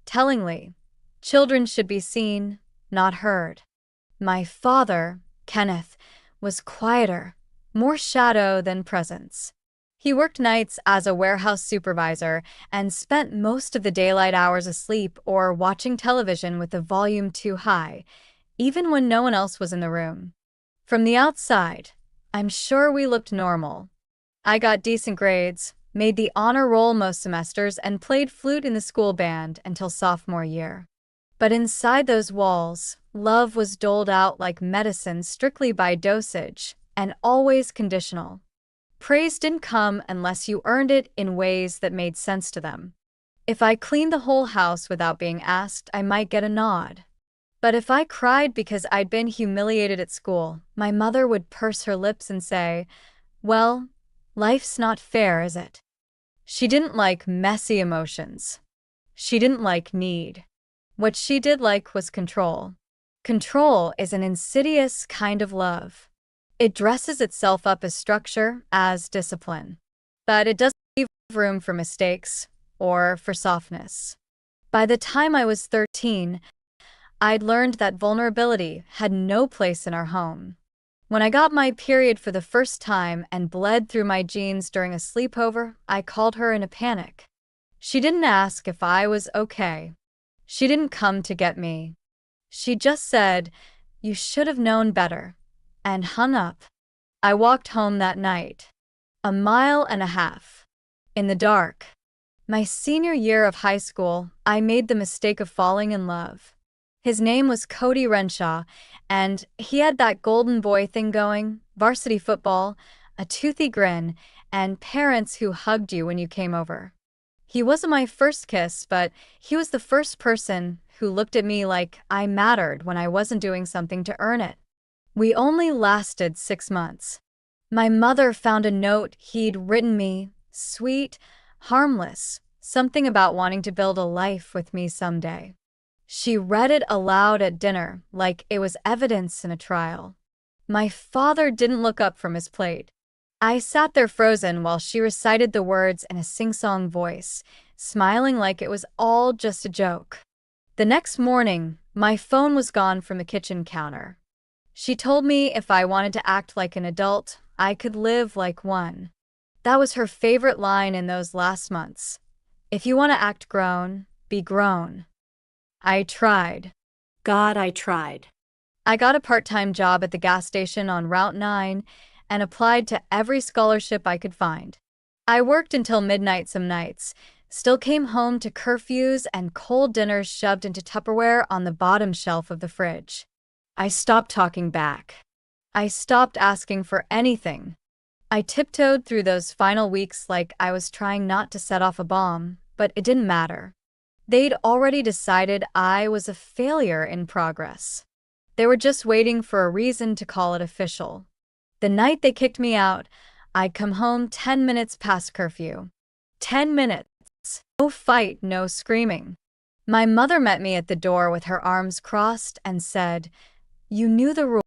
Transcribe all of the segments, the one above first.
Tellingly, children should be seen, not heard. My father, Kenneth, was quieter, more shadow than presence. He worked nights as a warehouse supervisor and spent most of the daylight hours asleep or watching television with the volume too high, even when no one else was in the room. From the outside, I'm sure we looked normal. I got decent grades, made the honor roll most semesters, and played flute in the school band until sophomore year. But inside those walls, love was doled out like medicine, strictly by dosage, and always conditional. Praise didn't come unless you earned it in ways that made sense to them. If I cleaned the whole house without being asked, I might get a nod. But if I cried because I'd been humiliated at school, my mother would purse her lips and say, "Well, life's not fair, is it?" She didn't like messy emotions. She didn't like need. What she did like was control. Control is an insidious kind of love. It dresses itself up as structure, as discipline. But it doesn't leave room for mistakes or for softness. By the time I was 13, I'd learned that vulnerability had no place in our home. When I got my period for the first time and bled through my jeans during a sleepover, I called her in a panic. She didn't ask if I was okay. She didn't come to get me. She just said, "You should have known better," and hung up. I walked home that night. 1.5 miles. In the dark. My senior year of high school, I made the mistake of falling in love. His name was Cody Renshaw, and he had that golden boy thing going, varsity football, a toothy grin, and parents who hugged you when you came over. He wasn't my first kiss, but he was the first person who looked at me like I mattered when I wasn't doing something to earn it. We only lasted 6 months. My mother found a note he'd written me, sweet, harmless, something about wanting to build a life with me someday. She read it aloud at dinner like it was evidence in a trial. My father didn't look up from his plate. I sat there frozen while she recited the words in a sing-song voice, smiling like it was all just a joke. The next morning, my phone was gone from the kitchen counter. She told me if I wanted to act like an adult, I could live like one. That was her favorite line in those last months. If you want to act grown, be grown. I tried. God, I tried. I got a part-time job at the gas station on Route 9 and applied to every scholarship I could find. I worked until midnight some nights, still came home to curfews and cold dinners shoved into Tupperware on the bottom shelf of the fridge. I stopped talking back. I stopped asking for anything. I tiptoed through those final weeks like I was trying not to set off a bomb, but it didn't matter. They'd already decided I was a failure in progress. They were just waiting for a reason to call it official. The night they kicked me out, I'd come home 10 minutes past curfew. 10 minutes. No fight, no screaming. My mother met me at the door with her arms crossed and said, "You knew the rule."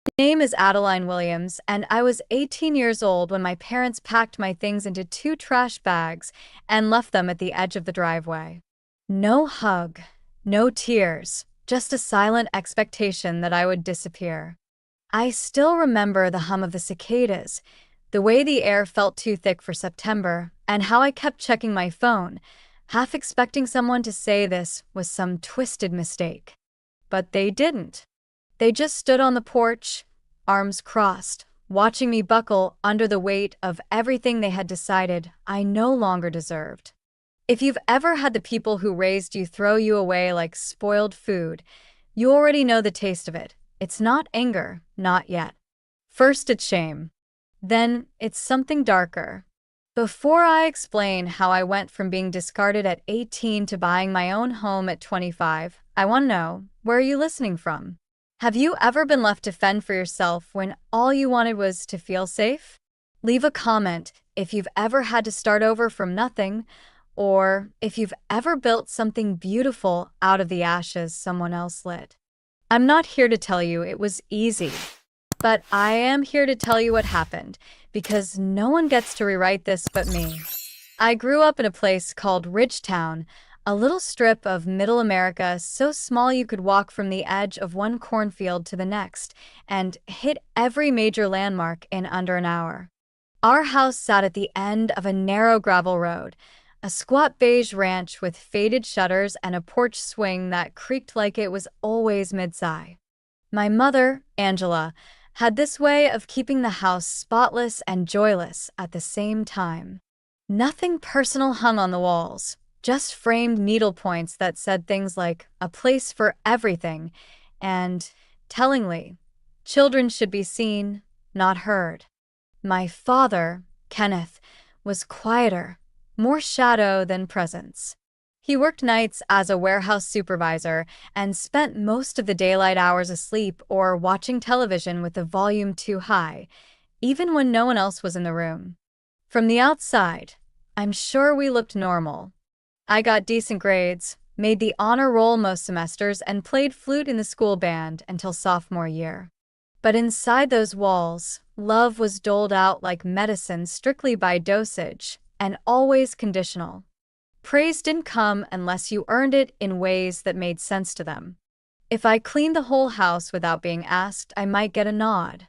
My name is Adeline Williams, and I was 18 years old when my parents packed my things into 2 trash bags and left them at the edge of the driveway. No hug, no tears, just a silent expectation that I would disappear. I still remember the hum of the cicadas, the way the air felt too thick for September, and how I kept checking my phone, half expecting someone to say this was some twisted mistake. But they didn't. They just stood on the porch, arms crossed, watching me buckle under the weight of everything they had decided I no longer deserved. If you've ever had the people who raised you throw you away like spoiled food, you already know the taste of it. It's not anger, not yet. First it's shame. Then it's something darker. Before I explain how I went from being discarded at 18 to buying my own home at 25, I want to know, where are you listening from? Have you ever been left to fend for yourself when all you wanted was to feel safe? Leave a comment if you've ever had to start over from nothing, or if you've ever built something beautiful out of the ashes someone else lit. I'm not here to tell you it was easy, but I am here to tell you what happened, because no one gets to rewrite this but me. I grew up in a place called Ridgetown, a little strip of middle America so small you could walk from the edge of one cornfield to the next and hit every major landmark in under an hour. Our house sat at the end of a narrow gravel road, a squat beige ranch with faded shutters and a porch swing that creaked like it was always mid-sigh. My mother, Angela, had this way of keeping the house spotless and joyless at the same time. Nothing personal hung on the walls, just framed needlepoints that said things like, "a place for everything," and, tellingly, "children should be seen, not heard." My father, Kenneth, was quieter, more shadow than presence. He worked nights as a warehouse supervisor and spent most of the daylight hours asleep or watching television with the volume too high, even when no one else was in the room. From the outside, I'm sure we looked normal. I got decent grades, made the honor roll most semesters, and played flute in the school band until sophomore year. But inside those walls, love was doled out like medicine, strictly by dosage, and always conditional. Praise didn't come unless you earned it in ways that made sense to them. If I cleaned the whole house without being asked, I might get a nod.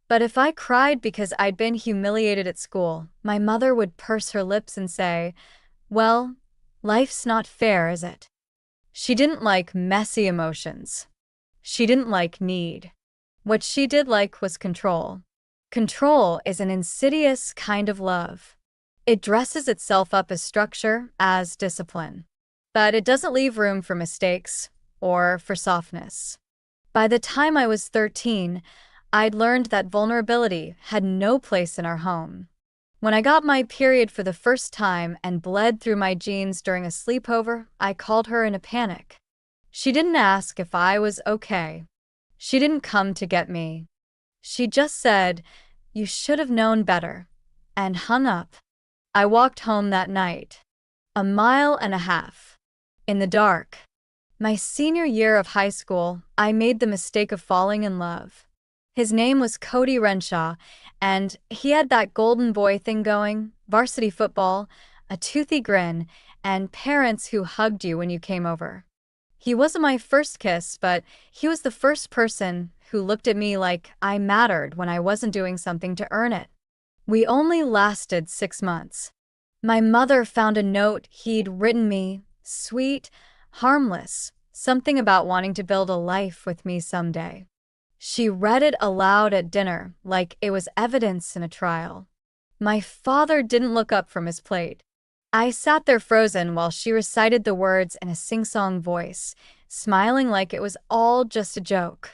But if I cried because I'd been humiliated at school, my mother would purse her lips and say, "Well, life's not fair, is it?" She didn't like messy emotions. She didn't like need. What she did like was control. Control is an insidious kind of love. It dresses itself up as structure, as discipline. But it doesn't leave room for mistakes or for softness. By the time I was 13, I'd learned that vulnerability had no place in our home. When I got my period for the first time and bled through my jeans during a sleepover, I called her in a panic. She didn't ask if I was okay. She didn't come to get me. She just said, "You should have known better," and hung up. I walked home that night, 1.5 miles, in the dark. My senior year of high school, I made the mistake of falling in love. His name was Cody Renshaw, and he had that golden boy thing going, varsity football, a toothy grin, and parents who hugged you when you came over. He wasn't my first kiss, but he was the first person who looked at me like I mattered when I wasn't doing something to earn it. We only lasted 6 months. My mother found a note he'd written me, sweet, harmless, something about wanting to build a life with me someday. She read it aloud at dinner like it was evidence in a trial. My father didn't look up from his plate. I sat there frozen while she recited the words in a sing-song voice, smiling like it was all just a joke.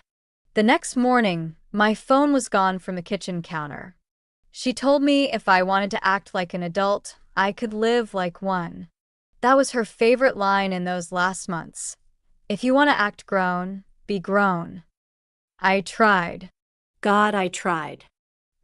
The next morning, my phone was gone from the kitchen counter. She told me if I wanted to act like an adult, I could live like one. That was her favorite line in those last months. If you want to act grown, be grown. I tried. God, I tried.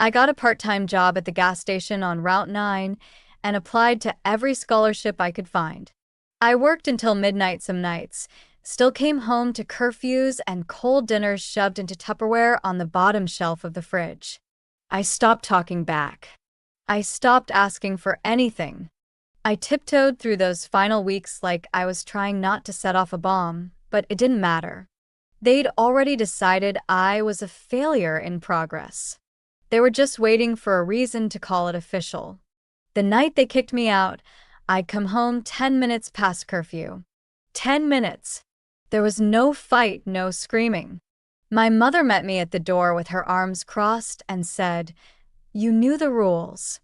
I got a part-time job at the gas station on Route 9 and applied to every scholarship I could find. I worked until midnight some nights, still came home to curfews and cold dinners shoved into Tupperware on the bottom shelf of the fridge. I stopped talking back. I stopped asking for anything. I tiptoed through those final weeks like I was trying not to set off a bomb, but it didn't matter. They'd already decided I was a failure in progress. They were just waiting for a reason to call it official. The night they kicked me out, I'd come home 10 minutes past curfew. 10 minutes. There was no fight, no screaming. My mother met me at the door with her arms crossed and said, "You knew the rules."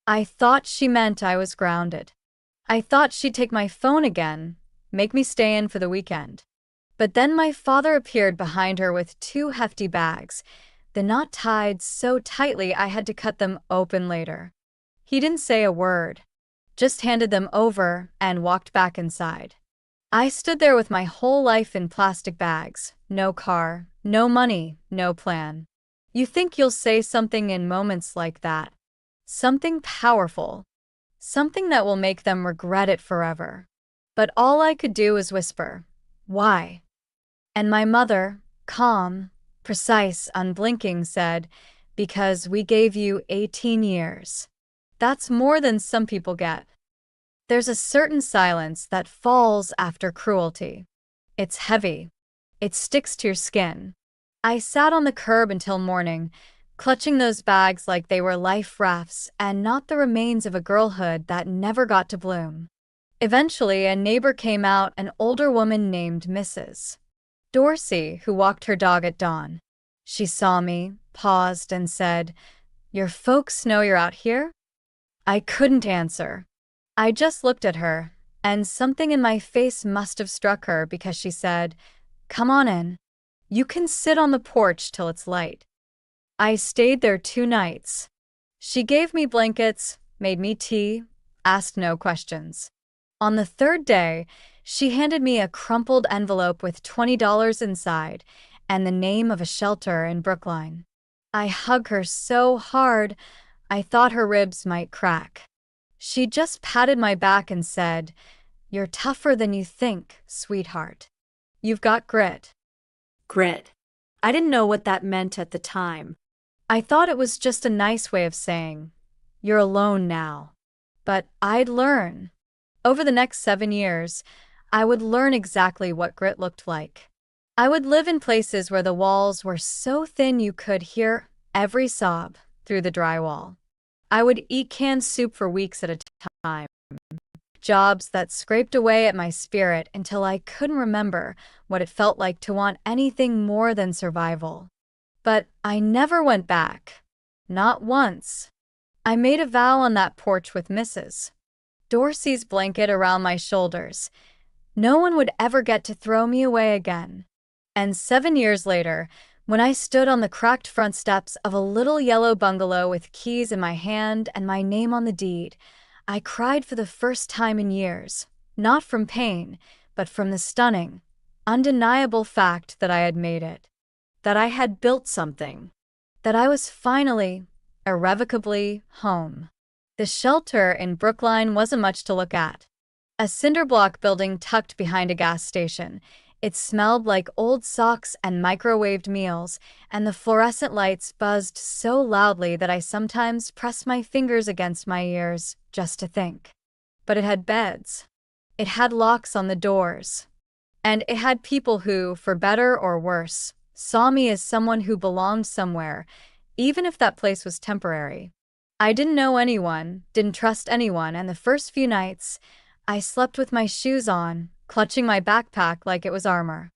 I thought she meant I was grounded. I thought she'd take my phone again, make me stay in for the weekend. But then my father appeared behind her with 2 hefty bags, the knot tied so tightly I had to cut them open later. He didn't say a word, just handed them over and walked back inside. I stood there with my whole life in plastic bags, no car, no money, no plan. You think you'll say something in moments like that. Something powerful. Something that will make them regret it forever. But all I could do was whisper, "Why?" And my mother, calm, precise, unblinking, said, "Because we gave you 18 years. That's more than some people get." There's a certain silence that falls after cruelty. It's heavy. It sticks to your skin. I sat on the curb until morning, clutching those bags like they were life rafts and not the remains of a girlhood that never got to bloom. Eventually, a neighbor came out, an older woman named Mrs. Dorsey, who walked her dog at dawn. She saw me, paused, and said, "Your folks know you're out here?" I couldn't answer. I just looked at her, and something in my face must have struck her because she said, "Come on in. You can sit on the porch till it's light." I stayed there 2 nights. She gave me blankets, made me tea, asked no questions. On the third day, she handed me a crumpled envelope with $20 inside and the name of a shelter in Brookline. I hugged her so hard, I thought her ribs might crack. She just patted my back and said, "You're tougher than you think, sweetheart. You've got grit." Grit. I didn't know what that meant at the time. I thought it was just a nice way of saying, "You're alone now." But I'd learn. Over the next 7 years, I would learn exactly what grit looked like. I would live in places where the walls were so thin you could hear every sob through the drywall. I would eat canned soup for weeks at a time. Jobs that scraped away at my spirit until I couldn't remember what it felt like to want anything more than survival. But I never went back. Not once. I made a vow on that porch with Mrs. Dorsey's blanket around my shoulders. No one would ever get to throw me away again. And 7 years later, when I stood on the cracked front steps of a little yellow bungalow with keys in my hand and my name on the deed, I cried for the first time in years, not from pain, but from the stunning, undeniable fact that I had made it, that I had built something, that I was finally, irrevocably, home. The shelter in Brookline wasn't much to look at. A cinder-block building tucked behind a gas station. It smelled like old socks and microwaved meals, and the fluorescent lights buzzed so loudly that I sometimes pressed my fingers against my ears just to think. But it had beds. It had locks on the doors. And it had people who, for better or worse, saw me as someone who belonged somewhere, even if that place was temporary. I didn't know anyone, didn't trust anyone, and the first few nights, I slept with my shoes on, clutching my backpack like it was armor.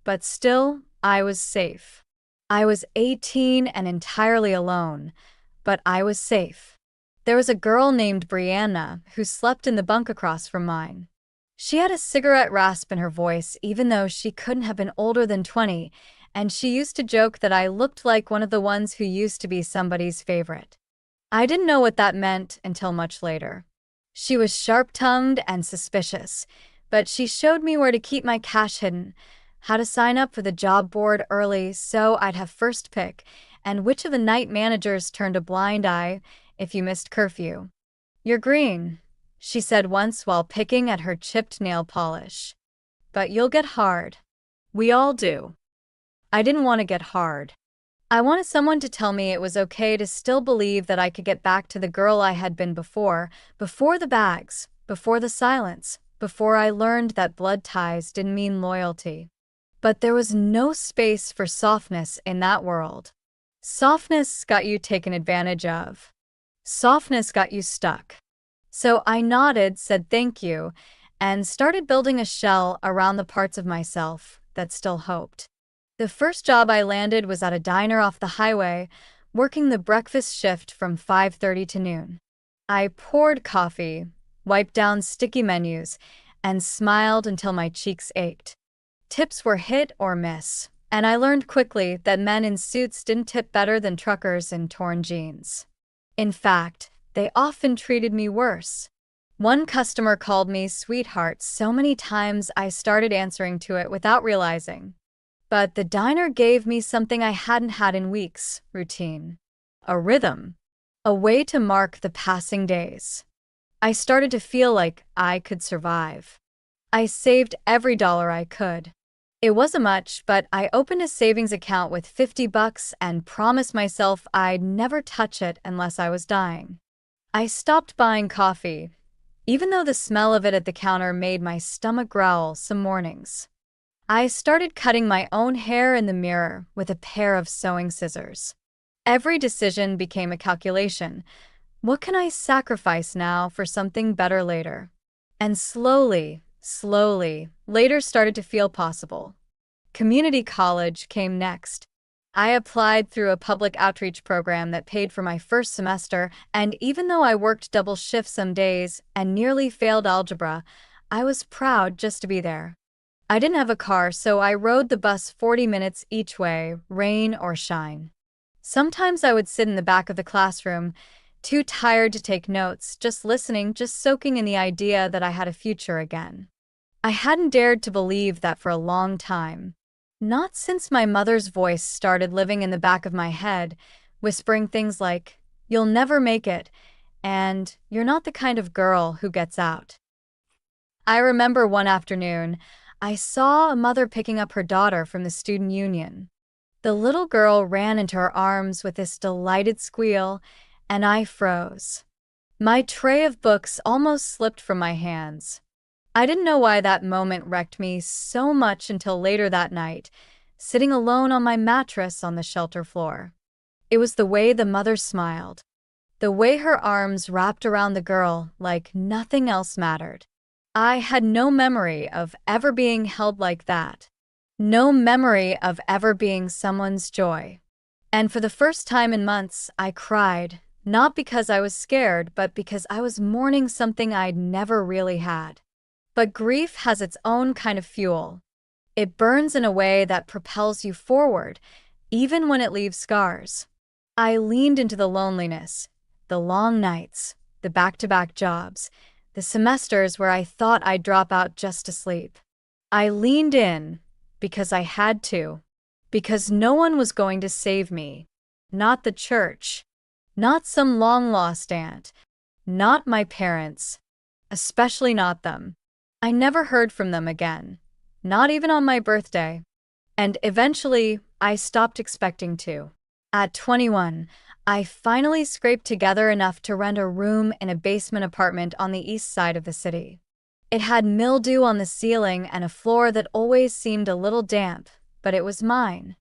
But still, I was safe. I was 18 and entirely alone, but I was safe. There was a girl named Brianna who slept in the bunk across from mine. She had a cigarette rasp in her voice even though she couldn't have been older than 20, and she used to joke that I looked like one of the ones who used to be somebody's favorite. I didn't know what that meant until much later. She was sharp-tongued and suspicious, but she showed me where to keep my cash hidden, how to sign up for the job board early so I'd have first pick, and which of the night managers turned a blind eye if you missed curfew. "You're green," she said once while picking at her chipped nail polish. "But you'll get hard." We all do. I didn't want to get hard. I wanted someone to tell me it was okay to still believe that I could get back to the girl I had been before the bags, before the silence, before I learned that blood ties didn't mean loyalty. But there was no space for softness in that world. Softness got you taken advantage of. Softness got you stuck. So I nodded, said thank you, and started building a shell around the parts of myself that still hoped. The first job I landed was at a diner off the highway, working the breakfast shift from 5:30 to noon. I poured coffee, wiped down sticky menus, and smiled until my cheeks ached. Tips were hit or miss, and I learned quickly that men in suits didn't tip better than truckers in torn jeans. In fact, they often treated me worse. One customer called me sweetheart so many times I started answering to it without realizing. But the diner gave me something I hadn't had in weeks: routine. A rhythm. A way to mark the passing days. I started to feel like I could survive. I saved every dollar I could. It wasn't much, but I opened a savings account with $50 and promised myself I'd never touch it unless I was dying. I stopped buying coffee, even though the smell of it at the counter made my stomach growl some mornings. I started cutting my own hair in the mirror with a pair of sewing scissors. Every decision became a calculation. What can I sacrifice now for something better later? And slowly, later started to feel possible. Community college came next. I applied through a public outreach program that paid for my first semester, and even though I worked double shifts some days and nearly failed algebra, I was proud just to be there. I didn't have a car, so I rode the bus 40 minutes each way, rain or shine. Sometimes I would sit in the back of the classroom, too tired to take notes, just listening, just soaking in the idea that I had a future again. I hadn't dared to believe that for a long time. Not since my mother's voice started living in the back of my head, whispering things like, "You'll never make it," and "You're not the kind of girl who gets out." I remember one afternoon, I saw a mother picking up her daughter from the student union. The little girl ran into her arms with this delighted squeal, and I froze. My tray of books almost slipped from my hands. I didn't know why that moment wrecked me so much until later that night, sitting alone on my mattress on the shelter floor. It was the way the mother smiled, the way her arms wrapped around the girl like nothing else mattered. I had no memory of ever being held like that. No memory of ever being someone's joy. And for the first time in months, I cried, not because I was scared, but because I was mourning something I'd never really had. But grief has its own kind of fuel. It burns in a way that propels you forward, even when it leaves scars. I leaned into the loneliness, the long nights, the back-to-back jobs, the semesters where I thought I'd drop out just to sleep. I leaned in because I had to, because no one was going to save me. Not the church, not some long-lost aunt, not my parents, especially not them. I never heard from them again, not even on my birthday. And eventually, I stopped expecting to. At 21, I finally scraped together enough to rent a room in a basement apartment on the east side of the city. It had mildew on the ceiling and a floor that always seemed a little damp, but it was mine.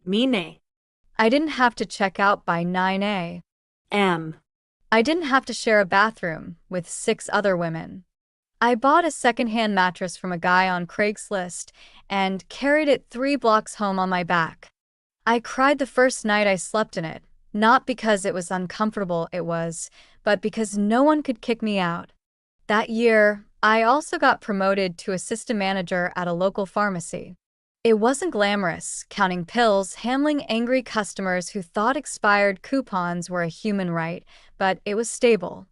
Mine. I didn't have to check out by 9 a.m. I didn't have to share a bathroom with 6 other women. I bought a secondhand mattress from a guy on Craigslist and carried it 3 blocks home on my back. I cried the first night I slept in it, not because it was uncomfortable, but because no one could kick me out. That year, I also got promoted to assistant manager at a local pharmacy. It wasn't glamorous, counting pills, handling angry customers who thought expired coupons were a human right, but it was stable.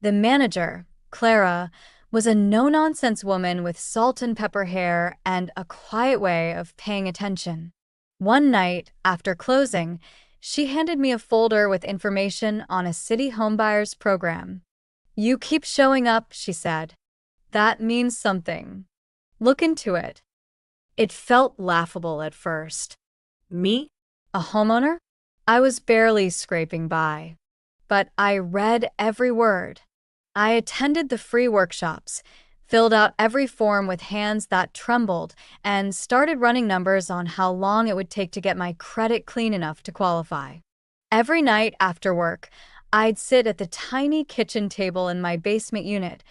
The manager, Clara, was a no-nonsense woman with salt and pepper hair and a quiet way of paying attention. One night, after closing, she handed me a folder with information on a city homebuyers program. "You keep showing up," she said. "That means something. Look into it." It felt laughable at first. Me? A homeowner? I was barely scraping by. But I read every word. I attended the free workshops, filled out every form with hands that trembled, and started running numbers on how long it would take to get my credit clean enough to qualify. Every night after work, I'd sit at the tiny kitchen table in my basement unit,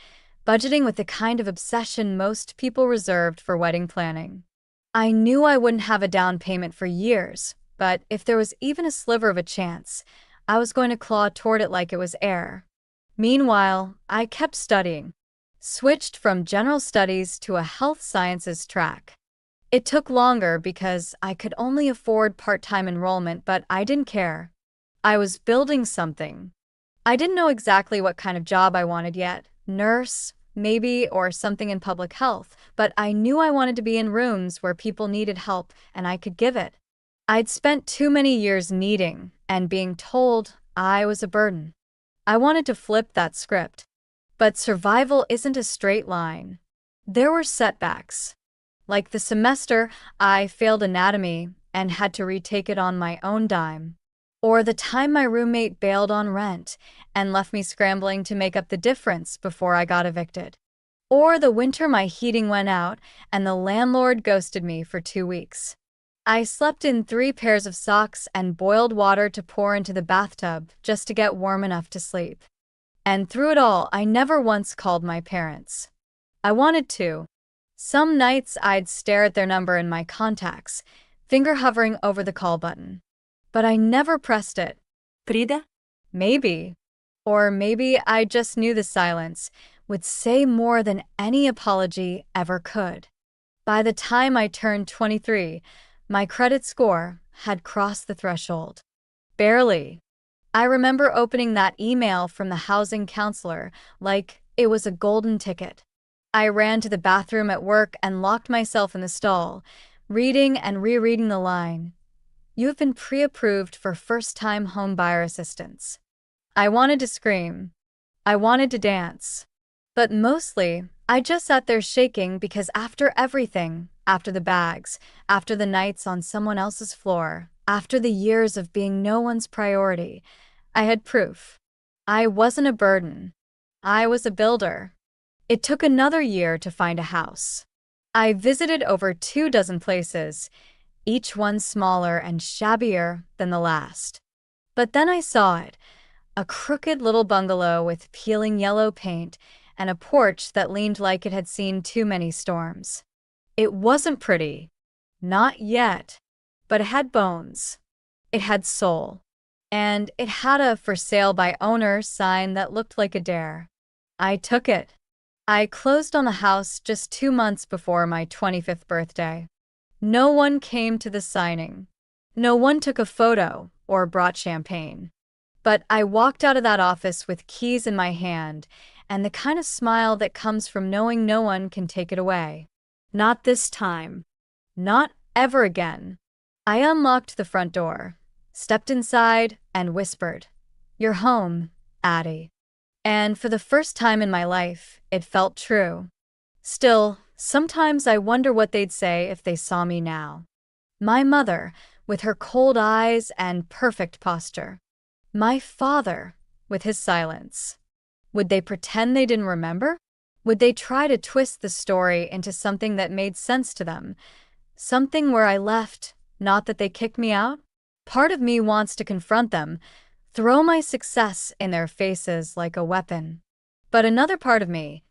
budgeting with the kind of obsession most people reserved for wedding planning. I knew I wouldn't have a down payment for years, but if there was even a sliver of a chance, I was going to claw toward it like it was air. Meanwhile, I kept studying, switched from general studies to a health sciences track. It took longer because I could only afford part-time enrollment, but I didn't care. I was building something. I didn't know exactly what kind of job I wanted yet, nurse, maybe, or something in public health, but I knew I wanted to be in rooms where people needed help and I could give it. I'd spent too many years needing and being told I was a burden. I wanted to flip that script. But survival isn't a straight line. There were setbacks. Like the semester, I failed anatomy and had to retake it on my own dime. Or the time my roommate bailed on rent and left me scrambling to make up the difference before I got evicted. Or the winter my heating went out and the landlord ghosted me for 2 weeks. I slept in 3 pairs of socks and boiled water to pour into the bathtub just to get warm enough to sleep. And through it all, I never once called my parents. I wanted to. Some nights I'd stare at their number in my contacts, finger hovering over the call button. But I never pressed it. Frida? Maybe. Or maybe I just knew the silence would say more than any apology ever could. By the time I turned 23, my credit score had crossed the threshold. Barely. I remember opening that email from the housing counselor like it was a golden ticket. I ran to the bathroom at work and locked myself in the stall, reading and rereading the line, "You have been pre-approved for first-time home buyer assistance." I wanted to scream. I wanted to dance. But mostly, I just sat there shaking because after everything, after the bags, after the nights on someone else's floor, after the years of being no one's priority, I had proof. I wasn't a burden. I was a builder. It took another year to find a house. I visited over 24 places, each one smaller and shabbier than the last. But then I saw it, a crooked little bungalow with peeling yellow paint and a porch that leaned like it had seen too many storms. It wasn't pretty. Not yet. But it had bones. It had soul. And it had a "for sale by owner" sign that looked like a dare. I took it. I closed on the house just 2 months before my 25th birthday. No one came to the signing. No one took a photo or brought champagne. But I walked out of that office with keys in my hand and the kind of smile that comes from knowing no one can take it away. Not this time. Not ever again. I unlocked the front door, stepped inside, and whispered, "You're home, Addie." And for the first time in my life, it felt true. Still, sometimes I wonder what they'd say if they saw me now. My mother, with her cold eyes and perfect posture. My father, with his silence. Would they pretend they didn't remember? Would they try to twist the story into something that made sense to them? Something where I left, not that they kicked me out? Part of me wants to confront them, throw my success in their faces like a weapon. But another part of me,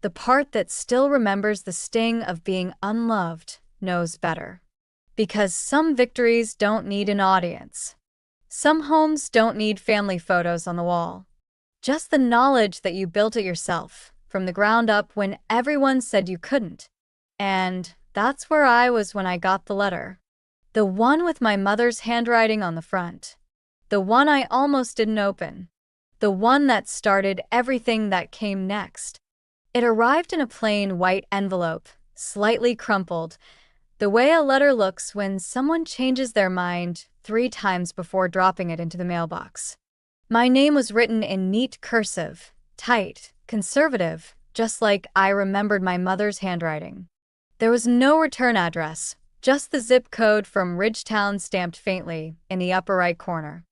the part that still remembers the sting of being unloved, knows better. Because some victories don't need an audience. Some homes don't need family photos on the wall. Just the knowledge that you built it yourself, from the ground up when everyone said you couldn't. And that's where I was when I got the letter. The one with my mother's handwriting on the front. The one I almost didn't open. The one that started everything that came next. It arrived in a plain white envelope, slightly crumpled, the way a letter looks when someone changes their mind 3 times before dropping it into the mailbox. My name was written in neat cursive, tight, conservative, just like I remembered my mother's handwriting. There was no return address, just the zip code from Ridgetown stamped faintly in the upper right corner.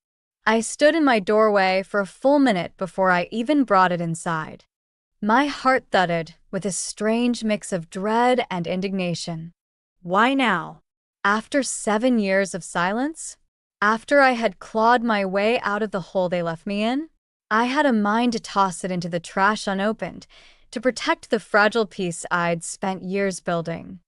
I stood in my doorway for a full minute before I even brought it inside. My heart thudded with a strange mix of dread and indignation. Why now? After 7 years of silence? After I had clawed my way out of the hole they left me in? I had a mind to toss it into the trash unopened, to protect the fragile piece I'd spent years building.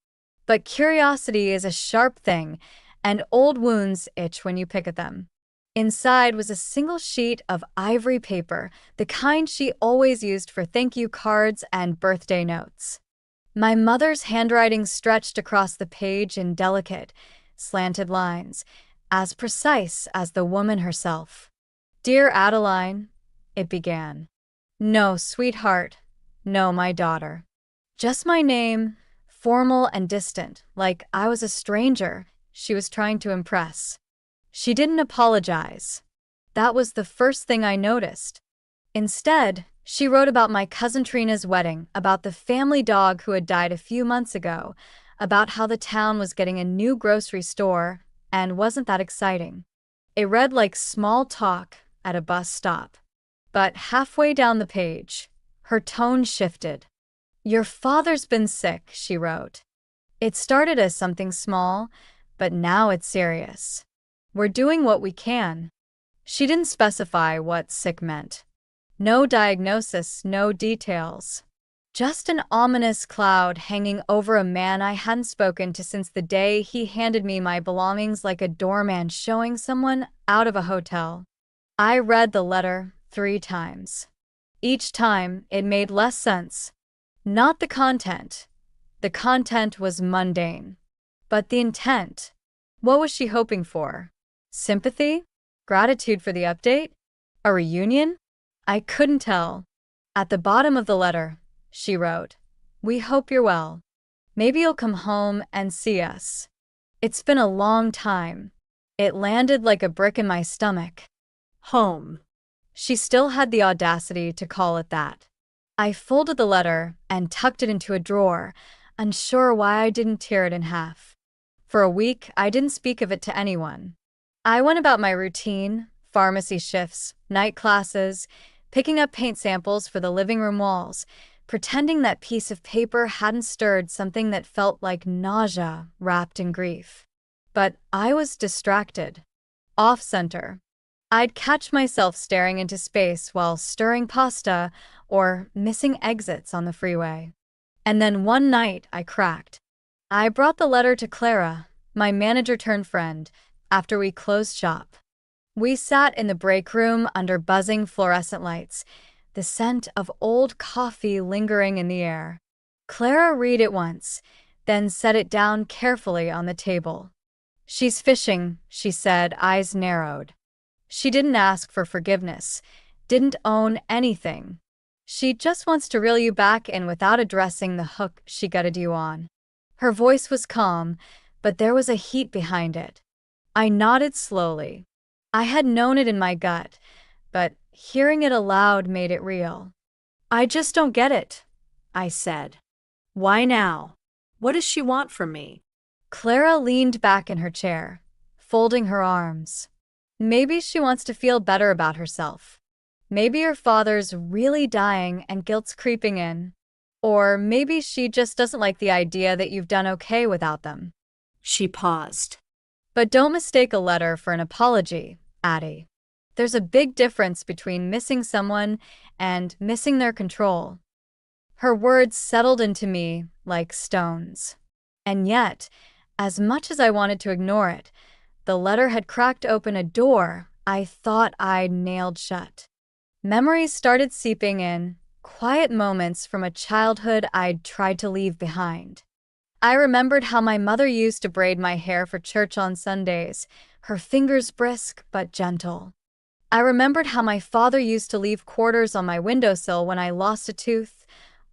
But curiosity is a sharp thing, and old wounds itch when you pick at them. Inside was a single sheet of ivory paper, the kind she always used for thank you cards and birthday notes. My mother's handwriting stretched across the page in delicate, slanted lines, as precise as the woman herself. "Dear Adeline," it began. No, sweetheart. No, my daughter. Just my name, formal and distant, like I was a stranger she was trying to impress. She didn't apologize. That was the first thing I noticed. Instead, she wrote about my cousin Trina's wedding, about the family dog who had died a few months ago, about how the town was getting a new grocery store, and wasn't that exciting? It read like small talk at a bus stop. But halfway down the page, her tone shifted. "Your father's been sick," she wrote. "It started as something small, but now it's serious. We're doing what we can." She didn't specify what sick meant. No diagnosis, no details. Just an ominous cloud hanging over a man I hadn't spoken to since the day he handed me my belongings like a doorman showing someone out of a hotel. I read the letter 3 times. Each time, it made less sense. Not the content. The content was mundane. But the intent. What was she hoping for? Sympathy? Gratitude for the update? A reunion? I couldn't tell. At the bottom of the letter, she wrote, "We hope you're well. Maybe you'll come home and see us." It's been a long time. It landed like a brick in my stomach. Home. She still had the audacity to call it that. I folded the letter and tucked it into a drawer, unsure why I didn't tear it in half. For a week, I didn't speak of it to anyone. I went about my routine, pharmacy shifts, night classes, picking up paint samples for the living room walls, pretending that piece of paper hadn't stirred something that felt like nausea wrapped in grief. But I was distracted. Off-center. I'd catch myself staring into space while stirring pasta or missing exits on the freeway. And then one night I cracked. I brought the letter to Clara, my manager-turned-friend, after we closed shop. We sat in the break room under buzzing fluorescent lights, the scent of old coffee lingering in the air. Clara read it once, then set it down carefully on the table. "She's fishing," she said, eyes narrowed. She didn't ask for forgiveness, didn't own anything. She just wants to reel you back in without addressing the hook she gutted you on. Her voice was calm, but there was a heat behind it. I nodded slowly. I had known it in my gut, but hearing it aloud made it real. "I just don't get it," I said. Why now? What does she want from me? Clara leaned back in her chair, folding her arms. Maybe she wants to feel better about herself. Maybe her father's really dying and guilt's creeping in. Or maybe she just doesn't like the idea that you've done okay without them. She paused. But don't mistake a letter for an apology, Addie. There's a big difference between missing someone and missing their control. Her words settled into me like stones. And yet, as much as I wanted to ignore it, the letter had cracked open a door I thought I'd nailed shut. Memories started seeping in, quiet moments from a childhood I'd tried to leave behind. I remembered how my mother used to braid my hair for church on Sundays, her fingers brisk but gentle. I remembered how my father used to leave quarters on my windowsill when I lost a tooth,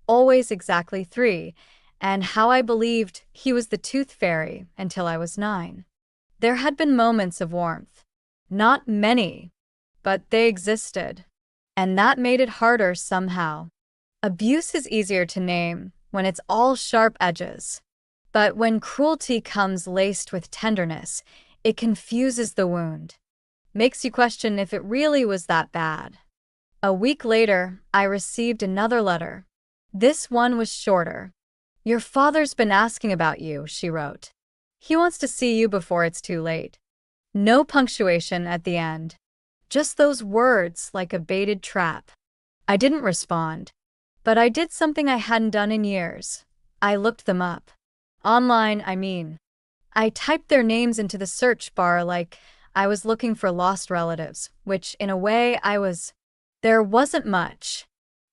always exactly 3, and how I believed he was the tooth fairy until I was 9. There had been moments of warmth. Not many, but they existed. And that made it harder somehow. Abuse is easier to name when it's all sharp edges. But when cruelty comes laced with tenderness, it confuses the wound. Makes you question if it really was that bad. A week later, I received another letter. This one was shorter. "Your father's been asking about you," she wrote. "He wants to see you before it's too late." No punctuation at the end. Just those words like a baited trap. I didn't respond. But I did something I hadn't done in years. I looked them up. Online, I mean. I typed their names into the search bar like I was looking for lost relatives, which in a way I was. There wasn't much.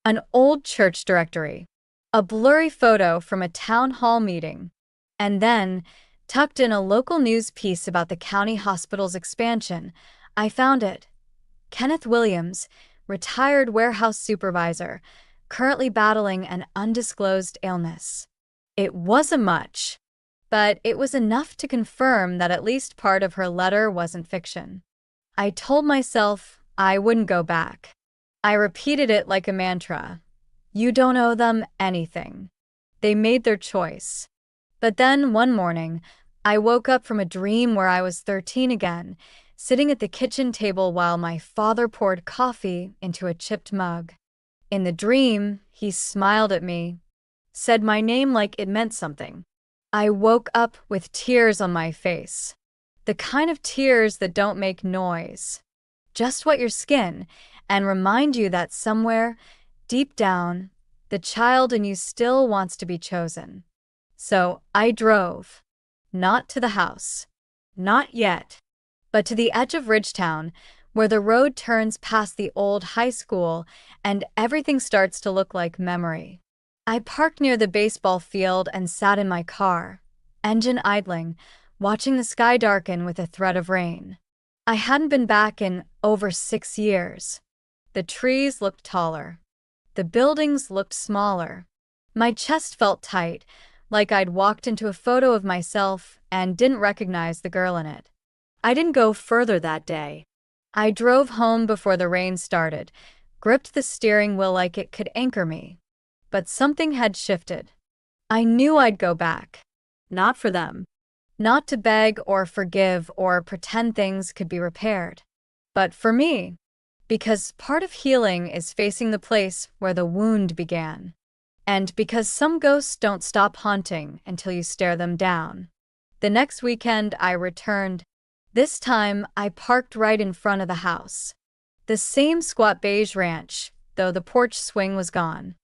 An old church directory. A blurry photo from a town hall meeting. And then, tucked in a local news piece about the county hospital's expansion, I found it. Kenneth Williams, retired warehouse supervisor, currently battling an undisclosed illness. It wasn't much, but it was enough to confirm that at least part of her letter wasn't fiction. I told myself I wouldn't go back. I repeated it like a mantra. You don't owe them anything. They made their choice. But then one morning, I woke up from a dream where I was 13 again, sitting at the kitchen table while my father poured coffee into a chipped mug. In the dream, he smiled at me, said my name like it meant something. I woke up with tears on my face. The kind of tears that don't make noise, just wet your skin and remind you that somewhere, deep down, the child in you still wants to be chosen. So I drove, not to the house, not yet, but to the edge of Ridgetown, where the road turns past the old high school and everything starts to look like memory. I parked near the baseball field and sat in my car, engine idling, watching the sky darken with a threat of rain. I hadn't been back in over 6 years. The trees looked taller. The buildings looked smaller. My chest felt tight, like I'd walked into a photo of myself and didn't recognize the girl in it. I didn't go further that day. I drove home before the rain started, gripped the steering wheel like it could anchor me. But something had shifted. I knew I'd go back. Not for them. Not to beg or forgive or pretend things could be repaired. But for me. Because part of healing is facing the place where the wound began. And because some ghosts don't stop haunting until you stare them down. The next weekend I returned. This time I parked right in front of the house. The same squat beige ranch, though the porch swing was gone.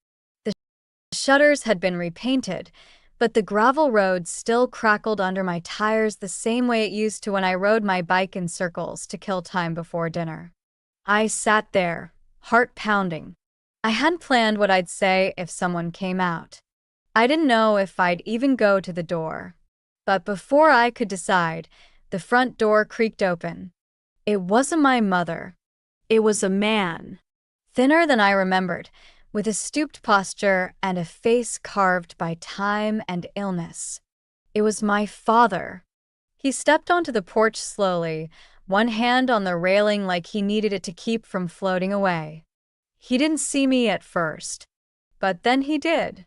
The shutters had been repainted, but the gravel road still crackled under my tires the same way it used to when I rode my bike in circles to kill time before dinner. I sat there, heart pounding. I hadn't planned what I'd say if someone came out. I didn't know if I'd even go to the door. But before I could decide, the front door creaked open. It wasn't my mother. It was a man. Thinner than I remembered, with a stooped posture and a face carved by time and illness. It was my father. He stepped onto the porch slowly, one hand on the railing like he needed it to keep from floating away. He didn't see me at first, but then he did.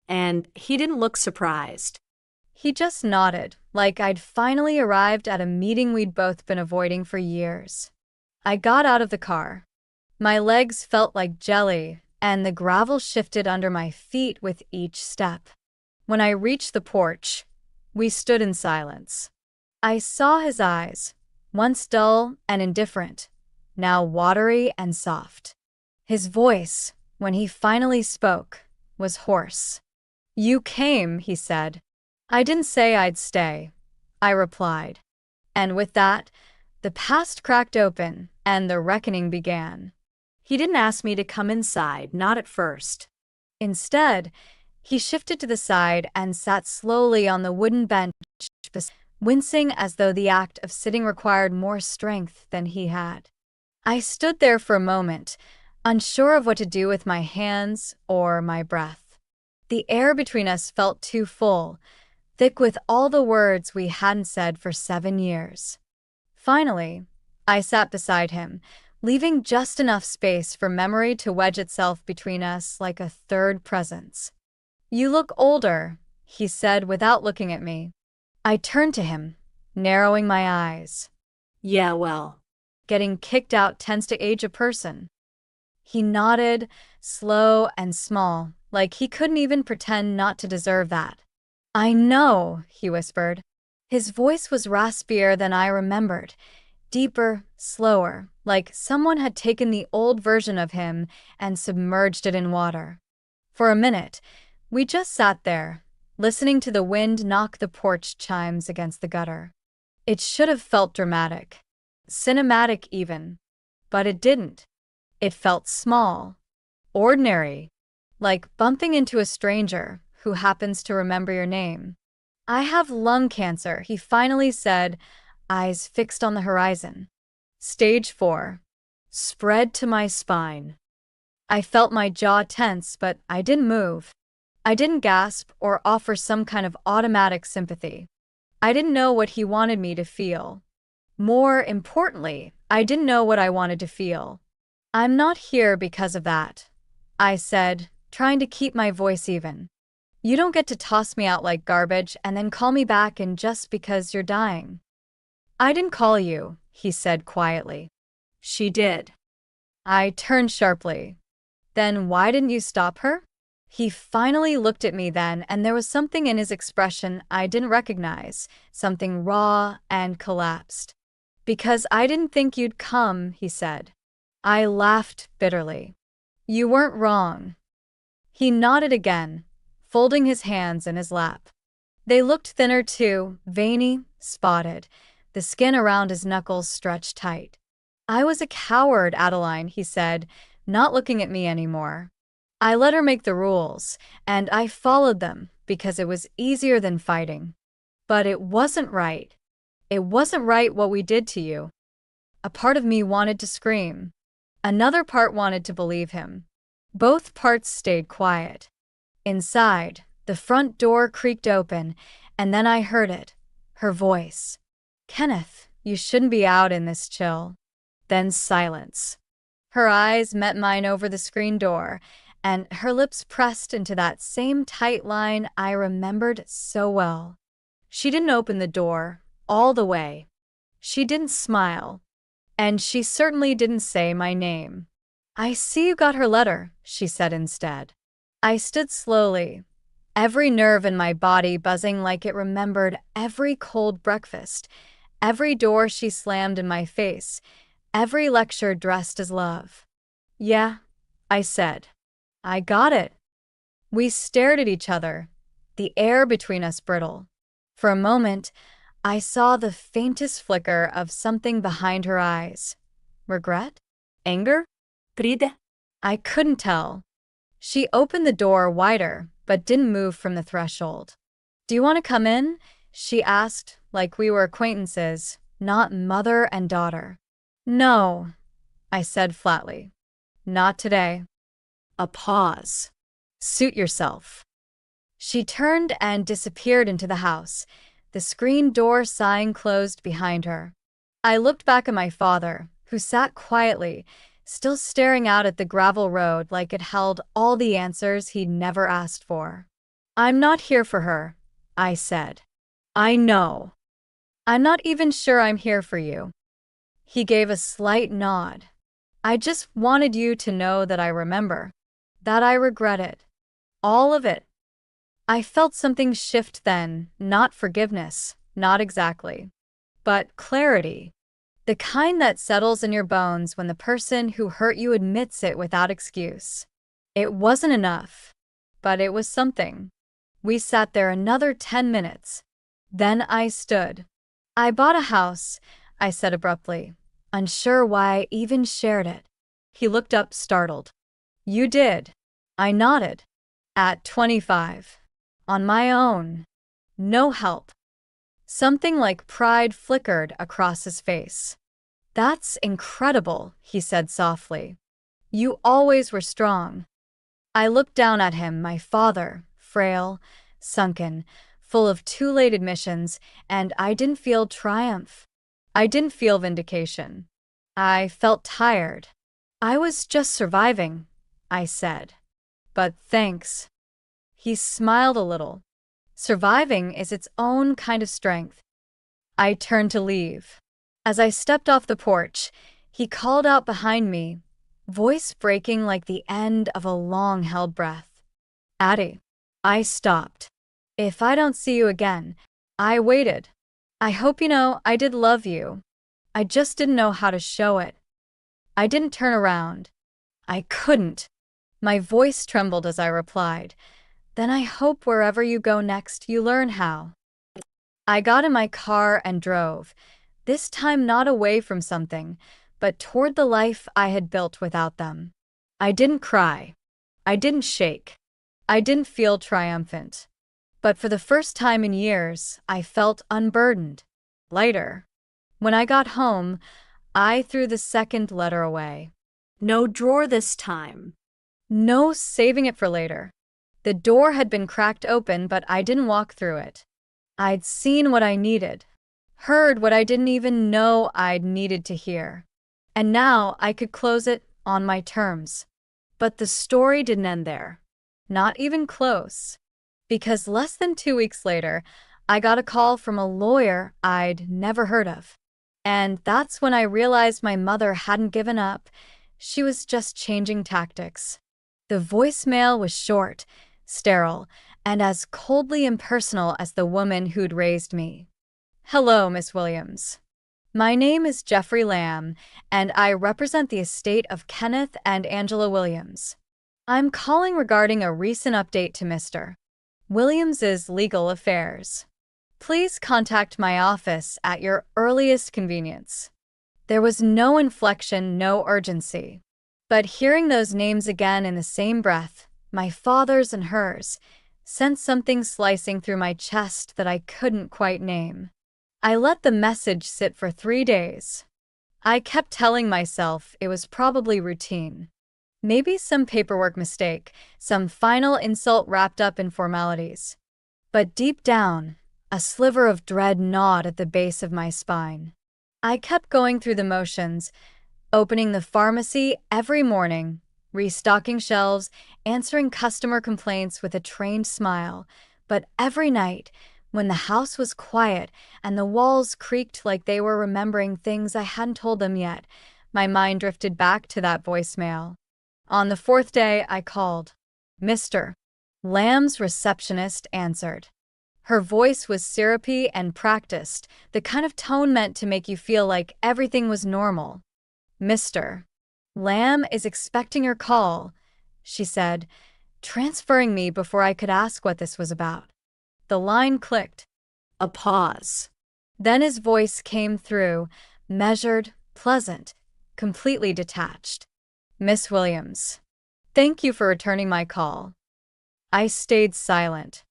And he didn't look surprised. He just nodded, like I'd finally arrived at a meeting we'd both been avoiding for years. I got out of the car. My legs felt like jelly, and the gravel shifted under my feet with each step. When I reached the porch, we stood in silence. I saw his eyes, once dull and indifferent, now watery and soft. His voice, when he finally spoke, was hoarse. "You came," he said. "I didn't say I'd stay," I replied. And with that, the past cracked open and the reckoning began. He didn't ask me to come inside, not at first. Instead, he shifted to the side and sat slowly on the wooden bench, wincing as though the act of sitting required more strength than he had. I stood there for a moment, unsure of what to do with my hands or my breath. The air between us felt too full, thick with all the words we hadn't said for 7 years. Finally, I sat beside him, leaving just enough space for memory to wedge itself between us like a third presence. "You look older," he said without looking at me. I turned to him, narrowing my eyes. "Yeah, well, Getting kicked out tends to age a person." He nodded, slow and small, like he couldn't even pretend not to deserve that. "I know," he whispered. His voice was raspier than I remembered, deeper, slower, like someone had taken the old version of him and submerged it in water. For a minute, we just sat there, listening to the wind knock the porch chimes against the gutter. It should have felt dramatic, cinematic even, but it didn't. It felt small, ordinary, like bumping into a stranger who happens to remember your name. "I have lung cancer," he finally said, eyes fixed on the horizon. "Stage 4. Spread to my spine." I felt my jaw tense, but I didn't move. I didn't gasp or offer some kind of automatic sympathy. I didn't know what he wanted me to feel. More importantly, I didn't know what I wanted to feel. "I'm not here because of that," I said, trying to keep my voice even. "You don't get to toss me out like garbage and then call me back in just because you're dying." "I didn't call you," he said quietly. She did. I turned sharply. Then why didn't you stop her? He finally looked at me then, and there was something in his expression I didn't recognize, something raw and collapsed. Because I didn't think you'd come, he said. I laughed bitterly. You weren't wrong. He nodded again, folding his hands in his lap. They looked thinner too, veiny, spotted, the skin around his knuckles stretched tight. I was a coward, Adeline, he said, not looking at me anymore. I let her make the rules, and I followed them because it was easier than fighting. But it wasn't right. It wasn't right what we did to you. A part of me wanted to scream. Another part wanted to believe him. Both parts stayed quiet. Inside, the front door creaked open, and then I heard it, her voice. Kenneth, you shouldn't be out in this chill. Then silence. Her eyes met mine over the screen door, and her lips pressed into that same tight line I remembered so well. She didn't open the door all the way. She didn't smile, and she certainly didn't say my name. I see you got her letter, she said instead. I stood slowly, every nerve in my body buzzing like it remembered every cold breakfast, every door she slammed in my face, every lecture dressed as love. Yeah, I said. I got it. We stared at each other, the air between us brittle. For a moment, I saw the faintest flicker of something behind her eyes. Regret? Anger? Pride. I couldn't tell. She opened the door wider, but didn't move from the threshold. Do you want to come in? She asked, like we were acquaintances, not mother and daughter. No, I said flatly. Not today. A pause. Suit yourself. She turned and disappeared into the house, the screen door sighing closed behind her. I looked back at my father, who sat quietly, still staring out at the gravel road like it held all the answers he'd never asked for. I'm not here for her, I said. I know. I'm not even sure I'm here for you. He gave a slight nod. I just wanted you to know that I remember, that I regret it. All of it. I felt something shift then, not forgiveness, not exactly, but clarity. The kind that settles in your bones when the person who hurt you admits it without excuse. It wasn't enough, but it was something. We sat there another 10 minutes. Then I stood. I bought a house, I said abruptly, unsure why I even shared it. He looked up startled. You did. I nodded. At 25. On my own. No help. Something like pride flickered across his face. That's incredible, he said softly. You always were strong. I looked down at him, my father, frail, sunken, full of too late admissions, and I didn't feel triumph. I didn't feel vindication. I felt tired. I was just surviving, I said. But thanks. He smiled a little. Surviving is its own kind of strength. I turned to leave. As I stepped off the porch, he called out behind me, voice breaking like the end of a long-held breath. Addie. I stopped. If I don't see you again, I waited. I hope you know I did love you. I just didn't know how to show it. I didn't turn around. I couldn't. My voice trembled as I replied. Then I hope wherever you go next, you learn how. I got in my car and drove, this time not away from something, but toward the life I had built without them. I didn't cry. I didn't shake. I didn't feel triumphant. But for the first time in years, I felt unburdened, lighter. When I got home, I threw the second letter away. No drawer this time. No saving it for later. The door had been cracked open, but I didn't walk through it. I'd seen what I needed, heard what I didn't even know I'd needed to hear. And now I could close it on my terms. But the story didn't end there. Not even close. Because less than 2 weeks later, I got a call from a lawyer I'd never heard of. And that's when I realized my mother hadn't given up. She was just changing tactics. The voicemail was short, sterile, and as coldly impersonal as the woman who'd raised me. "Hello, Miss Williams. My name is Jeffrey Lamb, and I represent the estate of Kenneth and Angela Williams. I'm calling regarding a recent update to Mr. Williams's legal affairs. Please contact my office at your earliest convenience." There was no inflection, no urgency. But hearing those names again in the same breath, my father's and hers, sent something slicing through my chest that I couldn't quite name. I let the message sit for 3 days. I kept telling myself it was probably routine. Maybe some paperwork mistake, some final insult wrapped up in formalities. But deep down, a sliver of dread gnawed at the base of my spine. I kept going through the motions, opening the pharmacy every morning, restocking shelves, answering customer complaints with a trained smile. But every night, when the house was quiet and the walls creaked like they were remembering things I hadn't told them yet, my mind drifted back to that voicemail. On the 4th day, I called. Mr. Lamb's receptionist answered. Her voice was syrupy and practiced, the kind of tone meant to make you feel like everything was normal. "Mr. Lamb is expecting your call," she said, transferring me before I could ask what this was about. The line clicked. A pause. Then his voice came through, measured, pleasant, completely detached. "Miss Williams, thank you for returning my call." I stayed silent.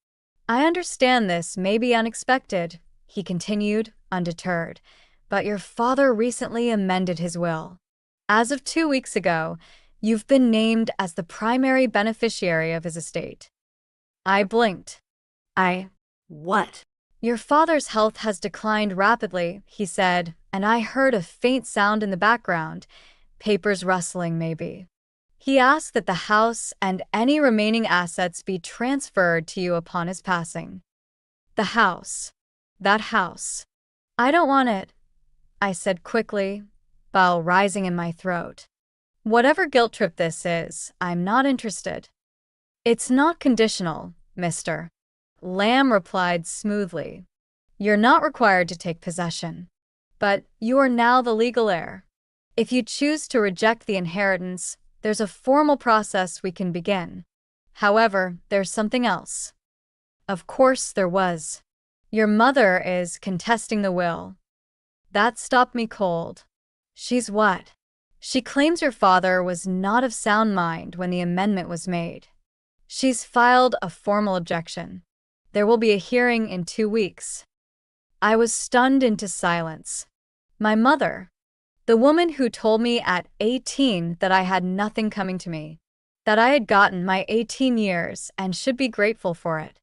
"I understand this may be unexpected," he continued, undeterred, "but your father recently amended his will. As of 2 weeks ago, you've been named as the primary beneficiary of his estate." I blinked. What? "Your father's health has declined rapidly," he said, and I heard a faint sound in the background, papers rustling maybe. "He asked that the house and any remaining assets be transferred to you upon his passing." The house. That house. "I don't want it," I said quickly, bile rising in my throat. "Whatever guilt trip this is, I'm not interested." "It's not conditional, Mr. Lamb replied smoothly. "You're not required to take possession. But you are now the legal heir. If you choose to reject the inheritance, there's a formal process we can begin. However, there's something else." Of course there was. "Your mother is contesting the will." That stopped me cold. "She's what?" "She claims your father was not of sound mind when the amendment was made. She's filed a formal objection. There will be a hearing in 2 weeks." I was stunned into silence. My mother, the woman who told me at 18 that I had nothing coming to me, that I had gotten my 18 years and should be grateful for it.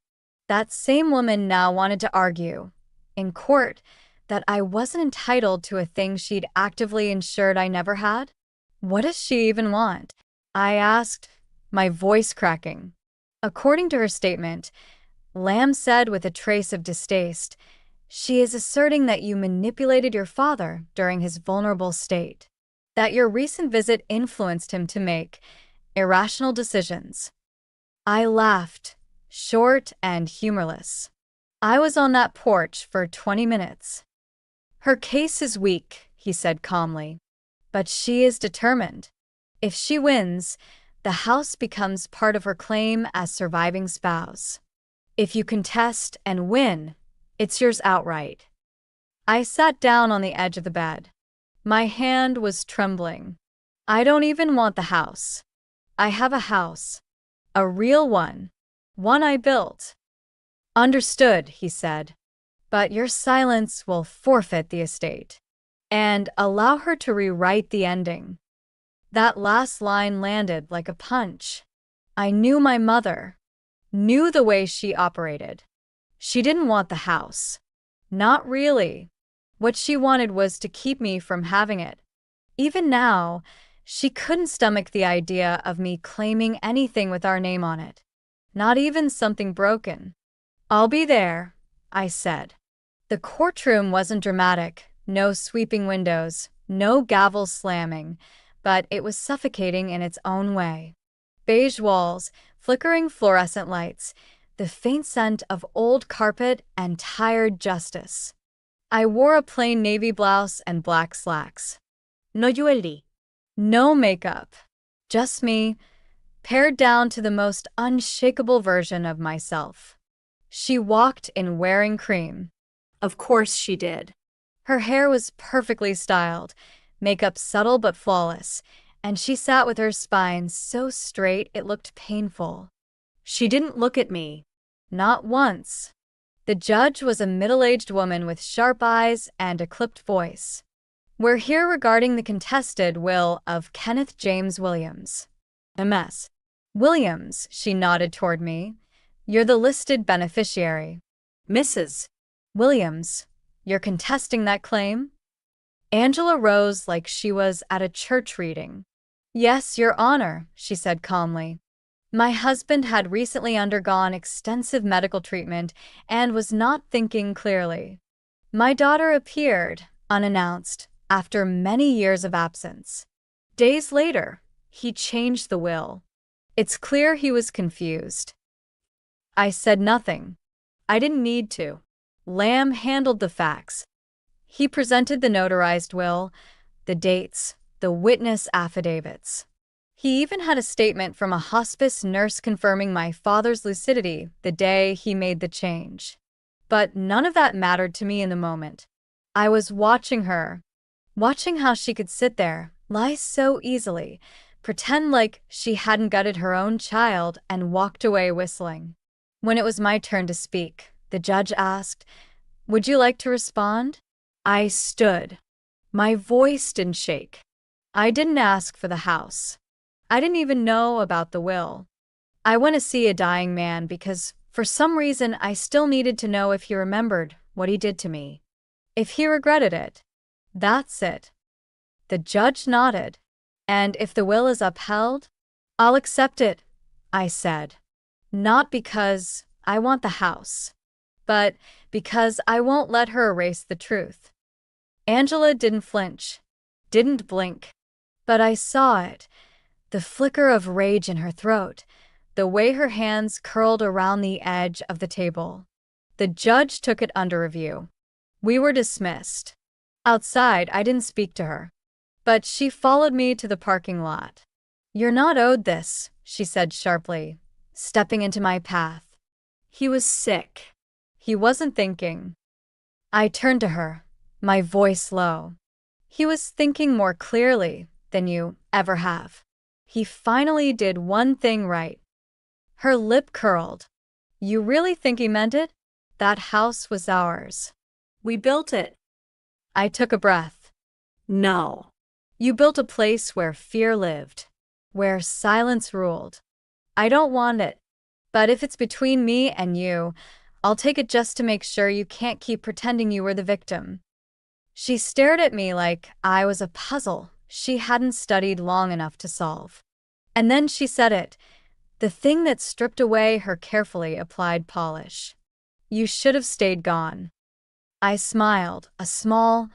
That same woman now wanted to argue, in court, that I wasn't entitled to a thing she'd actively ensured I never had? What does she even want? I asked, my voice cracking. According to her statement, Lamb said with a trace of distaste, "She is asserting that you manipulated your father during his vulnerable state, that your recent visit influenced him to make irrational decisions." I laughed, short and humorless. "I was on that porch for 20 minutes. Her case is weak," he said calmly, "but she is determined. If she wins, the house becomes part of her claim as surviving spouse. If you contest and win, it's yours outright." I sat down on the edge of the bed. My hand was trembling. "I don't even want the house. I have a house. A real one. One I built." "Understood," he said. "But your silence will forfeit the estate. And allow her to rewrite the ending." That last line landed like a punch. I knew my mother. Knew the way she operated. She didn't want the house. Not really. What she wanted was to keep me from having it. Even now, she couldn't stomach the idea of me claiming anything with our name on it. Not even something broken. "I'll be there," I said. The courtroom wasn't dramatic, No sweeping windows, no gavel slamming, but it was suffocating in its own way. Beige walls, flickering fluorescent lights, the faint scent of old carpet and tired justice. I wore a plain navy blouse and black slacks. No jewelry. No makeup. Just me, pared down to the most unshakable version of myself. She walked in wearing cream. Of course she did. Her hair was perfectly styled, makeup subtle but flawless, and she sat with her spine so straight it looked painful. She didn't look at me. Not once. The judge was a middle-aged woman with sharp eyes and a clipped voice. We're here regarding the contested will of Kenneth James Williams. MS. Williams, she nodded toward me. You're the listed beneficiary. Mrs. Williams, you're contesting that claim? Angela rose like she was at a church reading. Yes, Your Honor, she said calmly. My husband had recently undergone extensive medical treatment and was not thinking clearly. My daughter appeared, unannounced, after many years of absence. Days later, he changed the will. It's clear he was confused. I said nothing. I didn't need to. Lamb handled the facts. He presented the notarized will, the dates, the witness affidavits. He even had a statement from a hospice nurse confirming my father's lucidity the day he made the change. But none of that mattered to me in the moment. I was watching her, watching how she could sit there, lie so easily, pretend like she hadn't gutted her own child, and walked away whistling. When it was my turn to speak, the judge asked, "Would you like to respond?" I stood. My voice didn't shake. I didn't ask for the house. I didn't even know about the will. I went to see a dying man because, for some reason, I still needed to know if he remembered what he did to me. If he regretted it. That's it. The judge nodded. And if the will is upheld, I'll accept it, I said. Not because I want the house, but because I won't let her erase the truth. Angela didn't flinch, didn't blink, but I saw it, the flicker of rage in her throat, the way her hands curled around the edge of the table. The judge took it under review. We were dismissed. Outside, I didn't speak to her, but she followed me to the parking lot. "You're not owed this," she said sharply, stepping into my path. He was sick. He wasn't thinking. I turned to her, my voice low. He was thinking more clearly than you ever have. He finally did one thing right. Her lip curled. "You really think he meant it? That house was ours. We built it." I took a breath. No. You built a place where fear lived, where silence ruled. I don't want it, but if it's between me and you, I'll take it just to make sure you can't keep pretending you were the victim. She stared at me like I was a puzzle she hadn't studied long enough to solve. And then she said it, the thing that stripped away her carefully applied polish. "You should have stayed gone." I smiled, a small,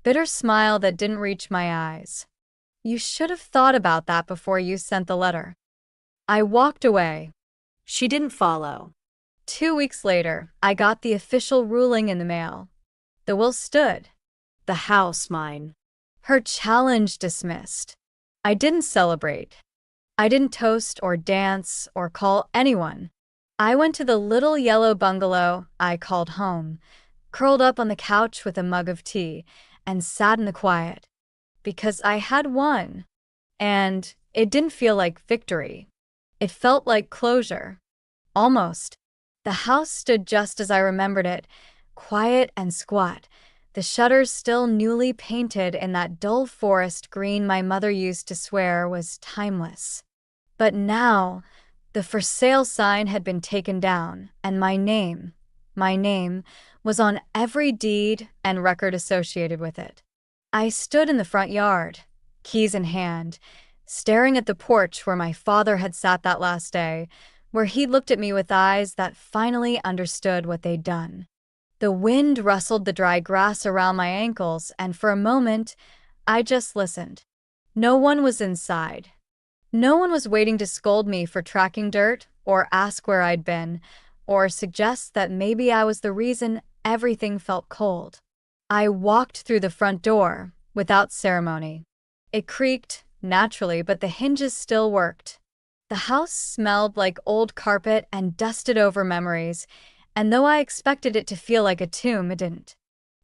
bitter smile that didn't reach my eyes. "You should have thought about that before you sent the letter." I walked away. She didn't follow. 2 weeks later, I got the official ruling in the mail. The will stood. The house mine. Her challenge dismissed. I didn't celebrate. I didn't toast or dance or call anyone. I went to the little yellow bungalow I called home, curled up on the couch with a mug of tea, and sat in the quiet. Because I had won. And it didn't feel like victory. It felt like closure. Almost. The house stood just as I remembered it, quiet and squat, the shutters still newly painted in that dull forest green my mother used to swear was timeless. But now, the for sale sign had been taken down, and my name, was on every deed and record associated with it. I stood in the front yard, keys in hand, staring at the porch where my father had sat that last day, where he looked at me with eyes that finally understood what they'd done. The wind rustled the dry grass around my ankles, and for a moment, I just listened. No one was inside. No one was waiting to scold me for tracking dirt, or ask where I'd been, or suggest that maybe I was the reason everything felt cold. I walked through the front door, without ceremony. It creaked, naturally, but the hinges still worked. The house smelled like old carpet and dusted over memories, and though I expected it to feel like a tomb, it didn't.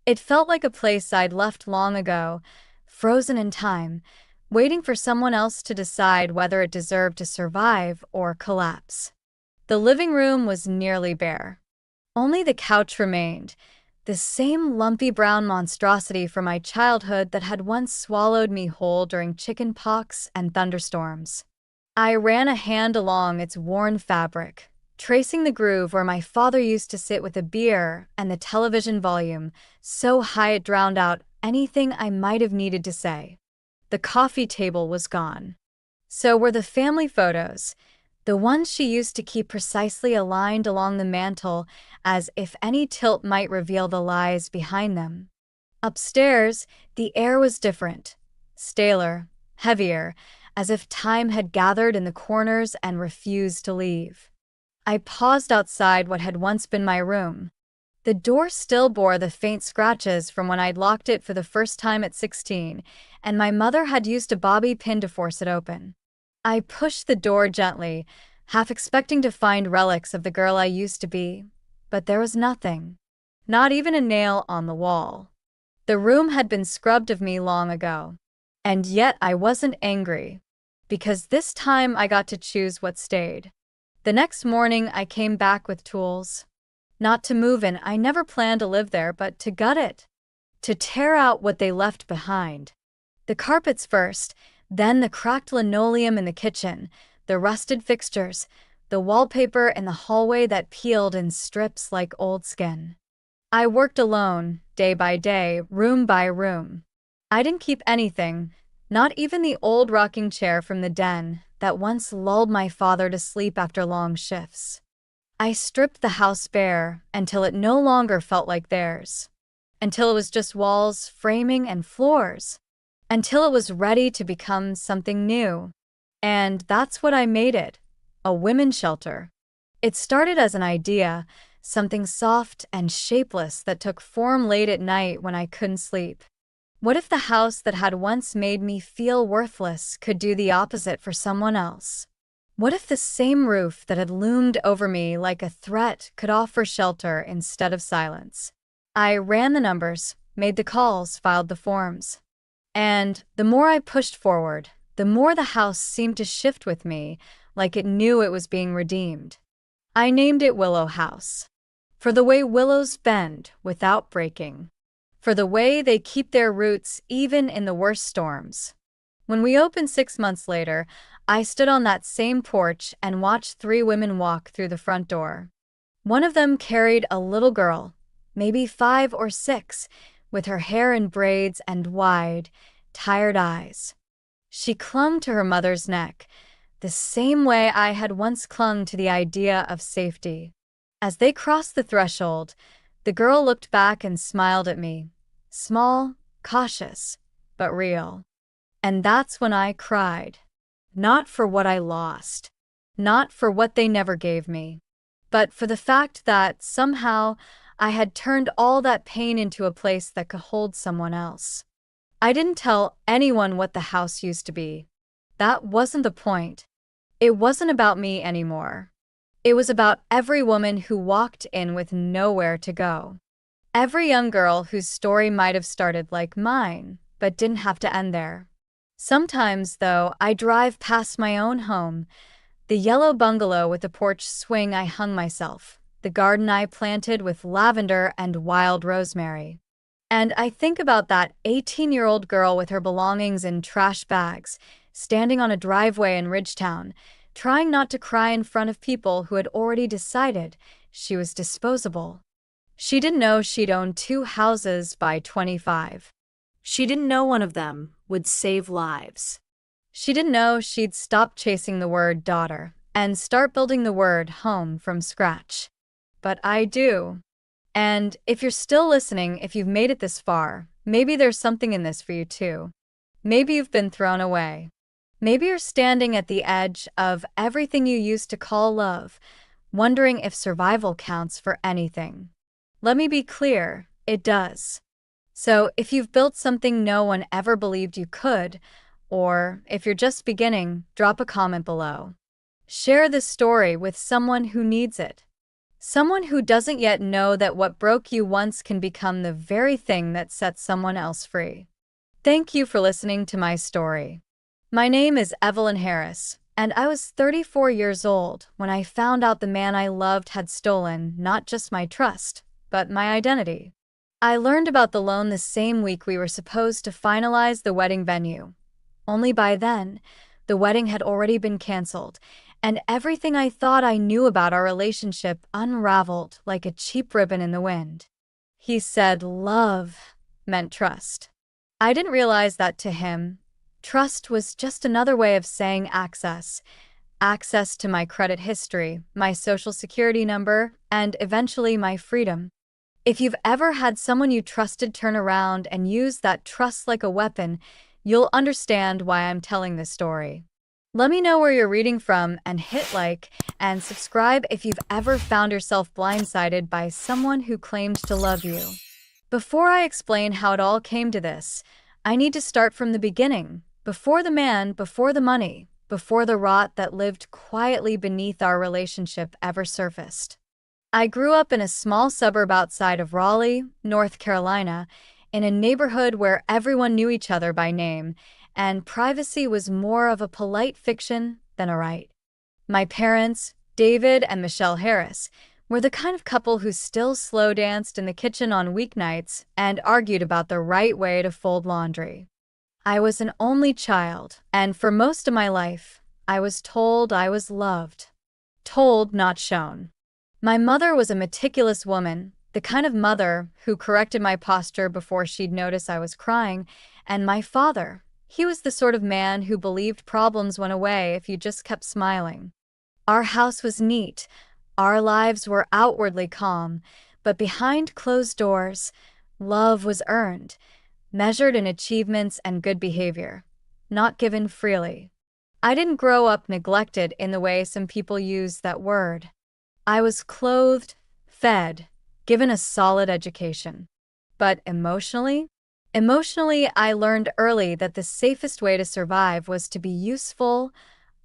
It felt like a place I'd left long ago, frozen in time, waiting for someone else to decide whether it deserved to survive or collapse. The living room was nearly bare. Only the couch remained, the same lumpy brown monstrosity from my childhood that had once swallowed me whole during chicken pox and thunderstorms. I ran a hand along its worn fabric, tracing the groove where my father used to sit with a beer and the television volume so high it drowned out anything I might have needed to say. The coffee table was gone. So were the family photos, the ones she used to keep precisely aligned along the mantel as if any tilt might reveal the lies behind them. Upstairs, the air was different, staler, heavier, as if time had gathered in the corners and refused to leave. I paused outside what had once been my room. The door still bore the faint scratches from when I'd locked it for the first time at 16, and my mother had used a bobby pin to force it open. I pushed the door gently, half expecting to find relics of the girl I used to be, but there was nothing. Not even a nail on the wall. The room had been scrubbed of me long ago. And yet I wasn't angry, because this time I got to choose what stayed. The next morning I came back with tools. Not to move in, I never planned to live there, but to gut it. To tear out what they left behind. The carpets first, then the cracked linoleum in the kitchen, the rusted fixtures, the wallpaper in the hallway that peeled in strips like old skin. I worked alone, day by day, room by room. I didn't keep anything, not even the old rocking chair from the den that once lulled my father to sleep after long shifts. I stripped the house bare until it no longer felt like theirs. Until it was just walls, framing, and floors. Until it was ready to become something new. And that's what I made it, a women's shelter. It started as an idea, something soft and shapeless that took form late at night when I couldn't sleep. What if the house that had once made me feel worthless could do the opposite for someone else? What if the same roof that had loomed over me like a threat could offer shelter instead of silence? I ran the numbers, made the calls, filed the forms. And the more I pushed forward, the more the house seemed to shift with me, like it knew it was being redeemed. I named it Willow House. For the way willows bend without breaking. For the way they keep their roots even in the worst storms. When we opened 6 months later, I stood on that same porch and watched 3 women walk through the front door. One of them carried a little girl, maybe 5 or 6, with her hair in braids and wide, tired eyes. She clung to her mother's neck, the same way I had once clung to the idea of safety. As they crossed the threshold, the girl looked back and smiled at me, small, cautious, but real. And that's when I cried. Not for what I lost, not for what they never gave me, but for the fact that, somehow, I had turned all that pain into a place that could hold someone else. I didn't tell anyone what the house used to be. That wasn't the point. It wasn't about me anymore. It was about every woman who walked in with nowhere to go. Every young girl whose story might have started like mine, but didn't have to end there. Sometimes, though, I drive past my own home, the yellow bungalow with the porch swing I hung myself, the garden I planted with lavender and wild rosemary. And I think about that 18-year-old girl with her belongings in trash bags, standing on a driveway in Ridgetown, trying not to cry in front of people who had already decided she was disposable. She didn't know she'd own 2 houses by 25. She didn't know one of them would save lives. She didn't know she'd stop chasing the word daughter and start building the word home from scratch. But I do. And if you're still listening, if you've made it this far, maybe there's something in this for you too. Maybe you've been thrown away. Maybe you're standing at the edge of everything you used to call love, wondering if survival counts for anything. Let me be clear, it does. So if you've built something no one ever believed you could, or if you're just beginning, drop a comment below. Share this story with someone who needs it. Someone who doesn't yet know that what broke you once can become the very thing that sets someone else free. Thank you for listening to my story. My name is Evelyn Harris, and I was 34 years old when I found out the man I loved had stolen not just my trust, but my identity. I learned about the loan the same week we were supposed to finalize the wedding venue. Only by then, the wedding had already been canceled, and everything I thought I knew about our relationship unraveled like a cheap ribbon in the wind. He said love meant trust. I didn't realize that to him, trust was just another way of saying access. Access to my credit history, my social security number, and eventually my freedom. If you've ever had someone you trusted turn around and use that trust like a weapon, you'll understand why I'm telling this story. Let me know where you're reading from and hit like and subscribe if you've ever found yourself blindsided by someone who claimed to love you. Before I explain how it all came to this, I need to start from the beginning, before the man, before the money, before the rot that lived quietly beneath our relationship ever surfaced. I grew up in a small suburb outside of Raleigh, North Carolina, in a neighborhood where everyone knew each other by name, and privacy was more of a polite fiction than a right. My parents, David and Michelle Harris, were the kind of couple who still slow danced in the kitchen on weeknights and argued about the right way to fold laundry. I was an only child, and for most of my life, I was told I was loved. Told, not shown. My mother was a meticulous woman, the kind of mother who corrected my posture before she'd notice I was crying, and my father, he was the sort of man who believed problems went away if you just kept smiling. Our house was neat, our lives were outwardly calm, but behind closed doors, love was earned, measured in achievements and good behavior, not given freely. I didn't grow up neglected in the way some people use that word. I was clothed, fed, given a solid education. But emotionally? Emotionally, I learned early that the safest way to survive was to be useful,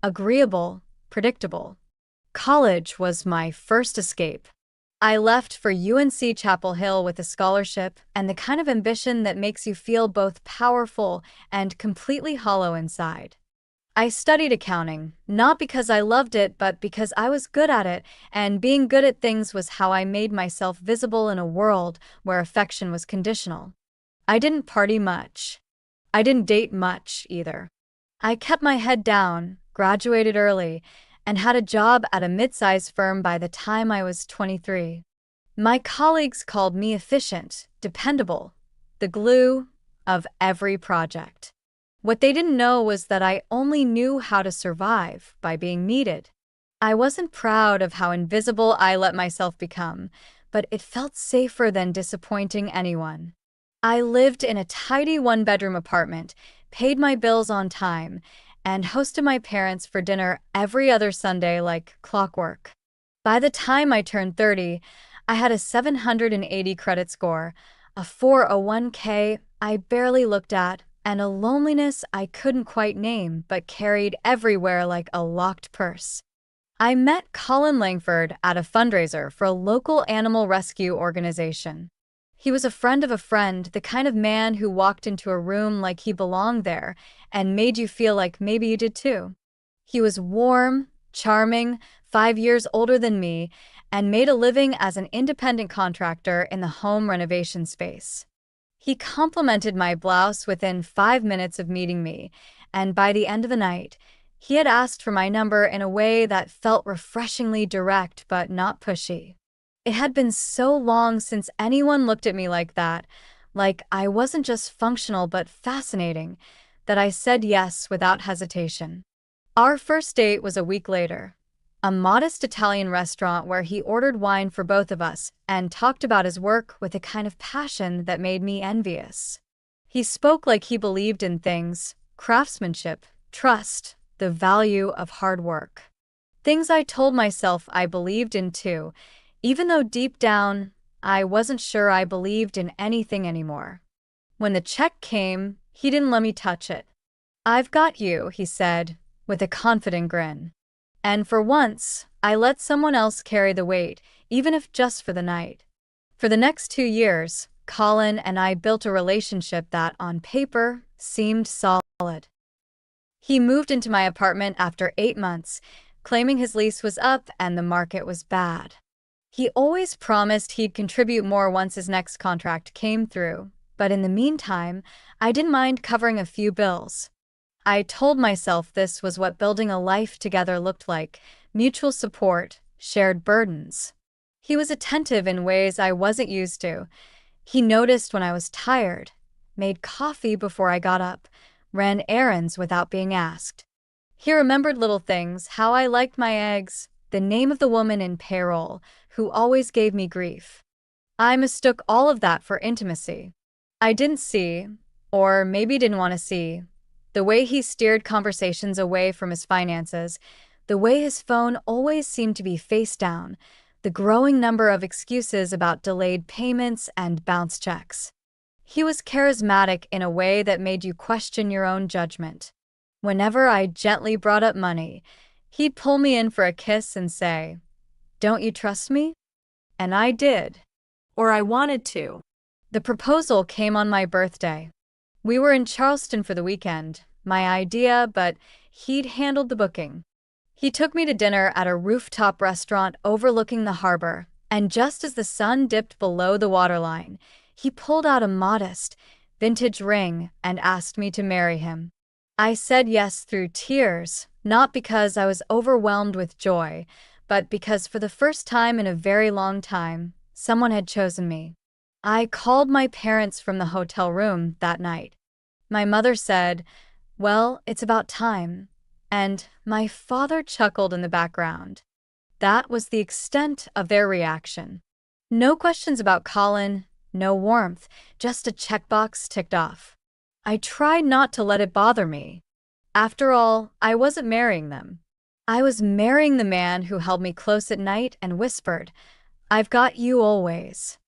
agreeable, predictable. College was my first escape. I left for UNC Chapel Hill with a scholarship and the kind of ambition that makes you feel both powerful and completely hollow inside. I studied accounting, not because I loved it, but because I was good at it, and being good at things was how I made myself visible in a world where affection was conditional. I didn't party much. I didn't date much, either. I kept my head down, graduated early, and had a job at a mid-sized firm by the time I was 23. My colleagues called me efficient, dependable, the glue of every project. What they didn't know was that I only knew how to survive by being needed. I wasn't proud of how invisible I let myself become, but it felt safer than disappointing anyone. I lived in a tidy one-bedroom apartment, paid my bills on time, and hosted my parents for dinner every other Sunday like clockwork. By the time I turned 30, I had a 780 credit score, a 401k I barely looked at, and a loneliness I couldn't quite name but carried everywhere like a locked purse. I met Colin Langford at a fundraiser for a local animal rescue organization. He was a friend of a friend, the kind of man who walked into a room like he belonged there and made you feel like maybe you did too. He was warm, charming, 5 years older than me, and made a living as an independent contractor in the home renovation space. He complimented my blouse within 5 minutes of meeting me, and by the end of the night, he had asked for my number in a way that felt refreshingly direct but not pushy. It had been so long since anyone looked at me like that, like I wasn't just functional but fascinating, that I said yes without hesitation. Our first date was a week later. a modest Italian restaurant where he ordered wine for both of us and talked about his work with a kind of passion that made me envious. He spoke like he believed in things, craftsmanship, trust, the value of hard work. Things I told myself I believed in too, even though deep down, I wasn't sure I believed in anything anymore. When the check came, he didn't let me touch it. "I've got you," he said, with a confident grin. And for once, I let someone else carry the weight, even if just for the night. For the next 2 years, Colin and I built a relationship that, on paper, seemed solid. He moved into my apartment after 8 months, claiming his lease was up and the market was bad. He always promised he'd contribute more once his next contract came through, but in the meantime, I didn't mind covering a few bills. I told myself this was what building a life together looked like: mutual support, shared burdens. He was attentive in ways I wasn't used to. He noticed when I was tired, made coffee before I got up, ran errands without being asked. He remembered little things: how I liked my eggs, the name of the woman in payroll who always gave me grief. I mistook all of that for intimacy. I didn't see, or maybe didn't want to see, the way he steered conversations away from his finances, the way his phone always seemed to be face down, the growing number of excuses about delayed payments and bounce checks. He was charismatic in a way that made you question your own judgment. Whenever I gently brought up money, he'd pull me in for a kiss and say, "Don't you trust me?" And I did. Or I wanted to. The proposal came on my birthday. We were in Charleston for the weekend, my idea, but he'd handled the booking. He took me to dinner at a rooftop restaurant overlooking the harbor, and just as the sun dipped below the waterline, he pulled out a modest, vintage ring and asked me to marry him. I said yes through tears, not because I was overwhelmed with joy, but because for the first time in a very long time, someone had chosen me. I called my parents from the hotel room that night. My mother said, "Well, it's about time," and my father chuckled in the background. That was the extent of their reaction. No questions about Colin, no warmth, just a checkbox ticked off. I tried not to let it bother me. After all, I wasn't marrying them. I was marrying the man who held me close at night and whispered, "I've got you always."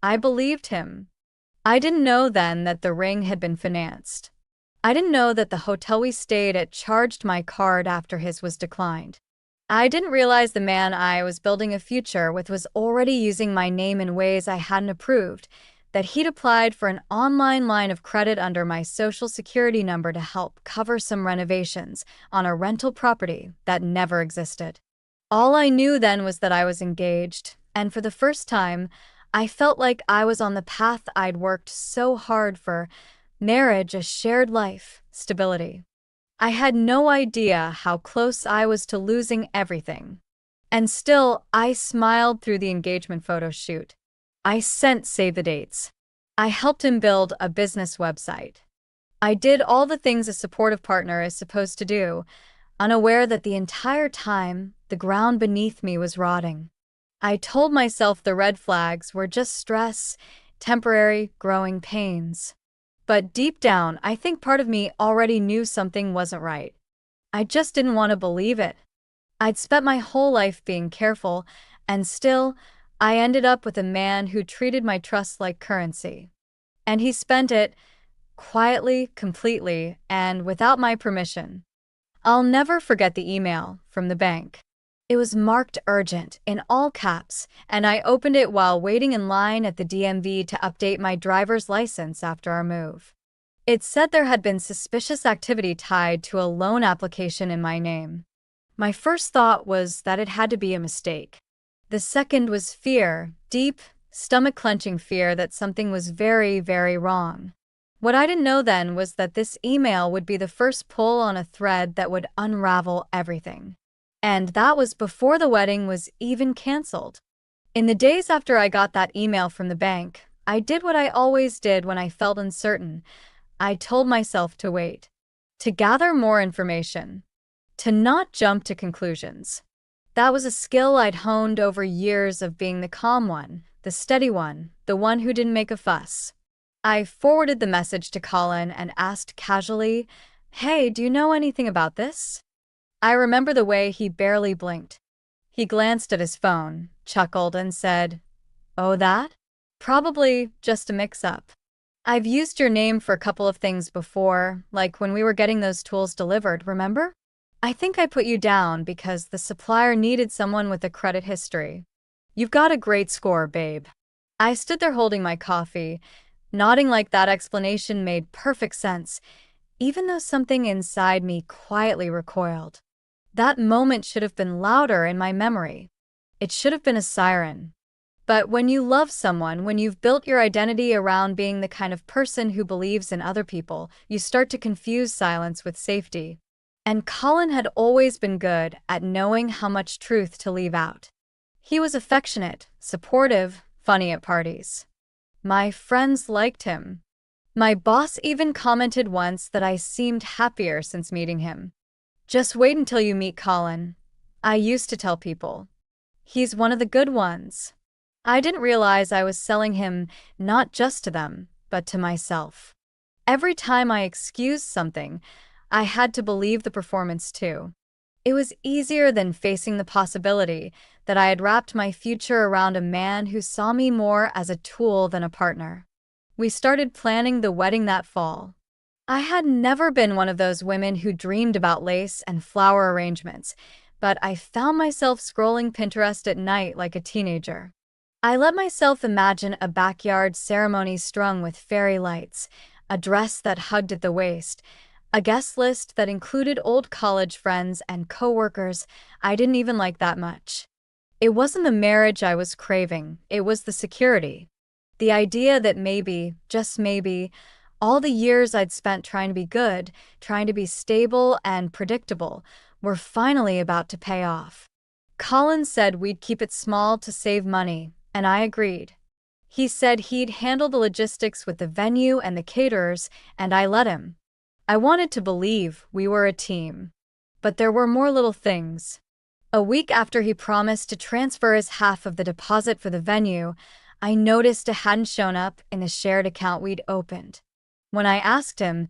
I believed him. I didn't know then that the ring had been financed. I didn't know that the hotel we stayed at charged my card after his was declined. I didn't realize the man I was building a future with was already using my name in ways I hadn't approved, that he'd applied for an online line of credit under my social security number to help cover some renovations on a rental property that never existed. All I knew then was that I was engaged, and for the first time, I felt like I was on the path I'd worked so hard for: marriage, a shared life, stability. I had no idea how close I was to losing everything. And still, I smiled through the engagement photo shoot. I sent save the dates. I helped him build a business website. I did all the things a supportive partner is supposed to do, unaware that the entire time, the ground beneath me was rotting. I told myself the red flags were just stress, temporary, growing pains. But deep down, I think part of me already knew something wasn't right. I just didn't want to believe it. I'd spent my whole life being careful, and still, I ended up with a man who treated my trust like currency. And he spent it quietly, completely, and without my permission. I'll never forget the email from the bank. It was marked urgent in all caps, and I opened it while waiting in line at the DMV to update my driver's license after our move. It said there had been suspicious activity tied to a loan application in my name. My first thought was that it had to be a mistake. The second was fear, deep, stomach-clenching fear that something was very, very wrong. What I didn't know then was that this email would be the first pull on a thread that would unravel everything. And that was before the wedding was even canceled. In the days after I got that email from the bank, I did what I always did when I felt uncertain. I told myself to wait, to gather more information, to not jump to conclusions. That was a skill I'd honed over years of being the calm one, the steady one, the one who didn't make a fuss. I forwarded the message to Colin and asked casually, "Hey, do you know anything about this?" I remember the way he barely blinked. He glanced at his phone, chuckled, and said, "Oh, that? Probably just a mix-up. I've used your name for a couple of things before, like when we were getting those tools delivered, remember? I think I put you down because the supplier needed someone with a credit history. You've got a great score, babe." I stood there holding my coffee, nodding like that explanation made perfect sense, even though something inside me quietly recoiled. That moment should have been louder in my memory. It should have been a siren. But when you love someone, when you've built your identity around being the kind of person who believes in other people, you start to confuse silence with safety. And Colin had always been good at knowing how much truth to leave out. He was affectionate, supportive, funny at parties. My friends liked him. My boss even commented once that I seemed happier since meeting him. "Just wait until you meet Colin," I used to tell people. "He's one of the good ones." I didn't realize I was selling him not just to them, but to myself. Every time I excused something, I had to believe the performance too. It was easier than facing the possibility that I had wrapped my future around a man who saw me more as a tool than a partner. We started planning the wedding that fall. I had never been one of those women who dreamed about lace and flower arrangements, but I found myself scrolling Pinterest at night like a teenager. I let myself imagine a backyard ceremony strung with fairy lights, a dress that hugged at the waist, a guest list that included old college friends and coworkers I didn't even like that much. It wasn't the marriage I was craving, it was the security. The idea that maybe, just maybe, all the years I'd spent trying to be good, trying to be stable and predictable, were finally about to pay off. Colin said we'd keep it small to save money, and I agreed. He said he'd handle the logistics with the venue and the caterers, and I let him. I wanted to believe we were a team. But there were more little things. A week after he promised to transfer his half of the deposit for the venue, I noticed it hadn't shown up in the shared account we'd opened. When I asked him,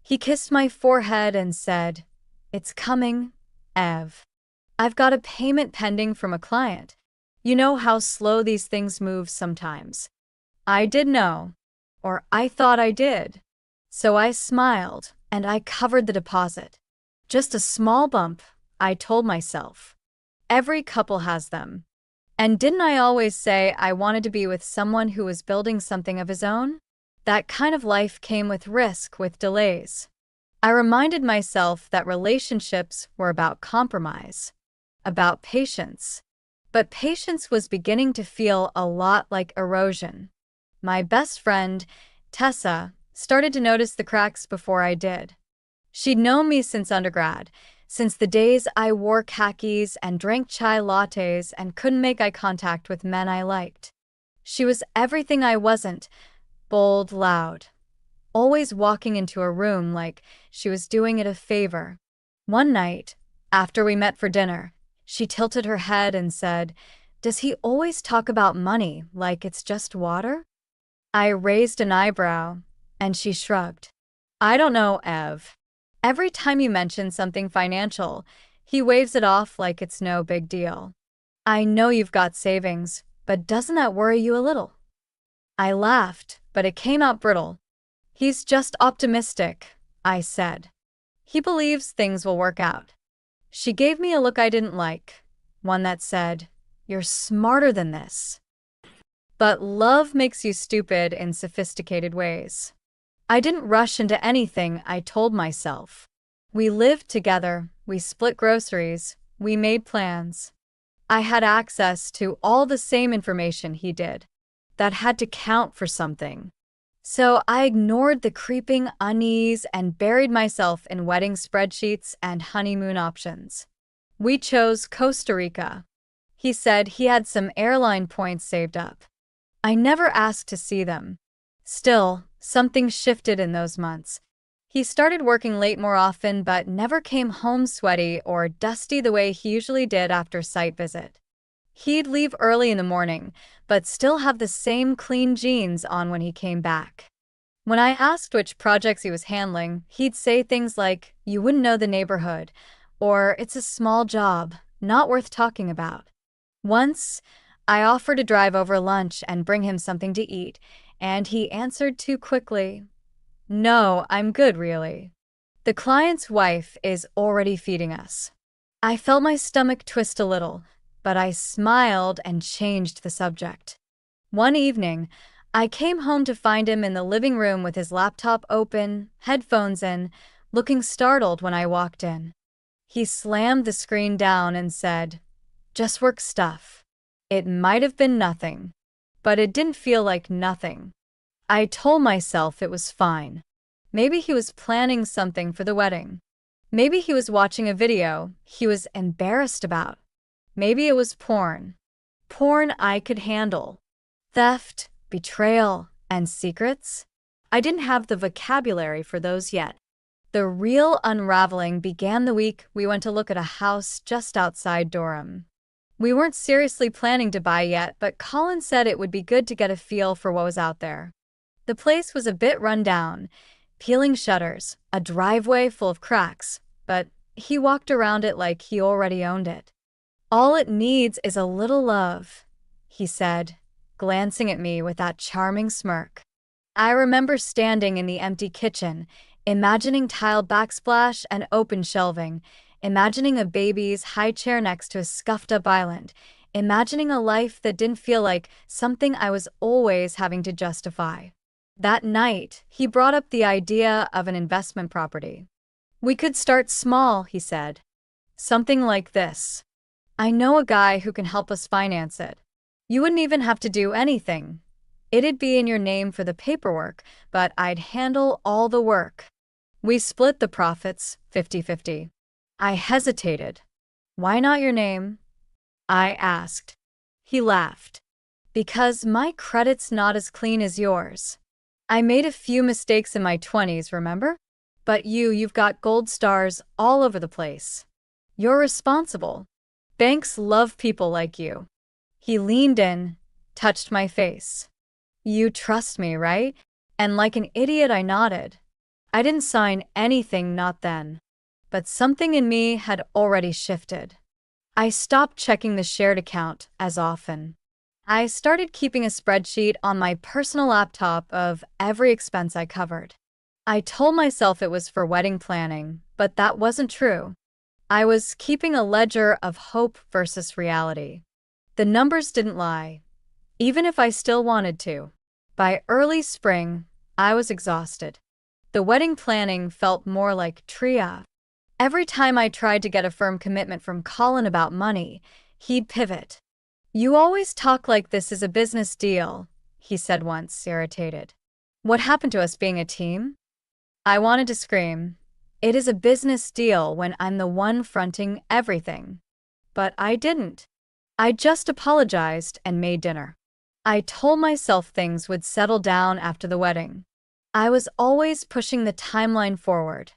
he kissed my forehead and said, "It's coming, Ev. I've got a payment pending from a client. You know how slow these things move sometimes." I did know, or I thought I did. So I smiled, and I covered the deposit. Just a small bump, I told myself. Every couple has them. And didn't I always say I wanted to be with someone who was building something of his own? That kind of life came with risk, with delays. I reminded myself that relationships were about compromise, about patience. But patience was beginning to feel a lot like erosion. My best friend, Tessa, started to notice the cracks before I did. She'd known me since undergrad, since the days I wore khakis and drank chai lattes and couldn't make eye contact with men I liked. She was everything I wasn't, bold, loud, always walking into a room like she was doing it a favor. One night, after we met for dinner, she tilted her head and said, "Does he always talk about money like it's just water?" I raised an eyebrow, and she shrugged. "I don't know, Ev. Every time you mention something financial, he waves it off like it's no big deal. I know you've got savings, but doesn't that worry you a little?" I laughed, but it came out brittle. "He's just optimistic," I said. "He believes things will work out." She gave me a look I didn't like, one that said, "You're smarter than this." But love makes you stupid in sophisticated ways. I didn't rush into anything, I told myself. We lived together, we split groceries, we made plans. I had access to all the same information he did. That had to count for something. So I ignored the creeping unease and buried myself in wedding spreadsheets and honeymoon options. We chose Costa Rica. He said he had some airline points saved up. I never asked to see them. Still, something shifted in those months. He started working late more often, but never came home sweaty or dusty the way he usually did after site visit. He'd leave early in the morning, but still have the same clean jeans on when he came back. When I asked which projects he was handling, he'd say things like, "You wouldn't know the neighborhood," or "It's a small job, not worth talking about." Once, I offered to drive over lunch and bring him something to eat, and he answered too quickly, "No, I'm good, really. The client's wife is already feeding us." I felt my stomach twist a little, but I smiled and changed the subject. One evening, I came home to find him in the living room with his laptop open, headphones in, looking startled when I walked in. He slammed the screen down and said, "Just work stuff." It might have been nothing, but it didn't feel like nothing. I told myself it was fine. Maybe he was planning something for the wedding. Maybe he was watching a video he was embarrassed about. Maybe it was porn. Porn I could handle. Theft, betrayal, and secrets? I didn't have the vocabulary for those yet. The real unraveling began the week we went to look at a house just outside Durham. We weren't seriously planning to buy yet, but Colin said it would be good to get a feel for what was out there. The place was a bit run down, peeling shutters, a driveway full of cracks, but he walked around it like he already owned it. "All it needs is a little love," he said, glancing at me with that charming smirk. I remember standing in the empty kitchen, imagining tiled backsplash and open shelving, imagining a baby's high chair next to a scuffed-up island, imagining a life that didn't feel like something I was always having to justify. That night, he brought up the idea of an investment property. "We could start small," he said. "Something like this. I know a guy who can help us finance it. You wouldn't even have to do anything. It'd be in your name for the paperwork, but I'd handle all the work. We split the profits 50-50. I hesitated. "Why not your name?" I asked. He laughed. "Because my credit's not as clean as yours. I made a few mistakes in my 20s, remember? But you've got gold stars all over the place. You're responsible. Banks love people like you." He leaned in, touched my face. "You trust me, right?" And like an idiot, I nodded. I didn't sign anything, not then. But something in me had already shifted. I stopped checking the shared account as often. I started keeping a spreadsheet on my personal laptop of every expense I covered. I told myself it was for wedding planning, but that wasn't true. I was keeping a ledger of hope versus reality. The numbers didn't lie, even if I still wanted to. By early spring, I was exhausted. The wedding planning felt more like triage. Every time I tried to get a firm commitment from Colin about money, he'd pivot. "You always talk like this is a business deal," he said once, irritated. "What happened to us being a team?" I wanted to scream. It is a business deal when I'm the one fronting everything. But I didn't. I just apologized and made dinner. I told myself things would settle down after the wedding. I was always pushing the timeline forward.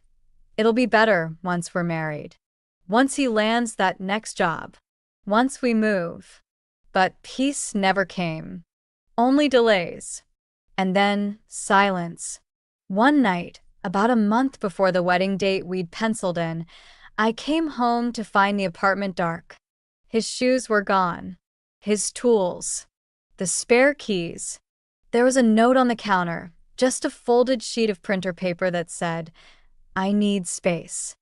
It'll be better once we're married. Once he lands that next job. Once we move. But peace never came. Only delays. And then silence. One night, about a month before the wedding date we'd penciled in, I came home to find the apartment dark. His shoes were gone. His tools. The spare keys. There was a note on the counter, just a folded sheet of printer paper that said, "I need space.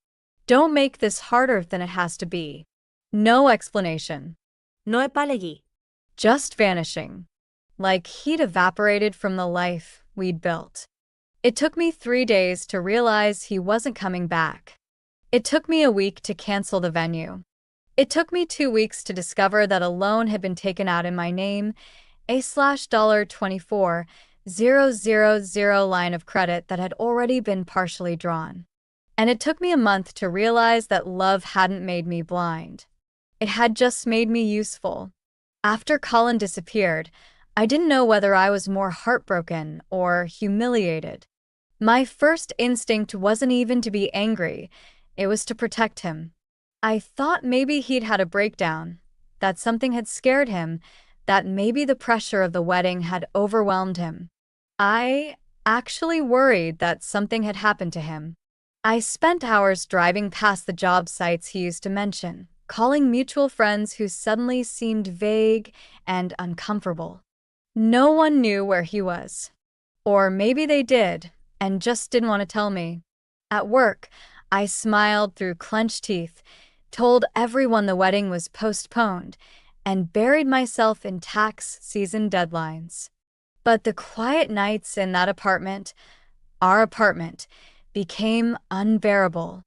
Don't make this harder than it has to be." No explanation. No apology. Just vanishing. Like he'd evaporated from the life we'd built. It took me 3 days to realize he wasn't coming back. It took me a week to cancel the venue. It took me 2 weeks to discover that a loan had been taken out in my name, $24,000 line of credit that had already been partially drawn. And it took me a month to realize that love hadn't made me blind. It had just made me useful. After Colin disappeared, I didn't know whether I was more heartbroken or humiliated. My first instinct wasn't even to be angry, it was to protect him. I thought maybe he'd had a breakdown, that something had scared him, that maybe the pressure of the wedding had overwhelmed him. I actually worried that something had happened to him. I spent hours driving past the job sites he used to mention, calling mutual friends who suddenly seemed vague and uncomfortable. No one knew where he was. Or maybe they did, and just didn't want to tell me. At work, I smiled through clenched teeth, told everyone the wedding was postponed, and buried myself in tax season deadlines. But the quiet nights in that apartment, our apartment, became unbearable.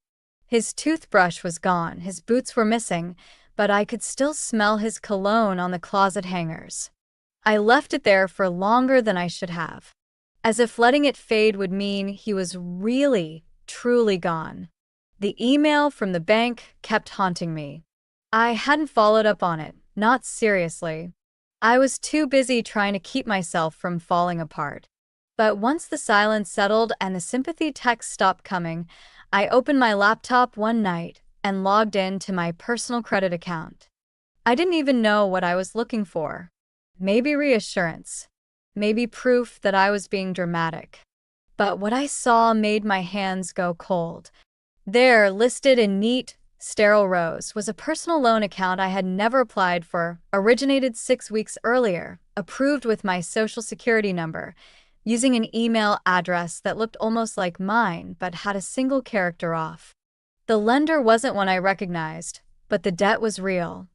His toothbrush was gone, his boots were missing, but I could still smell his cologne on the closet hangers. I left it there for longer than I should have, as if letting it fade would mean he was really, truly gone. The email from the bank kept haunting me. I hadn't followed up on it, not seriously. I was too busy trying to keep myself from falling apart. But once the silence settled and the sympathy texts stopped coming, I opened my laptop one night and logged in to my personal credit account. I didn't even know what I was looking for. Maybe reassurance. Maybe proof that I was being dramatic. But what I saw made my hands go cold. There, listed in neat, sterile rows, was a personal loan account I had never applied for, originated 6 weeks earlier, approved with my social security number, using an email address that looked almost like mine but had a single character off. The lender wasn't one I recognized, but the debt was real.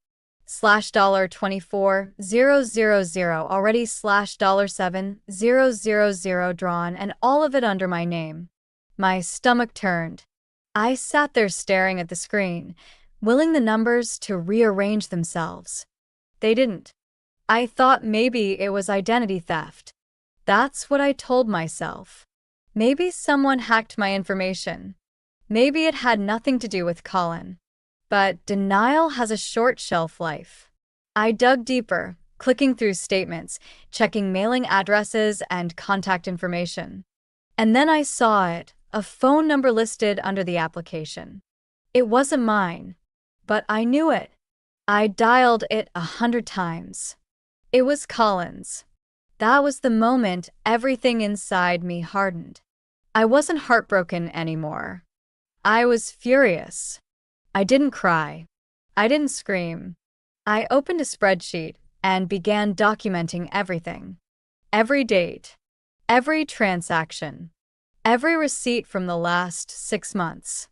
$24,000 already $7,000 drawn, and all of it under my name. My stomach turned. I sat there staring at the screen, willing the numbers to rearrange themselves. They didn't. I thought maybe it was identity theft. That's what I told myself. Maybe someone hacked my information. Maybe it had nothing to do with Colin. But denial has a short shelf life. I dug deeper, clicking through statements, checking mailing addresses and contact information. And then I saw it, a phone number listed under the application. It wasn't mine, but I knew it. I dialed it 100 times. It was Colin's. That was the moment everything inside me hardened. I wasn't heartbroken anymore. I was furious. I didn't cry. I didn't scream. I opened a spreadsheet and began documenting everything. Every date. Every transaction. Every receipt from the last 6 months.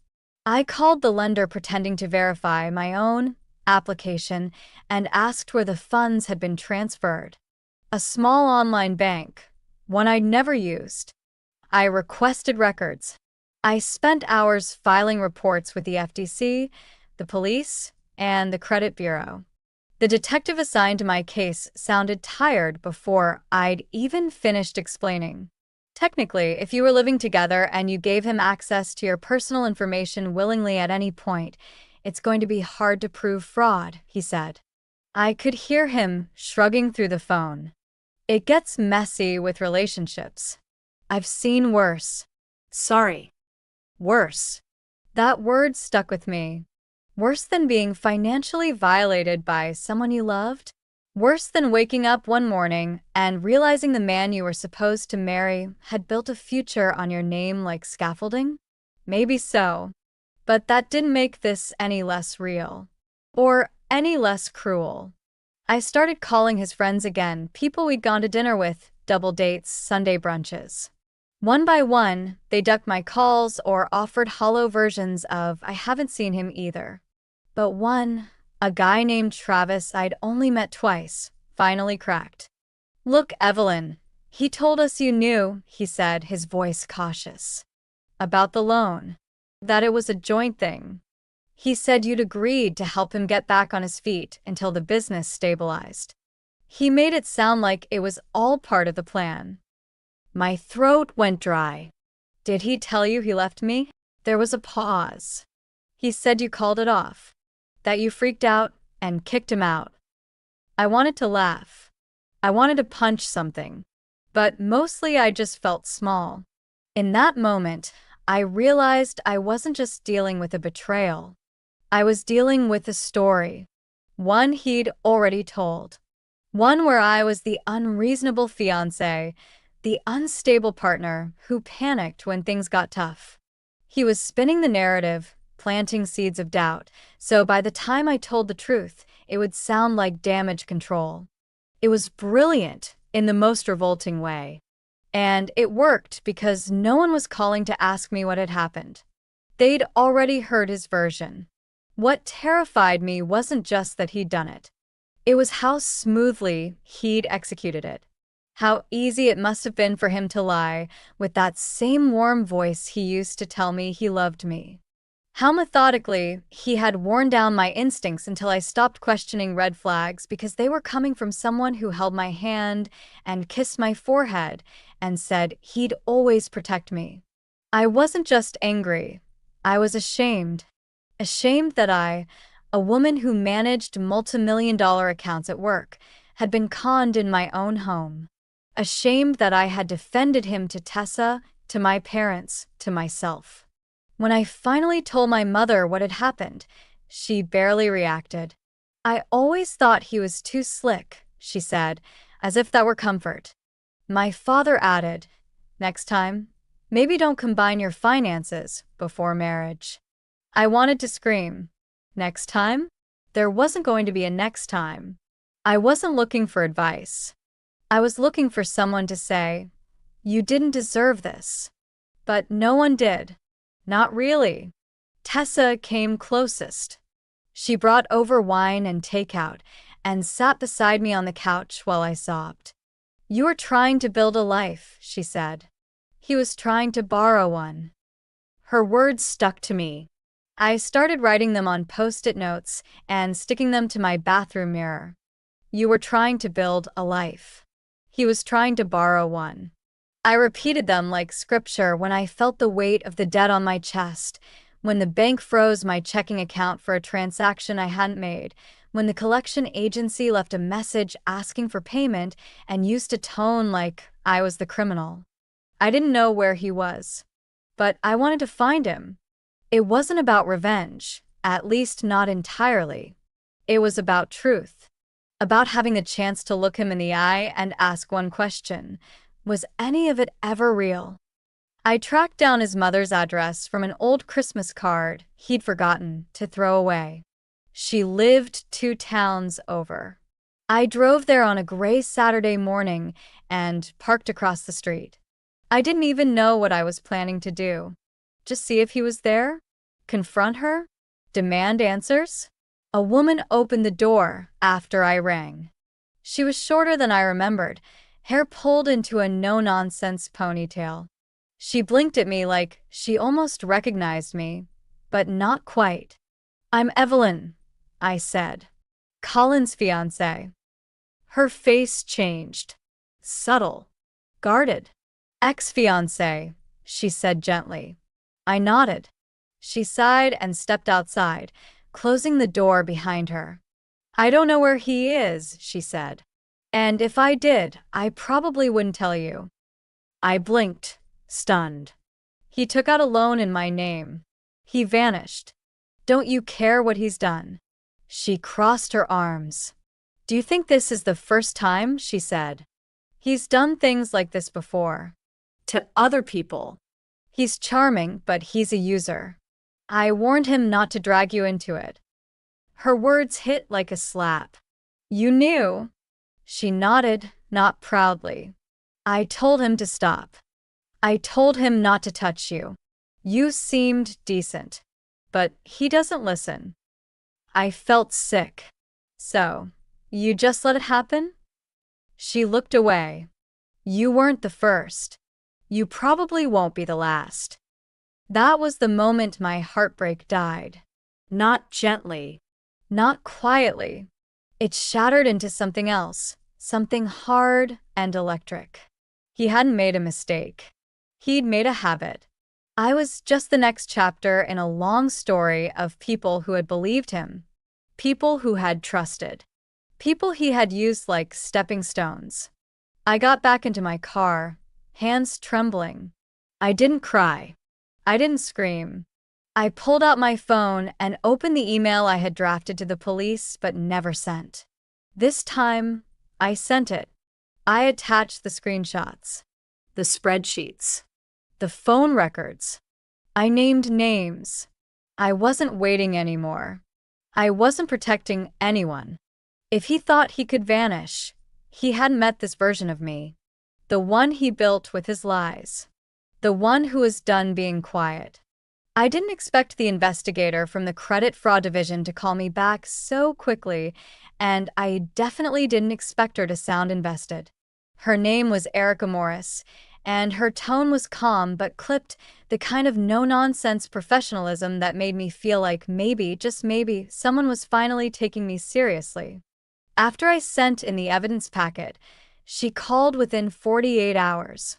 I called the lender pretending to verify my own application and asked where the funds had been transferred. A small online bank, one I'd never used. I requested records. I spent hours filing reports with the FTC, the police, and the credit bureau. The detective assigned to my case sounded tired before I'd even finished explaining. Technically, if you were living together and you gave him access to your personal information willingly at any point, it's going to be hard to prove fraud, he said. I could hear him shrugging through the phone. It gets messy with relationships. I've seen worse. Sorry. Worse. That word stuck with me. Worse than being financially violated by someone you loved? Worse than waking up one morning and realizing the man you were supposed to marry had built a future on your name like scaffolding? Maybe so. But that didn't make this any less real. Or any less cruel. I started calling his friends again, people we'd gone to dinner with, double dates, Sunday brunches. One by one, they ducked my calls or offered hollow versions of "I haven't seen him either." But one, a guy named Travis I'd only met twice, finally cracked. "Look, Evelyn, he told us you knew," he said, his voice cautious. "About the loan. That it was a joint thing. He said you'd agreed to help him get back on his feet until the business stabilized. He made it sound like it was all part of the plan." My throat went dry. "Did he tell you he left me?" There was a pause. "He said you called it off. That you freaked out and kicked him out." I wanted to laugh. I wanted to punch something. But mostly I just felt small. In that moment, I realized I wasn't just dealing with a betrayal. I was dealing with a story, one he'd already told. One where I was the unreasonable fiancé, the unstable partner who panicked when things got tough. He was spinning the narrative, planting seeds of doubt, so by the time I told the truth, it would sound like damage control. It was brilliant in the most revolting way. And it worked because no one was calling to ask me what had happened. They'd already heard his version. What terrified me wasn't just that he'd done it. It was how smoothly he'd executed it. How easy it must have been for him to lie with that same warm voice he used to tell me he loved me. How methodically he had worn down my instincts until I stopped questioning red flags because they were coming from someone who held my hand and kissed my forehead and said he'd always protect me. I wasn't just angry. I was ashamed. Ashamed that I, a woman who managed multimillion-dollar accounts at work, had been conned in my own home. Ashamed that I had defended him to Tessa, to my parents, to myself. When I finally told my mother what had happened, she barely reacted. "I always thought he was too slick," she said, as if that were comfort. My father added, "Next time, maybe don't combine your finances before marriage." I wanted to scream. Next time? There wasn't going to be a next time. I wasn't looking for advice. I was looking for someone to say, "You didn't deserve this." But no one did. Not really. Tessa came closest. She brought over wine and takeout and sat beside me on the couch while I sobbed. "You are trying to build a life," she said. He was trying to borrow one. Her words stuck to me. I started writing them on post-it notes and sticking them to my bathroom mirror. You were trying to build a life. He was trying to borrow one. I repeated them like scripture when I felt the weight of the debt on my chest, when the bank froze my checking account for a transaction I hadn't made, when the collection agency left a message asking for payment and used a tone like I was the criminal. I didn't know where he was, but I wanted to find him. It wasn't about revenge, at least not entirely. It was about truth, about having the chance to look him in the eye and ask one question: was any of it ever real? I tracked down his mother's address from an old Christmas card he'd forgotten to throw away. She lived 2 towns over. I drove there on a gray Saturday morning and parked across the street. I didn't even know what I was planning to do. Just see if he was there? Confront her? Demand answers? A woman opened the door after I rang. She was shorter than I remembered, hair pulled into a no-nonsense ponytail. She blinked at me like she almost recognized me, but not quite. "I'm Evelyn," I said. "Colin's fiancée." Her face changed. Subtle. Guarded. "Ex-fiancé," she said gently. I nodded. She sighed and stepped outside, closing the door behind her. "I don't know where he is," she said. "And if I did, I probably wouldn't tell you." I blinked, stunned. He took out a loan in my name. He vanished. "Don't you care what he's done?" She crossed her arms. "Do you think this is the first time?" she said. "He's done things like this before. To other people. He's charming, but he's a user. I warned him not to drag you into it." Her words hit like a slap. "You knew?" She nodded, not proudly. "I told him to stop. I told him not to touch you. You seemed decent. But he doesn't listen." I felt sick. "So, you just let it happen?" She looked away. "You weren't the first. You probably won't be the last." That was the moment my heartbreak died. Not gently. Not quietly. It shattered into something else, something hard and electric. He hadn't made a mistake. He'd made a habit. I was just the next chapter in a long story of people who had believed him, people who had trusted, people he had used like stepping stones. I got back into my car, hands trembling. I didn't cry. I didn't scream. I pulled out my phone and opened the email I had drafted to the police but never sent. This time, I sent it. I attached the screenshots, The spreadsheets. the phone records. I named names. I wasn't waiting anymore. I wasn't protecting anyone. If he thought he could vanish, he hadn't met this version of me. The one he built with his lies. The one who was done being quiet. I didn't expect the investigator from the credit fraud division to call me back so quickly, and I definitely didn't expect her to sound invested. Her name was Erica Morris, and her tone was calm but clipped, the kind of no-nonsense professionalism that made me feel like maybe, just maybe, someone was finally taking me seriously. After I sent in the evidence packet, she called within 48 hours.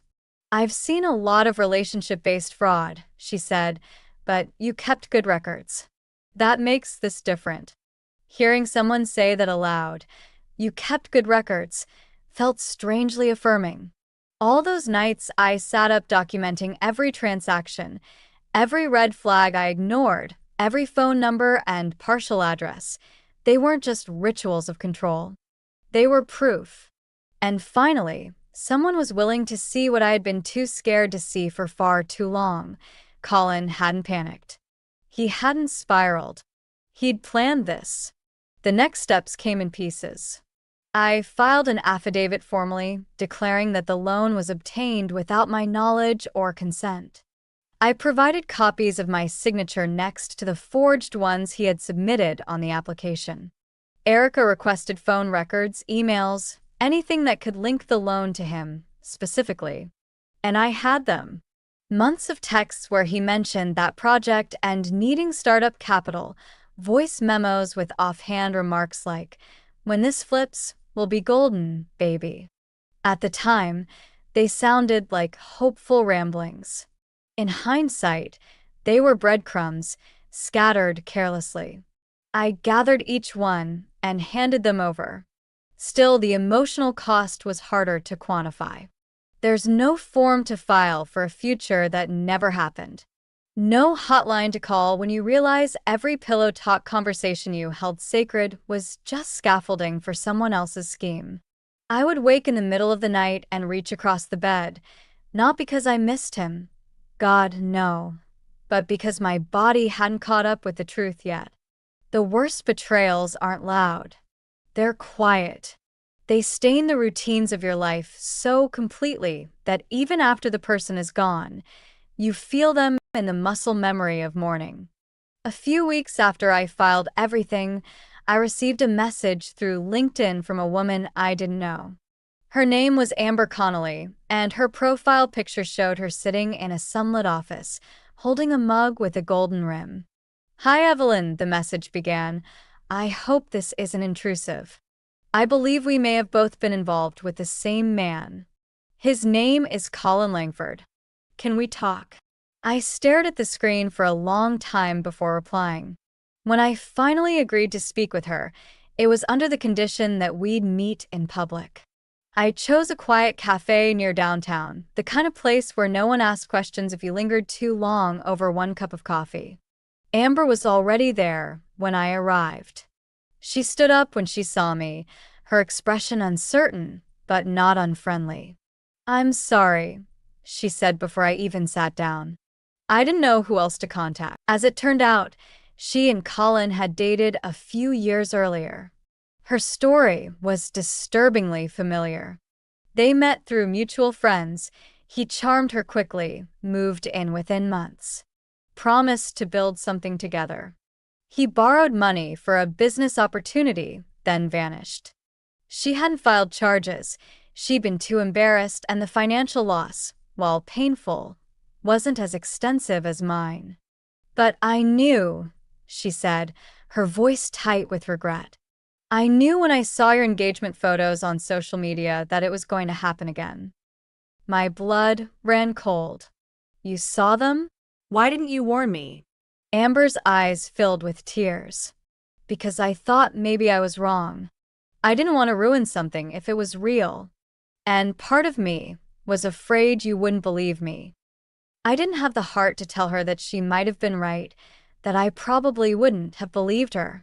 "I've seen a lot of relationship-based fraud," she said, "but you kept good records. That makes this different." Hearing someone say that aloud, "You kept good records," felt strangely affirming. All those nights I sat up documenting every transaction, every red flag I ignored, every phone number and partial address. They weren't just rituals of control. They were proof. And finally, someone was willing to see what I had been too scared to see for far too long. Colin hadn't panicked. He hadn't spiraled. He'd planned this. The next steps came in pieces. I filed an affidavit formally, declaring that the loan was obtained without my knowledge or consent. I provided copies of my signature next to the forged ones he had submitted on the application. Erica requested phone records, emails, anything that could link the loan to him, specifically. And I had them. Months of texts where he mentioned that project and needing startup capital, voice memos with offhand remarks like, "When this flips, we'll be golden, baby." At the time, they sounded like hopeful ramblings. In hindsight, they were breadcrumbs, scattered carelessly. I gathered each one and handed them over. Still, the emotional cost was harder to quantify. There's no form to file for a future that never happened. No hotline to call when you realize every pillow talk conversation you held sacred was just scaffolding for someone else's scheme. I would wake in the middle of the night and reach across the bed, not because I missed him. God, no. But because my body hadn't caught up with the truth yet. The worst betrayals aren't loud. They're quiet. They stain the routines of your life so completely that even after the person is gone, you feel them in the muscle memory of mourning. A few weeks after I filed everything, I received a message through LinkedIn from a woman I didn't know. Her name was Amber Connolly, and her profile picture showed her sitting in a sunlit office, holding a mug with a golden rim. "Hi Evelyn," the message began. "I hope this isn't intrusive. I believe we may have both been involved with the same man. His name is Colin Langford. Can we talk?" I stared at the screen for a long time before replying. When I finally agreed to speak with her, it was under the condition that we'd meet in public. I chose a quiet cafe near downtown, the kind of place where no one asked questions if you lingered too long over one cup of coffee. Amber was already there when I arrived. She stood up when she saw me, her expression uncertain, but not unfriendly. "I'm sorry," she said before I even sat down. I didn't know who else to contact. As it turned out, she and Colin had dated a few years earlier. Her story was disturbingly familiar. They met through mutual friends. He charmed her quickly, moved in within months. Promised to build something together. He borrowed money for a business opportunity, then vanished. She hadn't filed charges. She'd been too embarrassed, and the financial loss, while painful, wasn't as extensive as mine. "But I knew," she said, her voice tight with regret. "I knew when I saw your engagement photos on social media that it was going to happen again." My blood ran cold. "You saw them?" Why didn't you warn me? Amber's eyes filled with tears. "Because I thought maybe I was wrong. I didn't want to ruin something if it was real. And part of me was afraid you wouldn't believe me." I didn't have the heart to tell her that she might have been right, that I probably wouldn't have believed her.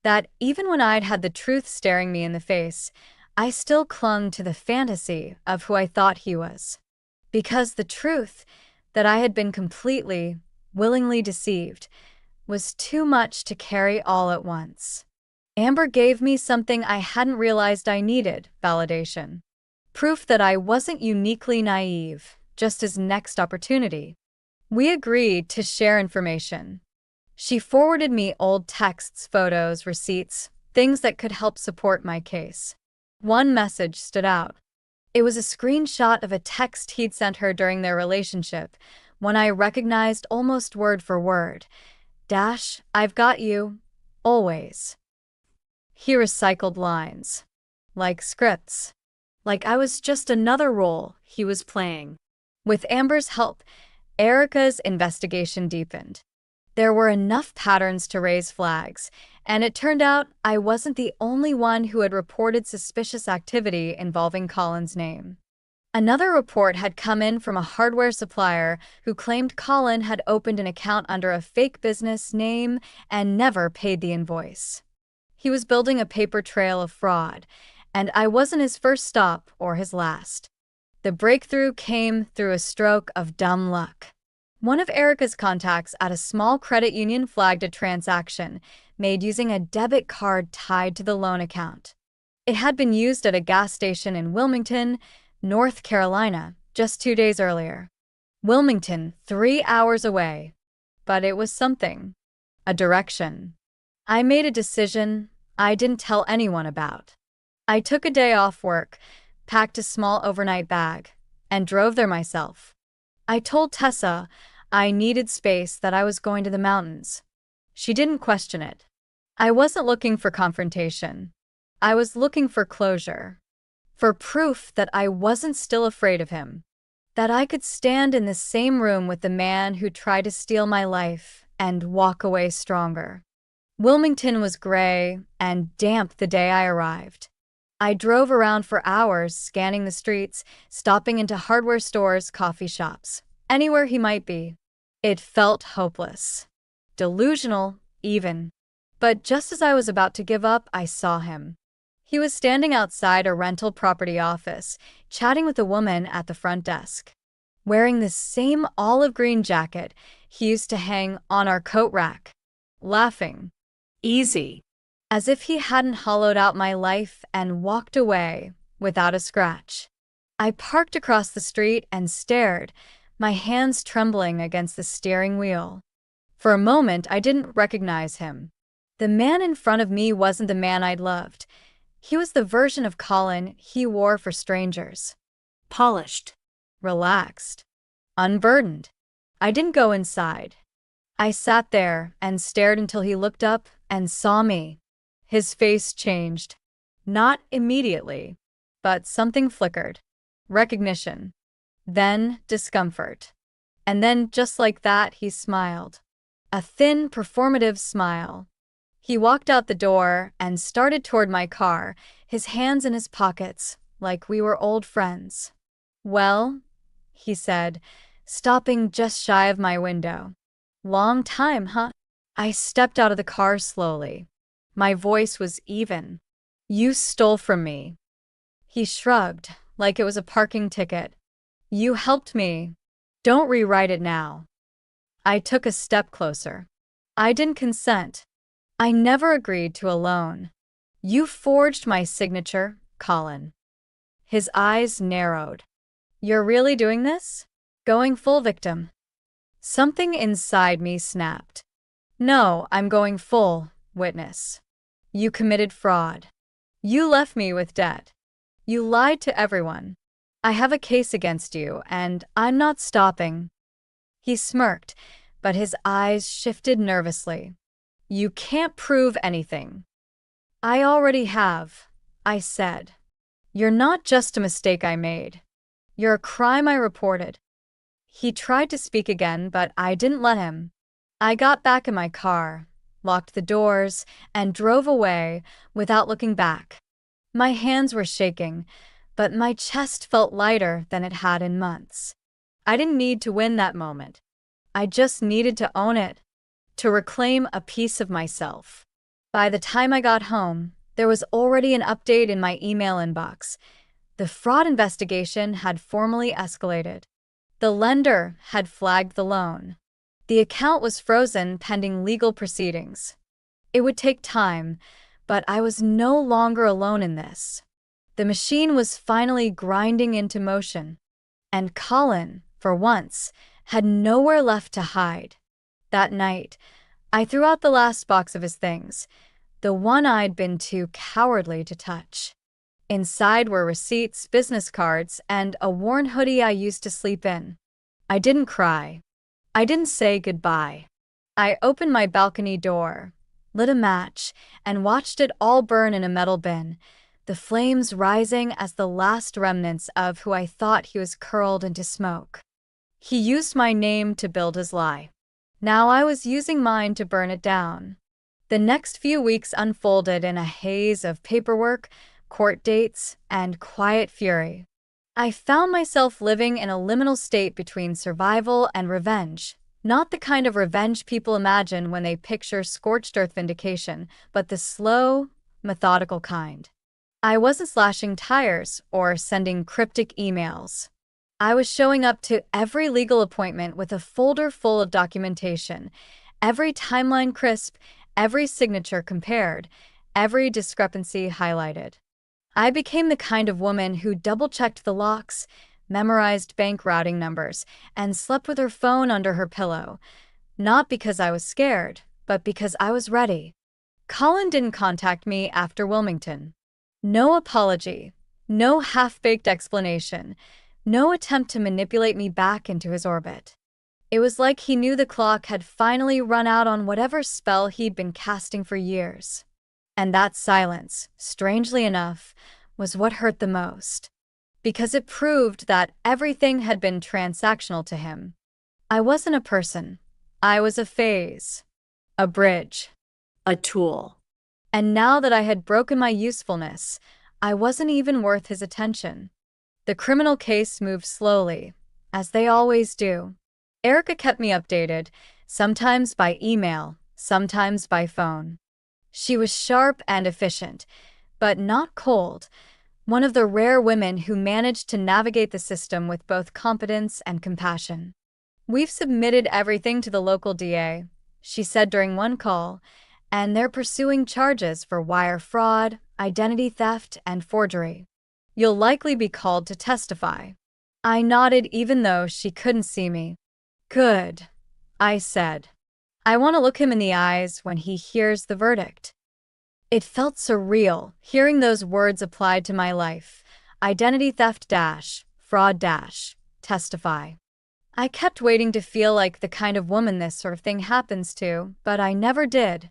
That even when I'd had the truth staring me in the face, I still clung to the fantasy of who I thought he was. Because the truth, that I had been completely, willingly deceived, was too much to carry all at once. Amber gave me something I hadn't realized I needed: validation. Proof that I wasn't uniquely naive, just his next opportunity. We agreed to share information. She forwarded me old texts, photos, receipts, things that could help support my case. One message stood out. It was a screenshot of a text he'd sent her during their relationship, one I recognized almost word for word. Dash, I've got you. Always. He recycled lines. Like scripts. Like I was just another role he was playing. With Amber's help, Erica's investigation deepened. There were enough patterns to raise flags, and it turned out I wasn't the only one who had reported suspicious activity involving Colin's name. Another report had come in from a hardware supplier who claimed Colin had opened an account under a fake business name and never paid the invoice. He was building a paper trail of fraud, and I wasn't his first stop or his last. The breakthrough came through a stroke of dumb luck. One of Erica's contacts at a small credit union flagged a transaction made using a debit card tied to the loan account. It had been used at a gas station in Wilmington, North Carolina, just 2 days earlier. Wilmington, 3 hours away. But it was something. A direction. I made a decision I didn't tell anyone about. I took a day off work, packed a small overnight bag, and drove there myself. I told Tessa I needed space, that I was going to the mountains. She didn't question it. I wasn't looking for confrontation. I was looking for closure. For proof that I wasn't still afraid of him. That I could stand in the same room with the man who tried to steal my life and walk away stronger. Wilmington was gray and damp the day I arrived. I drove around for hours, scanning the streets, stopping into hardware stores, coffee shops, anywhere he might be. It felt hopeless. Delusional, even. But just as I was about to give up, I saw him. He was standing outside a rental property office, chatting with a woman at the front desk. Wearing the same olive green jacket he used to hang on our coat rack. Laughing. Easy. As if he hadn't hollowed out my life and walked away without a scratch. I parked across the street and stared, my hands trembling against the steering wheel. For a moment, I didn't recognize him. The man in front of me wasn't the man I'd loved. He was the version of Colin he wore for strangers. Polished. Relaxed. Unburdened. I didn't go inside. I sat there and stared until he looked up and saw me. His face changed. Not immediately, but something flickered. Recognition. Then discomfort. And then, just like that, he smiled. A thin, performative smile. He walked out the door and started toward my car, his hands in his pockets, like we were old friends. "Well," he said, stopping just shy of my window. "Long time, huh?" I stepped out of the car slowly. My voice was even. "You stole from me." He shrugged, like it was a parking ticket. "You helped me. Don't rewrite it now." I took a step closer. "I didn't consent. I never agreed to a loan. You forged my signature, Colin." His eyes narrowed. "You're really doing this? Going full victim?" Something inside me snapped. "No, I'm going full witness. You committed fraud. You left me with debt. You lied to everyone. I have a case against you, and I'm not stopping." He smirked, but his eyes shifted nervously. "You can't prove anything." "I already have," I said. "You're not just a mistake I made. You're a crime I reported." He tried to speak again, but I didn't let him. I got back in my car, locked the doors, and drove away without looking back. My hands were shaking, but my chest felt lighter than it had in months. I didn't need to win that moment. I just needed to own it, to reclaim a piece of myself. By the time I got home, there was already an update in my email inbox. The fraud investigation had formally escalated. The lender had flagged the loan. The account was frozen pending legal proceedings. It would take time, but I was no longer alone in this. The machine was finally grinding into motion, and Colin, for once, had nowhere left to hide. That night, I threw out the last box of his things, the one I'd been too cowardly to touch. Inside were receipts, business cards, and a worn hoodie I used to sleep in. I didn't cry. I didn't say goodbye. I opened my balcony door, lit a match, and watched it all burn in a metal bin, the flames rising as the last remnants of who I thought he was curled into smoke. He used my name to build his lie. Now I was using mine to burn it down. The next few weeks unfolded in a haze of paperwork, court dates, and quiet fury. I found myself living in a liminal state between survival and revenge. Not the kind of revenge people imagine when they picture scorched earth vindication, but the slow, methodical kind. I wasn't slashing tires or sending cryptic emails. I was showing up to every legal appointment with a folder full of documentation, every timeline crisp, every signature compared, every discrepancy highlighted. I became the kind of woman who double-checked the locks, memorized bank routing numbers, and slept with her phone under her pillow. Not because I was scared, but because I was ready. Colin didn't contact me after Wilmington. No apology, no half-baked explanation, no attempt to manipulate me back into his orbit. It was like he knew the clock had finally run out on whatever spell he'd been casting for years. And that silence, strangely enough, was what hurt the most. Because it proved that everything had been transactional to him. I wasn't a person. I was a phase. A bridge. A tool. And now that I had broken my usefulness, I wasn't even worth his attention. The criminal case moved slowly, as they always do. Erica kept me updated, sometimes by email, sometimes by phone. She was sharp and efficient, but not cold, one of the rare women who managed to navigate the system with both competence and compassion. "We've submitted everything to the local DA," she said during one call, "and they're pursuing charges for wire fraud, identity theft, and forgery. You'll likely be called to testify." I nodded even though she couldn't see me. "Good," I said. "I want to look him in the eyes when he hears the verdict." It felt surreal, hearing those words applied to my life. Identity theft dash, fraud dash, testify. I kept waiting to feel like the kind of woman this sort of thing happens to, but I never did.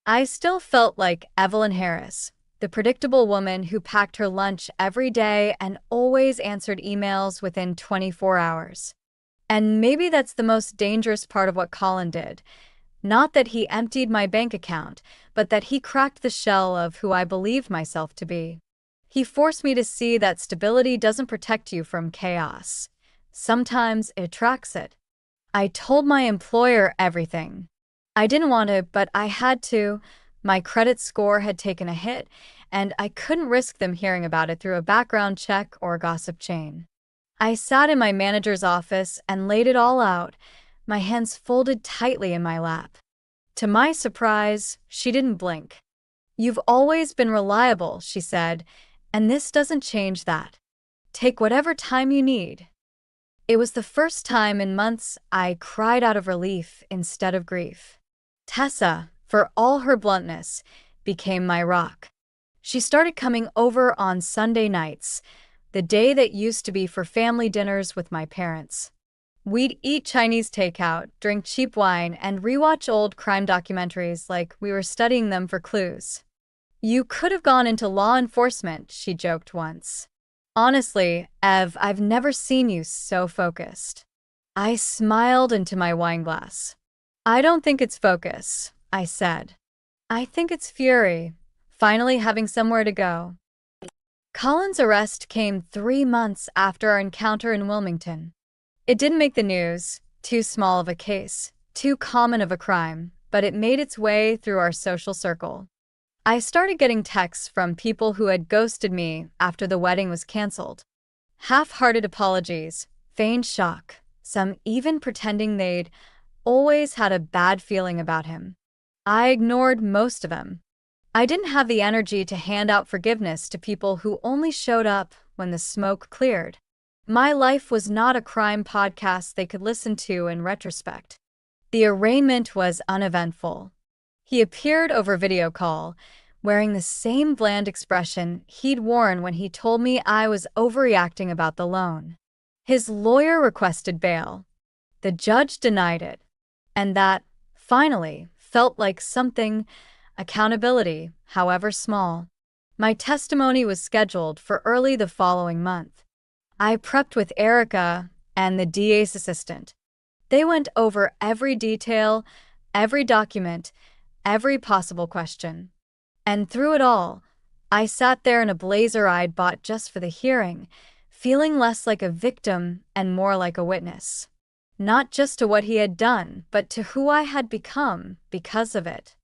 I still felt like Evelyn Harris, the predictable woman who packed her lunch every day and always answered emails within 24 hours. And maybe that's the most dangerous part of what Colin did. Not that he emptied my bank account, but that he cracked the shell of who I believed myself to be. He forced me to see that stability doesn't protect you from chaos. Sometimes it attracts it. I told my employer everything. I didn't want to, but I had to. My credit score had taken a hit, and I couldn't risk them hearing about it through a background check or a gossip chain. I sat in my manager's office and laid it all out, my hands folded tightly in my lap. To my surprise, she didn't blink. "You've always been reliable," she said, "and this doesn't change that. Take whatever time you need." It was the first time in months I cried out of relief instead of grief. Tessa, for all her bluntness, became my rock. She started coming over on Sunday nights, the day that used to be for family dinners with my parents. We'd eat Chinese takeout, drink cheap wine, and rewatch old crime documentaries like we were studying them for clues. "You could have gone into law enforcement," she joked once. "Honestly, Ev, I've never seen you so focused." I smiled into my wineglass. "I don't think it's focus," I said. "I think it's fury, finally having somewhere to go." Colin's arrest came 3 months after our encounter in Wilmington. It didn't make the news, too small of a case, too common of a crime, but it made its way through our social circle. I started getting texts from people who had ghosted me after the wedding was canceled. Half-hearted apologies, feigned shock, some even pretending they'd always had a bad feeling about him. I ignored most of them. I didn't have the energy to hand out forgiveness to people who only showed up when the smoke cleared. My life was not a crime podcast they could listen to in retrospect. The arraignment was uneventful. He appeared over video call, wearing the same bland expression he'd worn when he told me I was overreacting about the loan. His lawyer requested bail. The judge denied it. And that, finally, felt like something, accountability, however small. My testimony was scheduled for early the following month. I prepped with Erica and the DA's assistant. They went over every detail, every document, every possible question. And through it all, I sat there in a blazer I'd bought just for the hearing, feeling less like a victim and more like a witness. Not just to what he had done, but to who I had become because of it.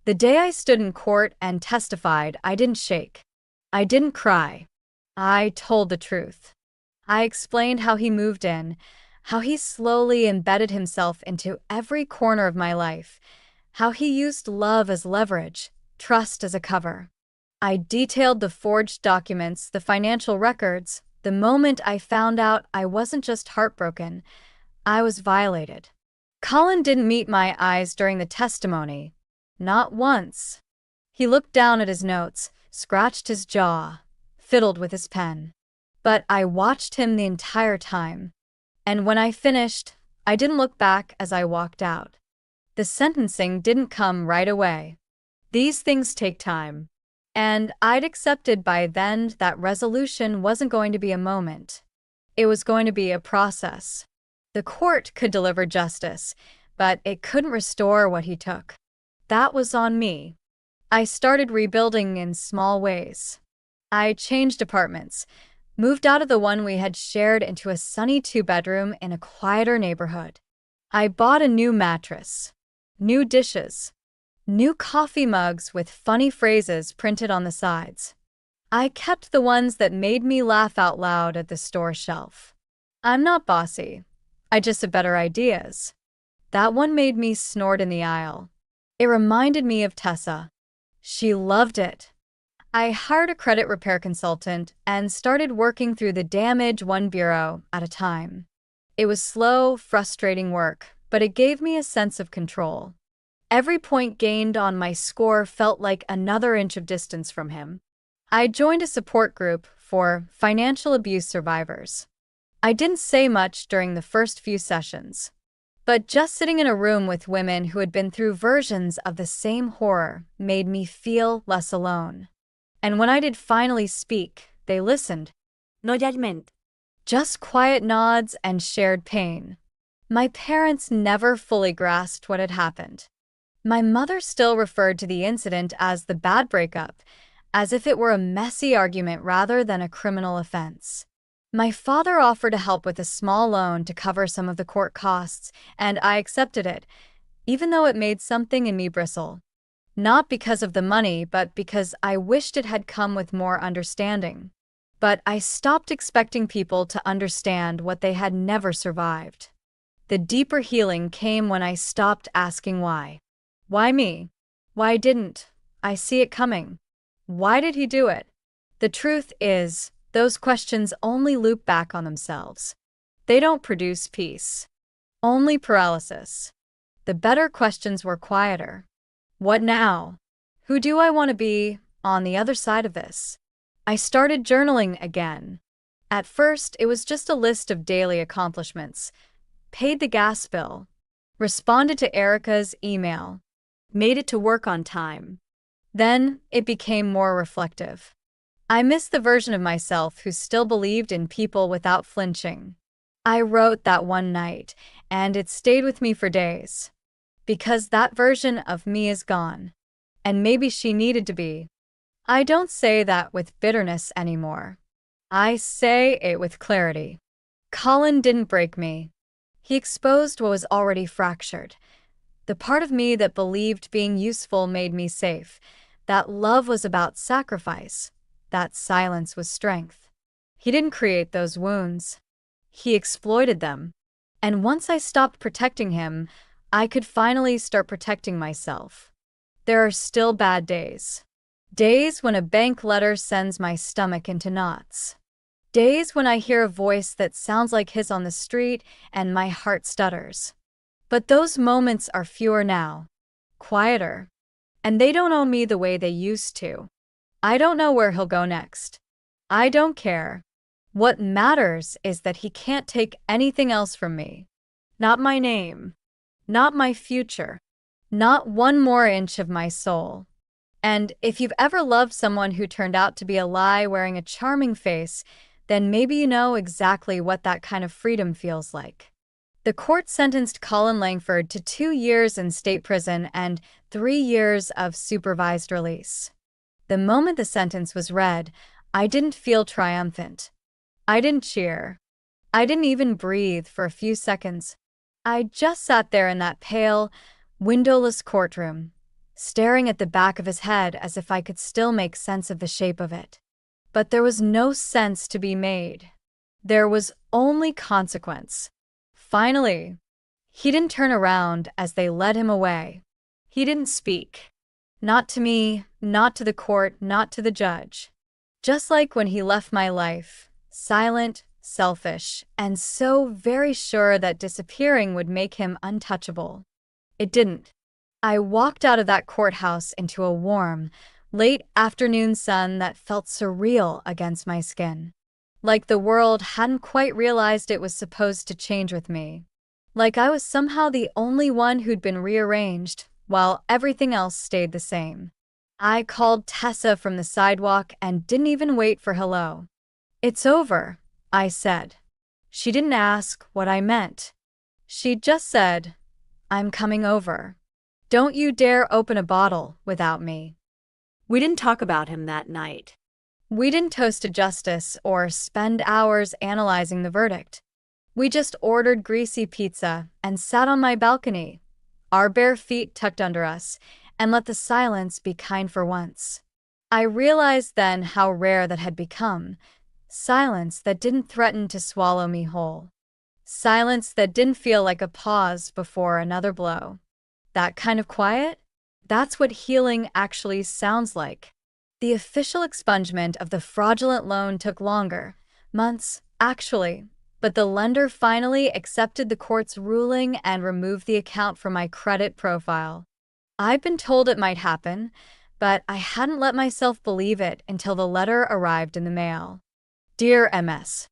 The day I stood in court and testified, I didn't shake. I didn't cry. I told the truth. I explained how he moved in, how he slowly embedded himself into every corner of my life, how he used love as leverage, trust as a cover. I detailed the forged documents, the financial records, the moment I found out I wasn't just heartbroken, I was violated. Colin didn't meet my eyes during the testimony. Not once. He looked down at his notes, scratched his jaw, fiddled with his pen. But I watched him the entire time. And when I finished, I didn't look back as I walked out. The sentencing didn't come right away. These things take time. And I'd accepted by then that resolution wasn't going to be a moment. It was going to be a process. The court could deliver justice, but it couldn't restore what he took. That was on me. I started rebuilding in small ways. I changed apartments, moved out of the one we had shared into a sunny two-bedroom in a quieter neighborhood. I bought a new mattress, new dishes, new coffee mugs with funny phrases printed on the sides. I kept the ones that made me laugh out loud at the store shelf. I'm not bossy. I just have better ideas. That one made me snort in the aisle. It reminded me of Tessa. She loved it. I hired a credit repair consultant and started working through the damage one bureau at a time. It was slow, frustrating work, but it gave me a sense of control. Every point gained on my score felt like another inch of distance from him. I joined a support group for financial abuse survivors. I didn't say much during the first few sessions, but just sitting in a room with women who had been through versions of the same horror made me feel less alone. And when I did finally speak, they listened. No judgment. Just quiet nods and shared pain. My parents never fully grasped what had happened. My mother still referred to the incident as the bad breakup, as if it were a messy argument rather than a criminal offense. My father offered to help with a small loan to cover some of the court costs, and I accepted it, even though it made something in me bristle. Not because of the money, but because I wished it had come with more understanding. But I stopped expecting people to understand what they had never survived. The deeper healing came when I stopped asking why. Why me? Why didn't I see it coming? Why did he do it? The truth is, those questions only loop back on themselves. They don't produce peace. Only paralysis. The better questions were quieter. What now? Who do I want to be on the other side of this? I started journaling again. At first, it was just a list of daily accomplishments. Paid the gas bill. Responded to Erica's email. Made it to work on time. Then it became more reflective. I missed the version of myself who still believed in people without flinching. I wrote that one night, and it stayed with me for days. Because that version of me is gone. And maybe she needed to be. I don't say that with bitterness anymore. I say it with clarity. Colin didn't break me. He exposed what was already fractured. The part of me that believed being useful made me safe, that love was about sacrifice, that silence was strength. He didn't create those wounds. He exploited them. And once I stopped protecting him, I could finally start protecting myself. There are still bad days. Days when a bank letter sends my stomach into knots. Days when I hear a voice that sounds like his on the street and my heart stutters. But those moments are fewer now, quieter, and they don't own me the way they used to. I don't know where he'll go next. I don't care. What matters is that he can't take anything else from me. Not my name. Not my future. Not one more inch of my soul. And if you've ever loved someone who turned out to be a lie wearing a charming face, then maybe you know exactly what that kind of freedom feels like. The court sentenced Colin Langford to 2 years in state prison and 3 years of supervised release. The moment the sentence was read, I didn't feel triumphant. I didn't cheer. I didn't even breathe for a few seconds. I just sat there in that pale, windowless courtroom, staring at the back of his head as if I could still make sense of the shape of it. But there was no sense to be made. There was only consequence. Finally, he didn't turn around as they led him away. He didn't speak. Not to me, not to the court, not to the judge. Just like when he left my life, silent, selfish, and so very sure that disappearing would make him untouchable. It didn't. I walked out of that courthouse into a warm, late afternoon sun that felt surreal against my skin. Like the world hadn't quite realized it was supposed to change with me. Like I was somehow the only one who'd been rearranged, while everything else stayed the same. I called Tessa from the sidewalk and didn't even wait for hello. "It's over," I said. She didn't ask what I meant. She just said, "I'm coming over. Don't you dare open a bottle without me." We didn't talk about him that night. We didn't toast to justice or spend hours analyzing the verdict. We just ordered greasy pizza and sat on my balcony, our bare feet tucked under us, and let the silence be kind for once. I realized then how rare that had become. Silence that didn't threaten to swallow me whole. Silence that didn't feel like a pause before another blow. That kind of quiet? That's what healing actually sounds like. The official expungement of the fraudulent loan took longer, months, actually, but the lender finally accepted the court's ruling and removed the account from my credit profile. I'd been told it might happen, but I hadn't let myself believe it until the letter arrived in the mail. "Dear MS.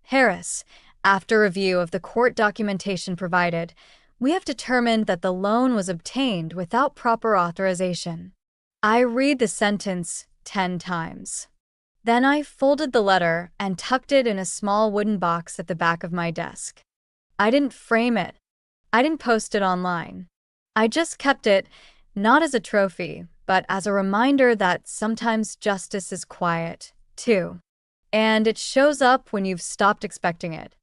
Harris, after review of the court documentation provided, we have determined that the loan was obtained without proper authorization." I read the sentence 10 times. Then I folded the letter and tucked it in a small wooden box at the back of my desk. I didn't frame it. I didn't post it online. I just kept it, not as a trophy, but as a reminder that sometimes justice is quiet, too. And it shows up when you've stopped expecting it.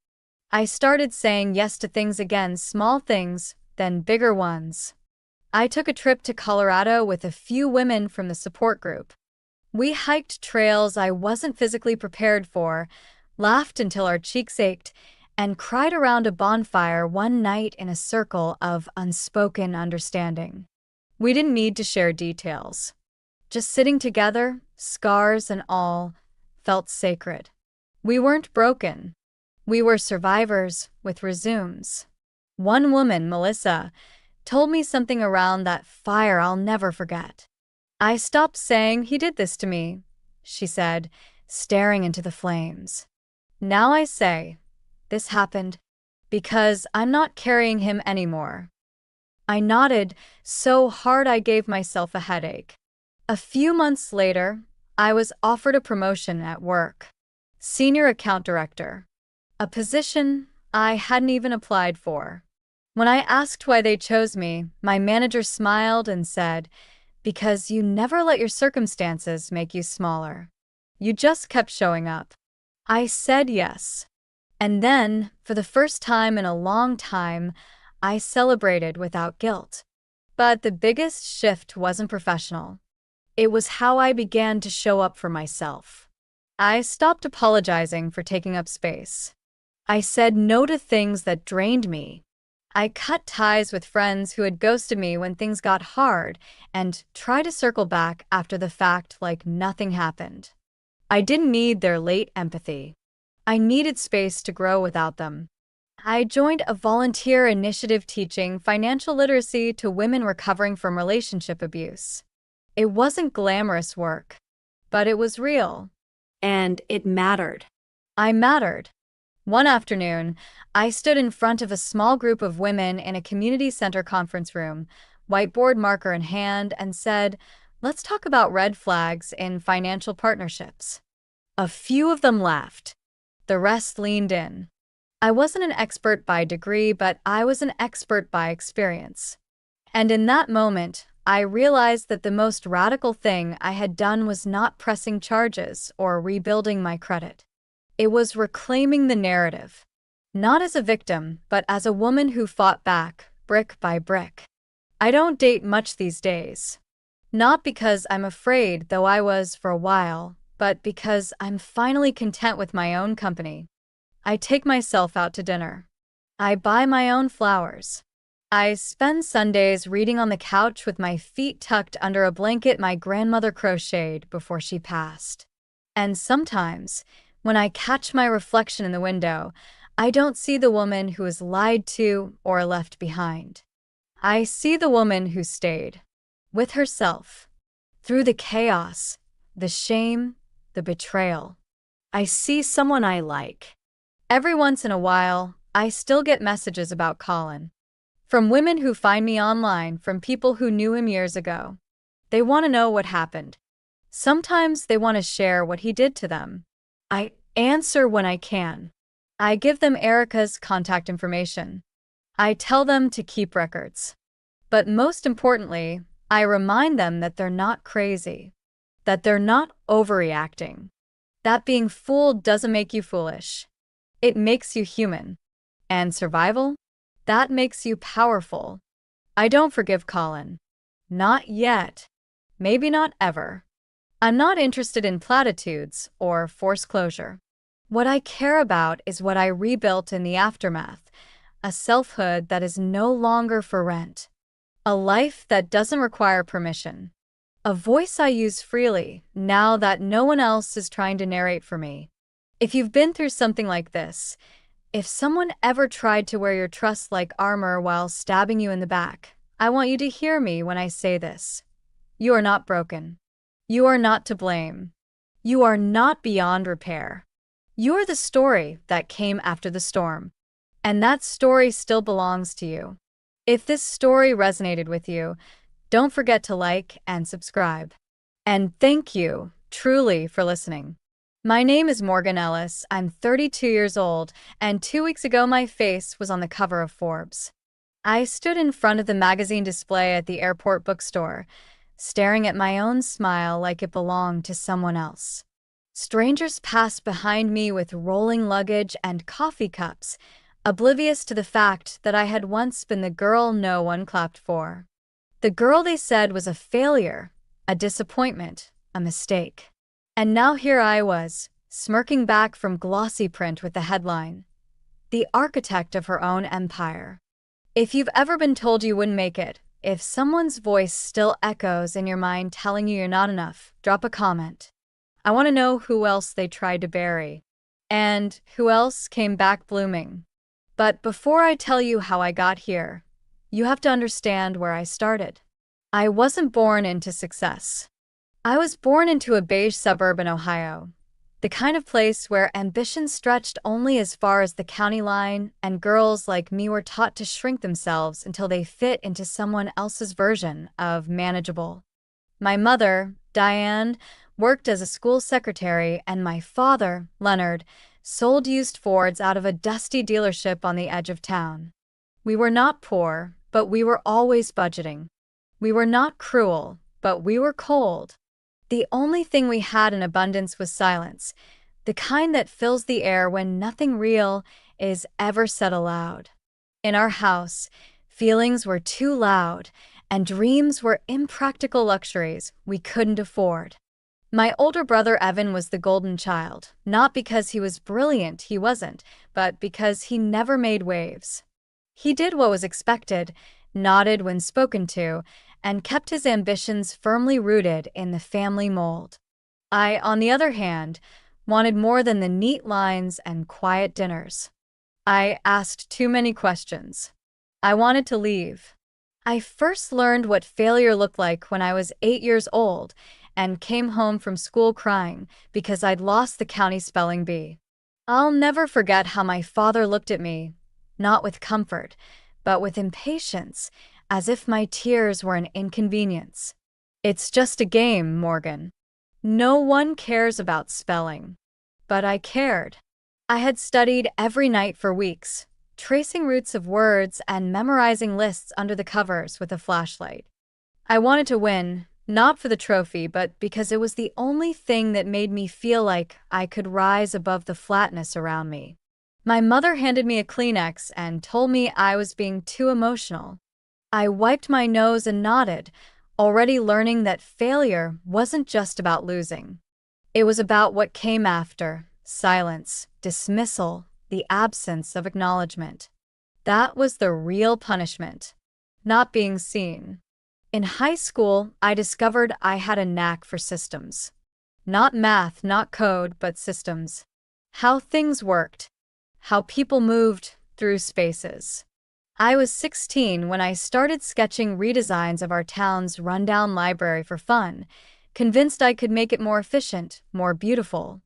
I started saying yes to things again, small things, then bigger ones. I took a trip to Colorado with a few women from the support group. We hiked trails I wasn't physically prepared for, laughed until our cheeks ached, and cried around a bonfire one night in a circle of unspoken understanding. We didn't need to share details. Just sitting together, scars and all, felt sacred. We weren't broken. We were survivors with resumes. One woman, Melissa, told me something around that fire I'll never forget. "I stopped saying he did this to me," she said, staring into the flames. "Now I say, this happened because I'm not carrying him anymore." I nodded so hard I gave myself a headache. A few months later, I was offered a promotion at work. Senior account director. A position I hadn't even applied for. When I asked why they chose me, my manager smiled and said, "Because you never let your circumstances make you smaller. You just kept showing up." I said yes. And then, for the first time in a long time, I celebrated without guilt. But the biggest shift wasn't professional. It was how I began to show up for myself. I stopped apologizing for taking up space. I said no to things that drained me. I cut ties with friends who had ghosted me when things got hard and tried to circle back after the fact like nothing happened. I didn't need their late empathy. I needed space to grow without them. I joined a volunteer initiative teaching financial literacy to women recovering from relationship abuse. It wasn't glamorous work, but it was real. And it mattered. I mattered. One afternoon, I stood in front of a small group of women in a community center conference room, whiteboard marker in hand, and said, "Let's talk about red flags in financial partnerships." A few of them laughed. The rest leaned in. I wasn't an expert by degree, but I was an expert by experience. And in that moment, I realized that the most radical thing I had done was not pressing charges or rebuilding my credit. It was reclaiming the narrative. Not as a victim, but as a woman who fought back, brick by brick. I don't date much these days. Not because I'm afraid, though I was for a while, but because I'm finally content with my own company. I take myself out to dinner. I buy my own flowers. I spend Sundays reading on the couch with my feet tucked under a blanket my grandmother crocheted before she passed. And sometimes, when I catch my reflection in the window, I don't see the woman who was lied to or left behind. I see the woman who stayed, with herself, through the chaos, the shame, the betrayal. I see someone I like. Every once in a while, I still get messages about Colin. From women who find me online, from people who knew him years ago. They want to know what happened. Sometimes they want to share what he did to them. I answer when I can. I give them Erica's contact information. I tell them to keep records. But most importantly, I remind them that they're not crazy, that they're not overreacting, that being fooled doesn't make you foolish. It makes you human. And survival? That makes you powerful. I don't forgive Colin. Not yet. Maybe not ever. I'm not interested in platitudes or forced closure. What I care about is what I rebuilt in the aftermath, a selfhood that is no longer for rent, a life that doesn't require permission, a voice I use freely now that no one else is trying to narrate for me. If you've been through something like this, if someone ever tried to wear your trust like armor while stabbing you in the back, I want you to hear me when I say this. You are not broken. You are not to blame. You are not beyond repair. You are the story that came after the storm. And that story still belongs to you. If this story resonated with you, don't forget to like and subscribe. And thank you, truly, for listening. My name is Morgan Ellis. I'm 32 years old, and 2 weeks ago my face was on the cover of Forbes. I stood in front of the magazine display at the airport bookstore, staring at my own smile like it belonged to someone else. Strangers passed behind me with rolling luggage and coffee cups, oblivious to the fact that I had once been the girl no one clapped for. The girl they said was a failure, a disappointment, a mistake. And now here I was, smirking back from glossy print with the headline, "The architect of her own empire." If you've ever been told you wouldn't make it, if someone's voice still echoes in your mind telling you you're not enough, drop a comment. I want to know who else they tried to bury, and who else came back blooming. But before I tell you how I got here, you have to understand where I started. I wasn't born into success. I was born into a beige suburb in Ohio, the kind of place where ambition stretched only as far as the county line, and girls like me were taught to shrink themselves until they fit into someone else's version of manageable. My mother, Diane, worked as a school secretary, and my father, Leonard, sold used Fords out of a dusty dealership on the edge of town. We were not poor, but we were always budgeting. We were not cruel, but we were cold. The only thing we had in abundance was silence, the kind that fills the air when nothing real is ever said aloud. In our house, feelings were too loud, and dreams were impractical luxuries we couldn't afford. My older brother Evan was the golden child, not because he was brilliant, he wasn't, but because he never made waves. He did what was expected, nodded when spoken to, and kept his ambitions firmly rooted in the family mold. I, on the other hand, wanted more than the neat lines and quiet dinners. I asked too many questions. I wanted to leave. I first learned what failure looked like when I was 8 years old and came home from school crying because I'd lost the county spelling bee. I'll never forget how my father looked at me, not with comfort, but with impatience, as if my tears were an inconvenience. It's just a game, Morgan. No one cares about spelling. But I cared. I had studied every night for weeks, tracing roots of words and memorizing lists under the covers with a flashlight. I wanted to win, not for the trophy, but because it was the only thing that made me feel like I could rise above the flatness around me. My mother handed me a Kleenex and told me I was being too emotional. I wiped my nose and nodded, already learning that failure wasn't just about losing. It was about what came after: silence, dismissal, the absence of acknowledgement. That was the real punishment, not being seen. In high school, I discovered I had a knack for systems. Not math, not code, but systems. How things worked, how people moved through spaces. I was 16 when I started sketching redesigns of our town's rundown library for fun, convinced I could make it more efficient, more beautiful.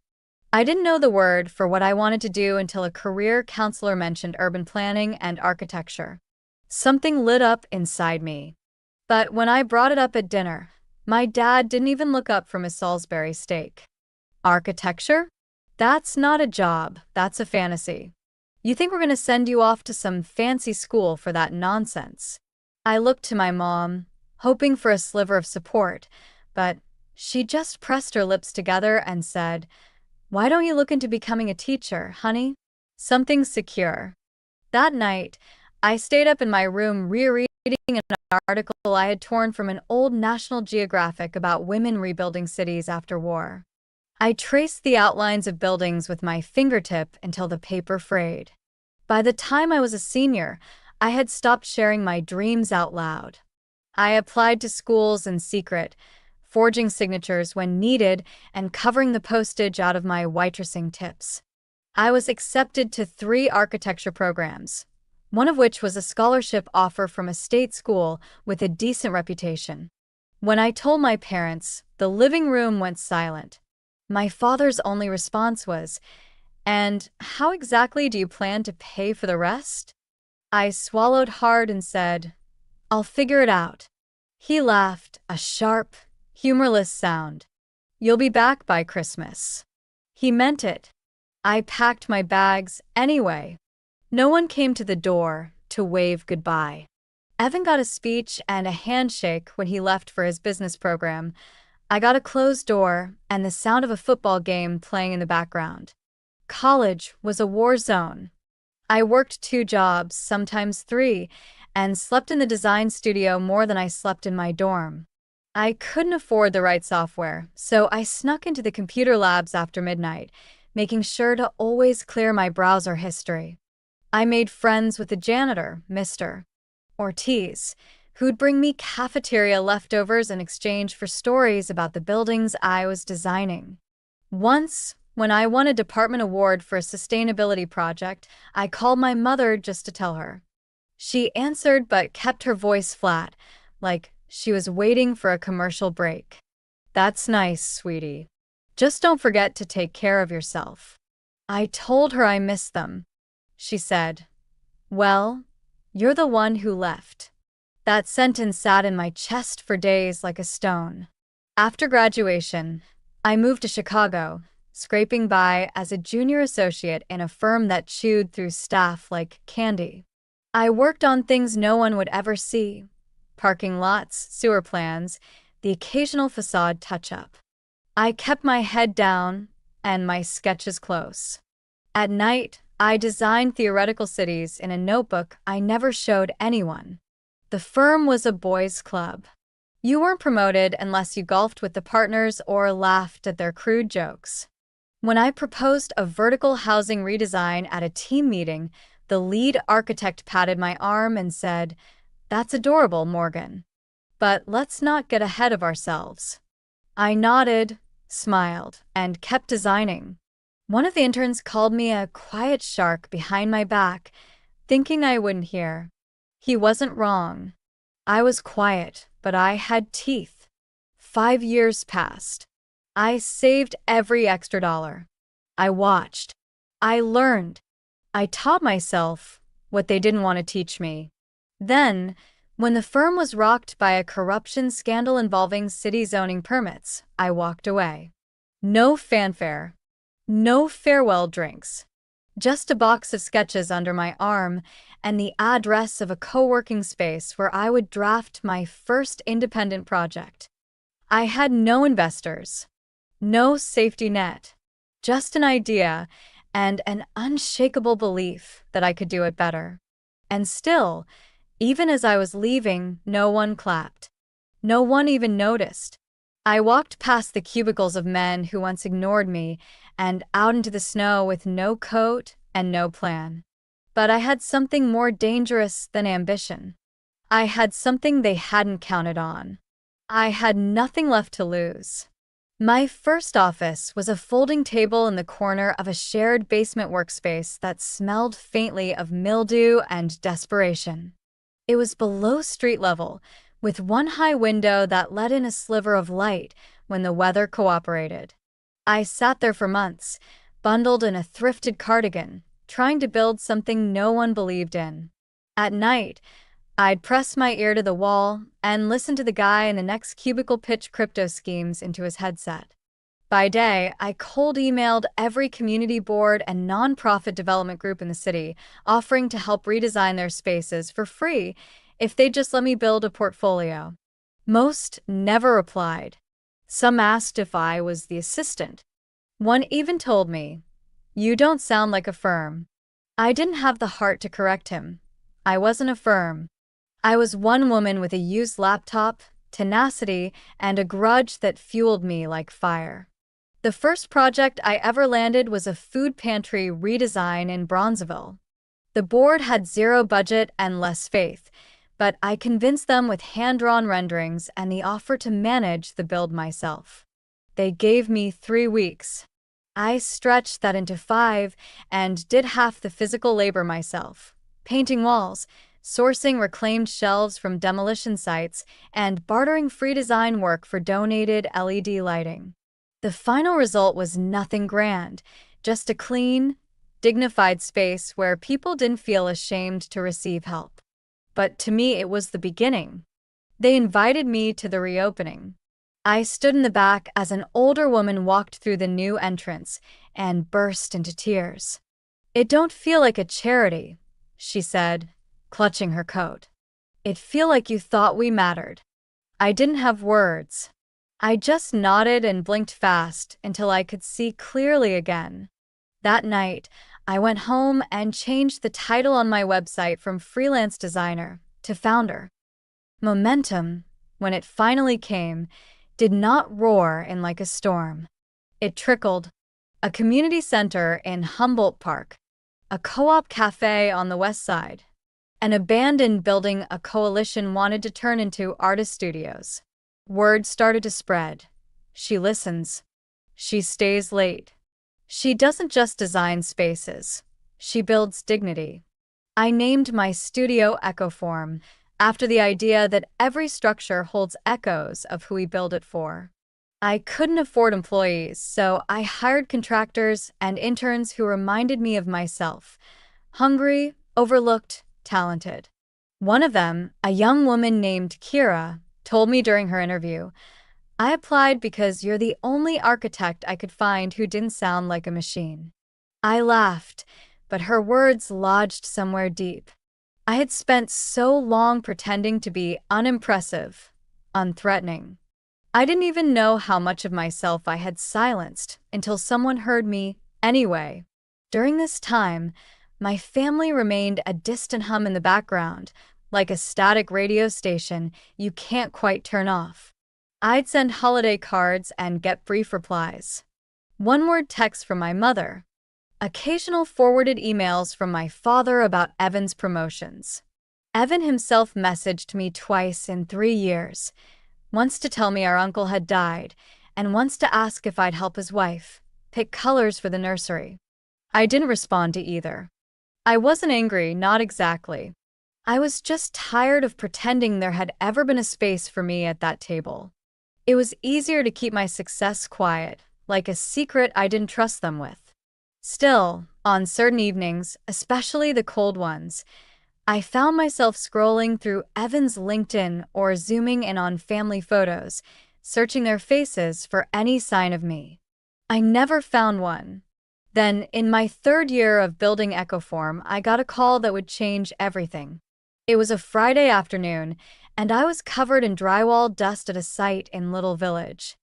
I didn't know the word for what I wanted to do until a career counselor mentioned urban planning and architecture. Something lit up inside me. But when I brought it up at dinner, my dad didn't even look up from his Salisbury steak. Architecture? That's not a job, that's a fantasy. You think we're going to send you off to some fancy school for that nonsense? I looked to my mom, hoping for a sliver of support, but she just pressed her lips together and said, "Why don't you look into becoming a teacher, honey? Something secure." That night, I stayed up in my room rereading an article I had torn from an old National Geographic about women rebuilding cities after war. I traced the outlines of buildings with my fingertip until the paper frayed. By the time I was a senior, I had stopped sharing my dreams out loud. I applied to schools in secret, forging signatures when needed and covering the postage out of my waitressing tips. I was accepted to 3 architecture programs, one of which was a scholarship offer from a state school with a decent reputation. When I told my parents, the living room went silent. My father's only response was, "And how exactly do you plan to pay for the rest?" I swallowed hard and said, "I'll figure it out." He laughed, a sharp, humorless sound. "You'll be back by Christmas." He meant it. I packed my bags anyway. No one came to the door to wave goodbye. Evan got a speech and a handshake when he left for his business program. I got a closed door and the sound of a football game playing in the background. College was a war zone. I worked 2 jobs, sometimes 3, and slept in the design studio more than I slept in my dorm. I couldn't afford the right software, so I snuck into the computer labs after midnight, making sure to always clear my browser history. I made friends with the janitor, Mr. Ortiz, who'd bring me cafeteria leftovers in exchange for stories about the buildings I was designing. Once, when I won a department award for a sustainability project, I called my mother just to tell her. She answered but kept her voice flat, like she was waiting for a commercial break. "That's nice, sweetie. Just don't forget to take care of yourself." I told her I missed them. She said, "Well, you're the one who left." That sentence sat in my chest for days like a stone. After graduation, I moved to Chicago, scraping by as a junior associate in a firm that chewed through staff like candy. I worked on things no one would ever see: parking lots, sewer plans, the occasional facade touch-up. I kept my head down, and my sketches close. At night, I designed theoretical cities in a notebook I never showed anyone. The firm was a boys' club. You weren't promoted unless you golfed with the partners or laughed at their crude jokes. When I proposed a vertical housing redesign at a team meeting, the lead architect patted my arm and said, "That's adorable, Morgan. But let's not get ahead of ourselves." I nodded, smiled, and kept designing. One of the interns called me a quiet shark behind my back, thinking I wouldn't hear. He wasn't wrong. I was quiet, but I had teeth. 5 years passed. I saved every extra dollar. I watched. I learned. I taught myself what they didn't want to teach me. Then, when the firm was rocked by a corruption scandal involving city zoning permits, I walked away. No fanfare. No farewell drinks. Just a box of sketches under my arm and the address of a co-working space where I would draft my first independent project. I had no investors, no safety net, just an idea and an unshakable belief that I could do it better. And still, even as I was leaving, no one clapped. No one even noticed. I walked past the cubicles of men who once ignored me and out into the snow with no coat and no plan. But I had something more dangerous than ambition. I had something they hadn't counted on. I had nothing left to lose. My first office was a folding table in the corner of a shared basement workspace that smelled faintly of mildew and desperation. It was below street level, with one high window that let in a sliver of light when the weather cooperated. I sat there for months, bundled in a thrifted cardigan, trying to build something no one believed in. At night, I'd press my ear to the wall and listen to the guy in the next cubicle pitch crypto schemes into his headset. By day, I cold emailed every community board and nonprofit development group in the city, offering to help redesign their spaces for free if they'd just let me build a portfolio. Most never replied. Some asked if I was the assistant. One even told me, "You don't sound like a firm." I didn't have the heart to correct him. I wasn't a firm. I was one woman with a used laptop, tenacity, and a grudge that fueled me like fire. The first project I ever landed was a food pantry redesign in Bronzeville. The board had zero budget and less faith, but I convinced them with hand-drawn renderings and the offer to manage the build myself. They gave me 3 weeks. I stretched that into 5 and did half the physical labor myself, painting walls, sourcing reclaimed shelves from demolition sites, and bartering free design work for donated LED lighting. The final result was nothing grand, just a clean, dignified space where people didn't feel ashamed to receive help. But to me, it was the beginning. They invited me to the reopening. I stood in the back as an older woman walked through the new entrance and burst into tears. "It don't feel like a charity," she said, clutching her coat. "It feel like you thought we mattered." I didn't have words. I just nodded and blinked fast until I could see clearly again. That night, I went home and changed the title on my website from freelance designer to founder. Momentum, when it finally came, did not roar in like a storm. It trickled. A community center in Humboldt Park, a co-op cafe on the west side, an abandoned building a coalition wanted to turn into artist studios. Word started to spread. She listens. She stays late. She doesn't just design spaces. She builds dignity. I named my studio Echoform, after the idea that every structure holds echoes of who we build it for. I couldn't afford employees, so I hired contractors and interns who reminded me of myself. Hungry, overlooked, talented. One of them, a young woman named Kira, told me during her interview, "I applied because you're the only architect I could find who didn't sound like a machine." I laughed, but her words lodged somewhere deep. I had spent so long pretending to be unimpressive, unthreatening. I didn't even know how much of myself I had silenced until someone heard me anyway. During this time, my family remained a distant hum in the background, like a static radio station you can't quite turn off. I'd send holiday cards and get brief replies. One-word texts from my mother. Occasional forwarded emails from my father about Evan's promotions. Evan himself messaged me twice in 3 years, once to tell me our uncle had died, and once to ask if I'd help his wife pick colors for the nursery. I didn't respond to either. I wasn't angry, not exactly. I was just tired of pretending there had ever been a space for me at that table. It was easier to keep my success quiet, like a secret I didn't trust them with. Still, on certain evenings, especially the cold ones, I found myself scrolling through Evan's LinkedIn or zooming in on family photos, searching their faces for any sign of me. I never found one. Then, in my 3rd year of building Ecoform, I got a call that would change everything. It was a Friday afternoon, and I was covered in drywall dust at a site in Little Village.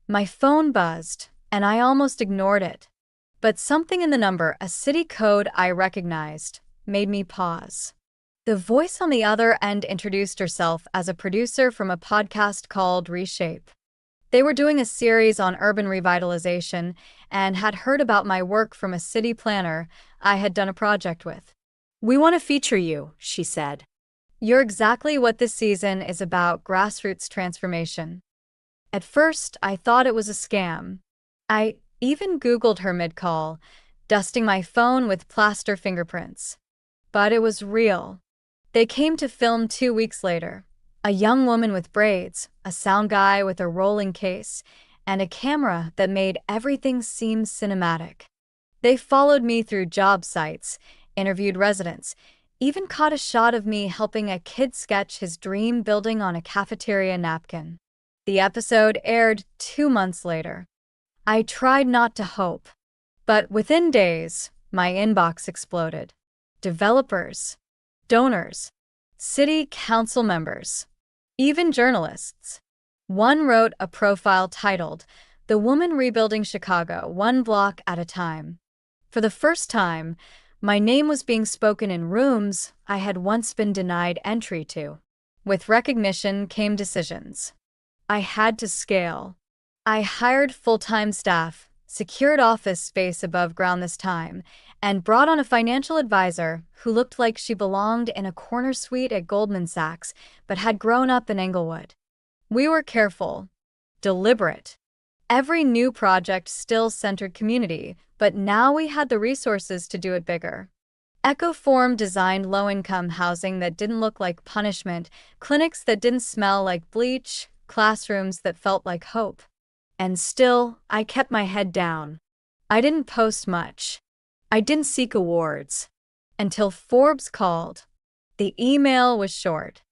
My phone buzzed, and I almost ignored it. But something in the number, a city code I recognized, made me pause. The voice on the other end introduced herself as a producer from a podcast called Reshape. They were doing a series on urban revitalization and had heard about my work from a city planner I had done a project with. "We want to feature you," she said. "You're exactly what this season is about, grassroots transformation." At first, I thought it was a scam. I even Googled her mid-call, dusting my phone with plaster fingerprints. But it was real. They came to film 2 weeks later. A young woman with braids, a sound guy with a rolling case, and a camera that made everything seem cinematic. They followed me through job sites, interviewed residents, even caught a shot of me helping a kid sketch his dream building on a cafeteria napkin. The episode aired 2 months later. I tried not to hope, but within days, my inbox exploded. Developers, donors, city council members, even journalists. One wrote a profile titled, "The Woman Rebuilding Chicago, One Block at a Time." For the first time, my name was being spoken in rooms I had once been denied entry to. With recognition came decisions. I had to scale. I hired full-time staff, secured office space above ground this time, and brought on a financial advisor who looked like she belonged in a corner suite at Goldman Sachs but had grown up in Englewood. We were careful, deliberate. Every new project still centered community, but now we had the resources to do it bigger. Ecoform designed low-income housing that didn't look like punishment, clinics that didn't smell like bleach, classrooms that felt like hope. And still, I kept my head down. I didn't post much. I didn't seek awards. Until Forbes called. The email was short.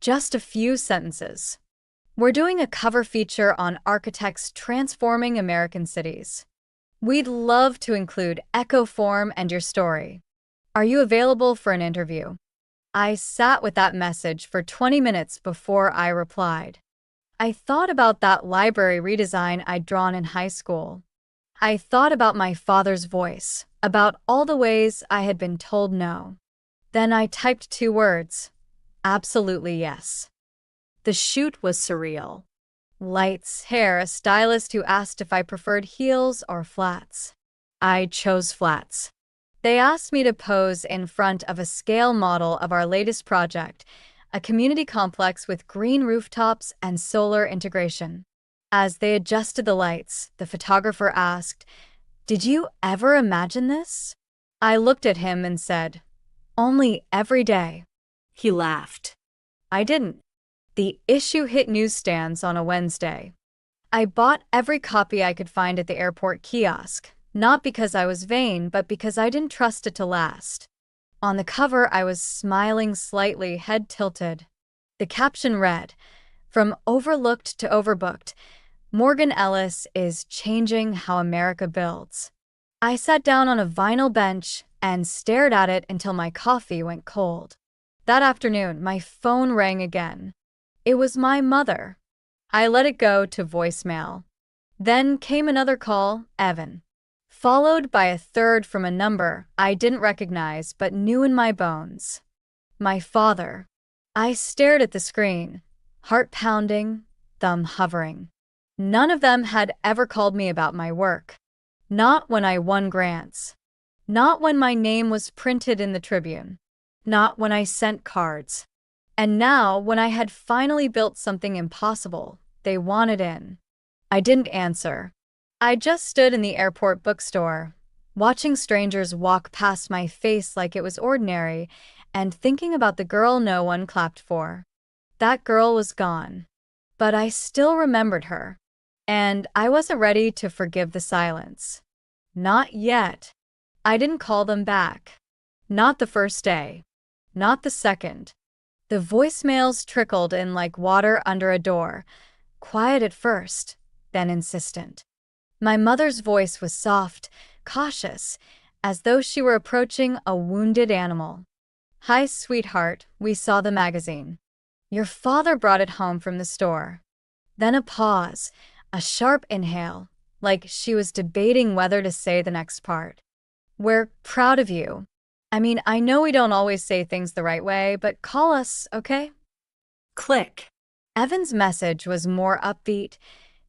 Just a few sentences. "We're doing a cover feature on architects transforming American cities. We'd love to include Ecoform and your story. Are you available for an interview?" I sat with that message for 20 minutes before I replied. I thought about that library redesign I'd drawn in high school. I thought about my father's voice, about all the ways I had been told no. Then I typed 2 words. Absolutely yes. The shoot was surreal. Lights, hair, a stylist who asked if I preferred heels or flats. I chose flats. They asked me to pose in front of a scale model of our latest project, a community complex with green rooftops and solar integration. As they adjusted the lights, the photographer asked, "Did you ever imagine this?" I looked at him and said, "Only every day." He laughed. I didn't. The issue hit newsstands on a Wednesday. I bought every copy I could find at the airport kiosk, not because I was vain, but because I didn't trust it to last. On the cover, I was smiling slightly, head tilted. The caption read, "From overlooked to overbooked, Morgan Ellis is changing how America builds." I sat down on a vinyl bench and stared at it until my coffee went cold. That afternoon, my phone rang again. It was my mother. I let it go to voicemail. Then came another call, Evan, followed by a third from a number I didn't recognize but knew in my bones. My father. I stared at the screen, heart pounding, thumb hovering. None of them had ever called me about my work. Not when I won grants. Not when my name was printed in the Tribune. Not when I sent cards. And now, when I had finally built something impossible, they wanted in. I didn't answer. I just stood in the airport bookstore, watching strangers walk past my face like it was ordinary, and thinking about the girl no one clapped for. That girl was gone. But I still remembered her. And I wasn't ready to forgive the silence. Not yet. I didn't call them back. Not the first day. Not the second. The voicemails trickled in like water under a door, quiet at first, then insistent. My mother's voice was soft, cautious, as though she were approaching a wounded animal. "Hi, sweetheart, we saw the magazine. Your father brought it home from the store." Then a pause, a sharp inhale, like she was debating whether to say the next part. "We're proud of you. I mean, I know we don't always say things the right way, but call us, okay?" Click. Evan's message was more upbeat,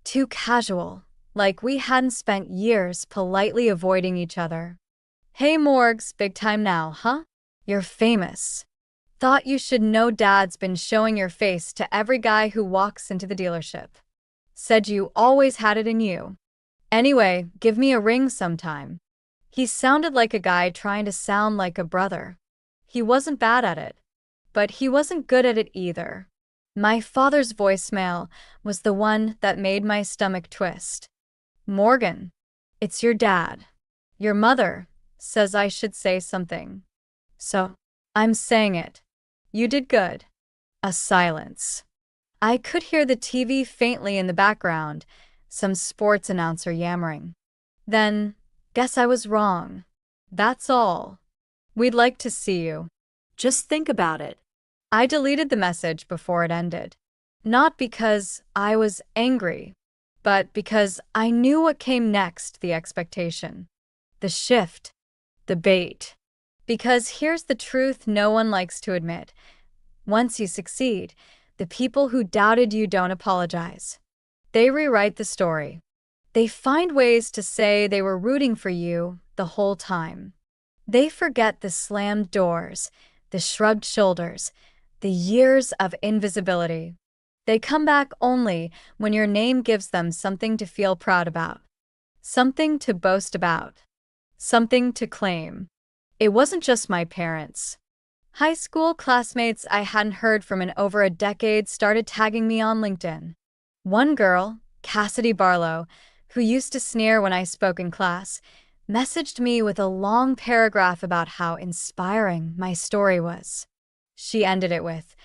too casual, like we hadn't spent years politely avoiding each other. "Hey Morgs, big time now, huh? You're famous. Thought you should know Dad's been showing your face to every guy who walks into the dealership. Said you always had it in you. Anyway, give me a ring sometime." He sounded like a guy trying to sound like a brother. He wasn't bad at it, but he wasn't good at it either. My father's voicemail was the one that made my stomach twist. "Morgan, it's your dad. Your mother says I should say something. So, I'm saying it. You did good." A silence. I could hear the TV faintly in the background, some sports announcer yammering. Then, "Guess I was wrong. That's all. We'd like to see you." Just think about it. I deleted the message before it ended. Not because I was angry, but because I knew what came next, the expectation. The shift. The bait. Because here's the truth no one likes to admit. Once you succeed, the people who doubted you don't apologize. They rewrite the story. They find ways to say they were rooting for you the whole time. They forget the slammed doors, the shrugged shoulders, the years of invisibility. They come back only when your name gives them something to feel proud about, something to boast about, something to claim. It wasn't just my parents. High school classmates I hadn't heard from in over a decade started tagging me on LinkedIn. One girl, Cassidy Barlow, who used to sneer when I spoke in class, messaged me with a long paragraph about how inspiring my story was. She ended it with,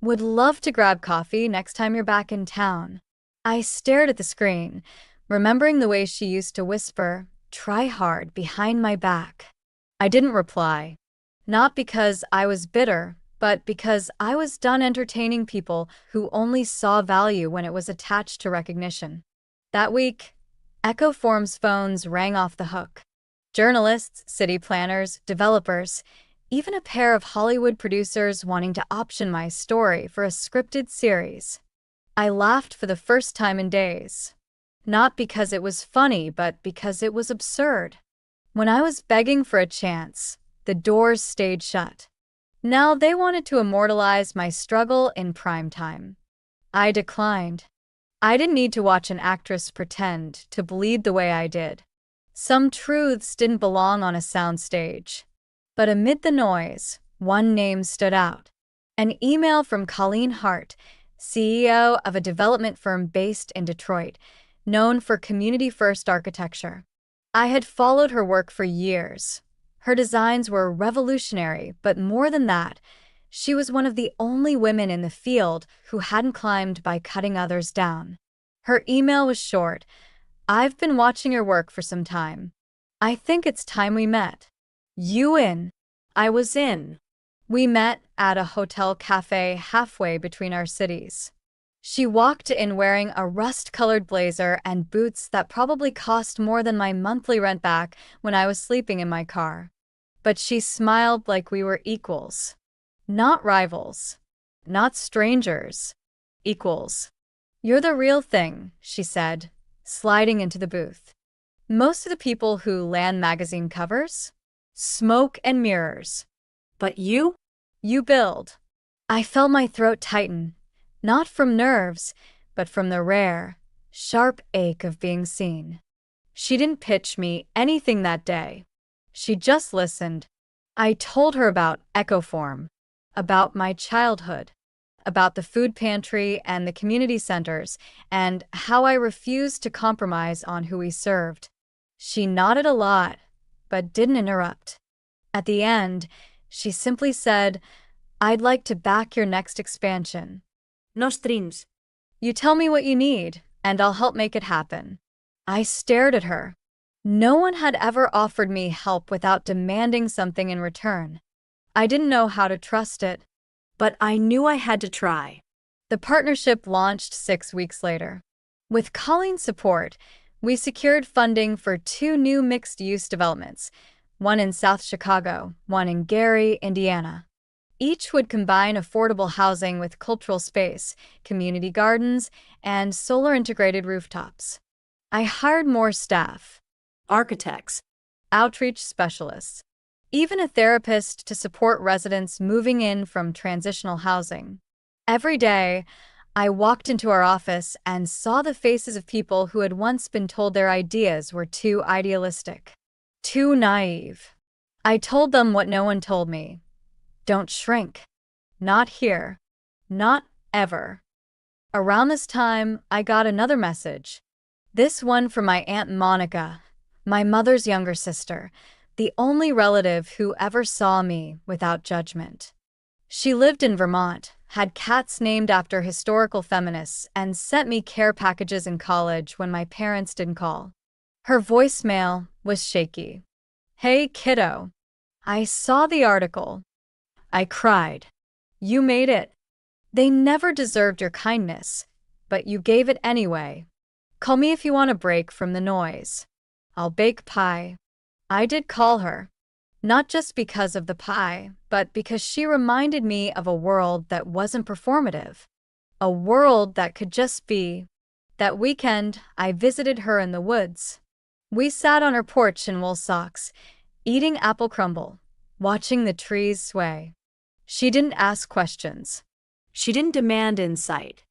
"Would love to grab coffee next time you're back in town." I stared at the screen, remembering the way she used to whisper, "Try hard," behind my back. I didn't reply. Not because I was bitter, but because I was done entertaining people who only saw value when it was attached to recognition. That week, Echoform's phones rang off the hook. Journalists, city planners, developers, even a pair of Hollywood producers wanting to option my story for a scripted series. I laughed for the first time in days. Not because it was funny, but because it was absurd. When I was begging for a chance, the doors stayed shut. Now they wanted to immortalize my struggle in prime time. I declined. I didn't need to watch an actress pretend to bleed the way I did. Some truths didn't belong on a soundstage. But amid the noise, one name stood out. An email from Colleen Hart, CEO of a development firm based in Detroit, known for community-first architecture. I had followed her work for years. Her designs were revolutionary, but more than that, she was one of the only women in the field who hadn't climbed by cutting others down. Her email was short. "I've been watching your work for some time. I think it's time we met." "You in?" I was in. We met at a hotel cafe halfway between our cities. She walked in wearing a rust-colored blazer and boots that probably cost more than my monthly rent back when I was sleeping in my car. But she smiled like we were equals. Not rivals. Not strangers. Equals. "You're the real thing," she said, sliding into the booth. "Most of the people who land magazine covers? Smoke and mirrors. But you? You build." I felt my throat tighten, not from nerves, but from the rare, sharp ache of being seen. She didn't pitch me anything that day. She just listened. I told her about Ecoform, about my childhood, about the food pantry and the community centers, and how I refused to compromise on who we served. She nodded a lot, but didn't interrupt. At the end, she simply said, "I'd like to back your next expansion." No strings. "You tell me what you need, and I'll help make it happen." I stared at her. No one had ever offered me help without demanding something in return. I didn't know how to trust it. But I knew I had to try. The partnership launched 6 weeks later. With Colleen's support, we secured funding for 2 new mixed-use developments, one in South Chicago, one in Gary, Indiana. Each would combine affordable housing with cultural space, community gardens, and solar-integrated rooftops. I hired more staff, Architects. outreach specialists, even a therapist to support residents moving in from transitional housing. Every day, I walked into our office and saw the faces of people who had once been told their ideas were too idealistic, too naive. I told them what no one told me. Don't shrink. Not here. Not ever. Around this time, I got another message. This one from my Aunt Monica, my mother's younger sister, the only relative who ever saw me without judgment. She lived in Vermont, had cats named after historical feminists, and sent me care packages in college when my parents didn't call. Her voicemail was shaky. "Hey, kiddo. I saw the article." I cried. "You made it. They never deserved your kindness, but you gave it anyway. Call me if you want a break from the noise. I'll bake pie." I did call her, not just because of the pie, but because she reminded me of a world that wasn't performative, a world that could just be. That weekend, I visited her in the woods. We sat on her porch in wool socks, eating apple crumble, watching the trees sway. She didn't ask questions. She didn't demand insight.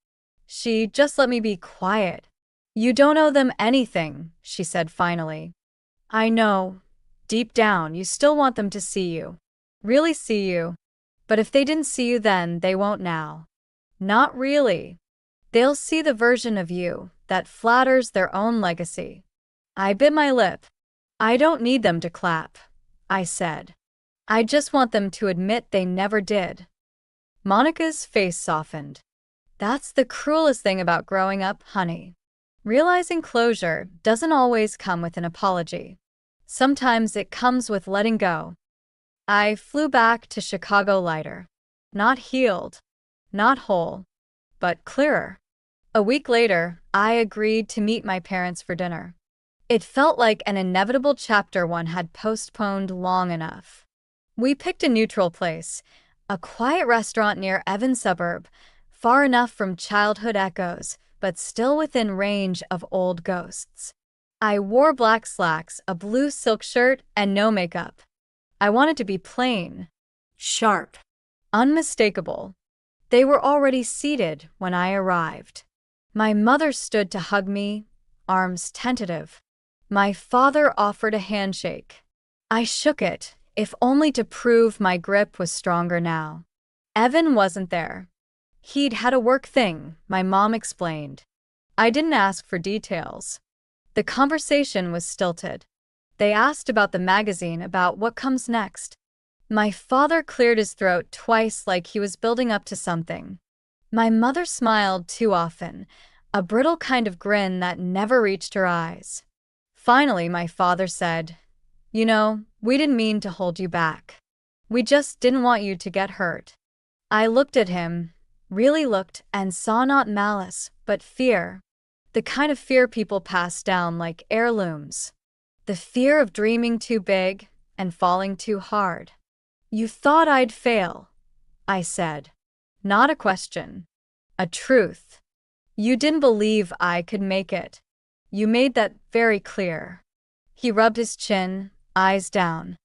She just let me be quiet. "You don't owe them anything," she said finally. "I know. Deep down, you still want them to see you. Really see you. But if they didn't see you then, they won't now. Not really. They'll see the version of you that flatters their own legacy." I bit my lip. "I don't need them to clap," I said. "I just want them to admit they never did." Monica's face softened. "That's the cruelest thing about growing up, honey. Realizing closure doesn't always come with an apology. Sometimes it comes with letting go." I flew back to Chicago lighter. Not healed, not whole, but clearer. A week later, I agreed to meet my parents for dinner. It felt like an inevitable chapter one had postponed long enough. We picked a neutral place, a quiet restaurant near Evans suburb, far enough from childhood echoes, but still within range of old ghosts. I wore black slacks, a blue silk shirt, and no makeup. I wanted to be plain, Sharp. unmistakable. They were already seated when I arrived. My mother stood to hug me, arms tentative. My father offered a handshake. I shook it, if only to prove my grip was stronger now. Evan wasn't there. He'd had a work thing, my mom explained. I didn't ask for details. The conversation was stilted. They asked about the magazine, about what comes next. My father cleared his throat twice like he was building up to something. My mother smiled too often, a brittle kind of grin that never reached her eyes. Finally, my father said, "You know, we didn't mean to hold you back. We just didn't want you to get hurt." I looked at him, really looked and saw not malice, but fear. The kind of fear people pass down like heirlooms. The fear of dreaming too big and falling too hard. You thought I'd fail, I said. Not a question. A truth. You didn't believe I could make it. You made that very clear. He rubbed his chin, eyes down.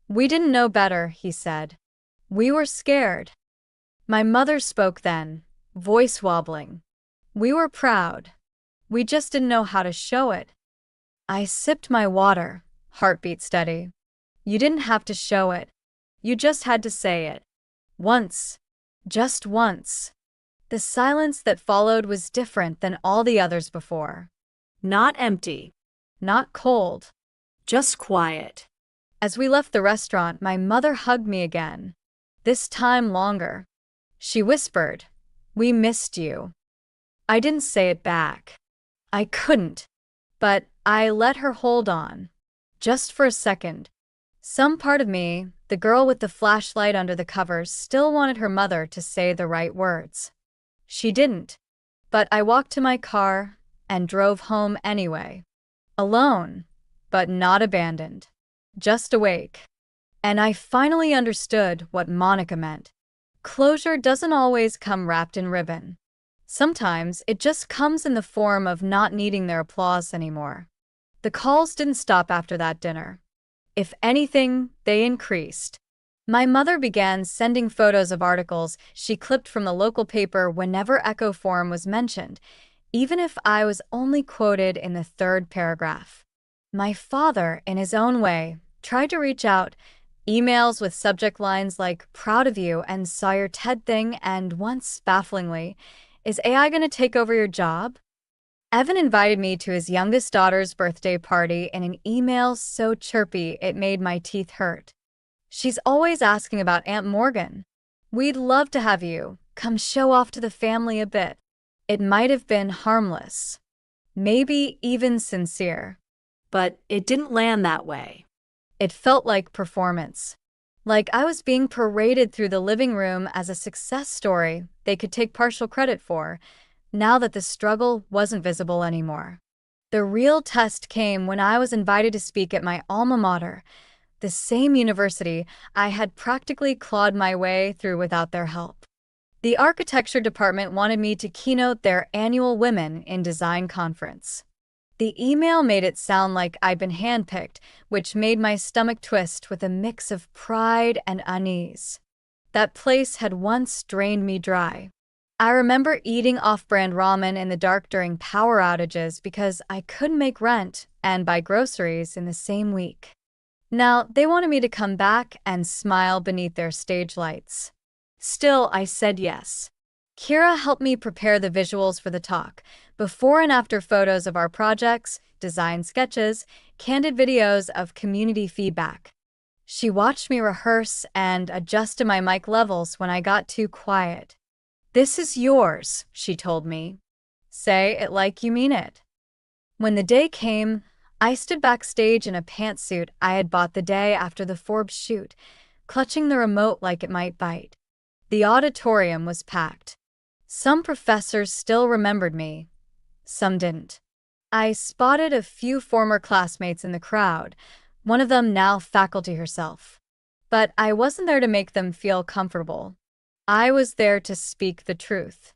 We didn't know better, he said. We were scared. My mother spoke then, voice wobbling. We were proud. We just didn't know how to show it. I sipped my water, heartbeat steady. You didn't have to show it. You just had to say it. Once. Just once. The silence that followed was different than all the others before. Not empty. Not cold. Just quiet. As we left the restaurant, my mother hugged me again. This time longer. She whispered, "We missed you." I didn't say it back. I couldn't. But I let her hold on. Just for a second. Some part of me, the girl with the flashlight under the covers, still wanted her mother to say the right words. She didn't. But I walked to my car and drove home anyway. Alone, but not abandoned. Just awake. And I finally understood what Monica meant. Closure doesn't always come wrapped in ribbon. Sometimes it just comes in the form of not needing their applause anymore. The calls didn't stop after that dinner. If anything, they increased. My mother began sending photos of articles she clipped from the local paper whenever Echo Forum was mentioned, even if I was only quoted in the third paragraph. My father, in his own way, tried to reach out, emails with subject lines like "proud of you" and "saw your TED thing," and once, bafflingly, "Is AI going to take over your job?" Evan invited me to his youngest daughter's birthday party in an email so chirpy it made my teeth hurt. She's always asking about Aunt Morgan. "We'd love to have you. Come show off to the family a bit." It might have been harmless. Maybe even sincere. But it didn't land that way. It felt like performance. Like I was being paraded through the living room as a success story they could take partial credit for, now that the struggle wasn't visible anymore. The real test came when I was invited to speak at my alma mater, the same university I had practically clawed my way through without their help. The architecture department wanted me to keynote their annual Women in Design conference. The email made it sound like I'd been handpicked, which made my stomach twist with a mix of pride and unease. That place had once drained me dry. I remember eating off-brand ramen in the dark during power outages because I couldn't make rent and buy groceries in the same week. Now, they wanted me to come back and smile beneath their stage lights. Still, I said yes. Kira helped me prepare the visuals for the talk, before and after photos of our projects, design sketches, candid videos of community feedback. She watched me rehearse and adjusted my mic levels when I got too quiet. "This is yours," she told me. "Say it like you mean it." When the day came, I stood backstage in a pantsuit I had bought the day after the Forbes shoot, clutching the remote like it might bite. The auditorium was packed. Some professors still remembered me. Some didn't. I spotted a few former classmates in the crowd, one of them now faculty herself. But I wasn't there to make them feel comfortable. I was there to speak the truth.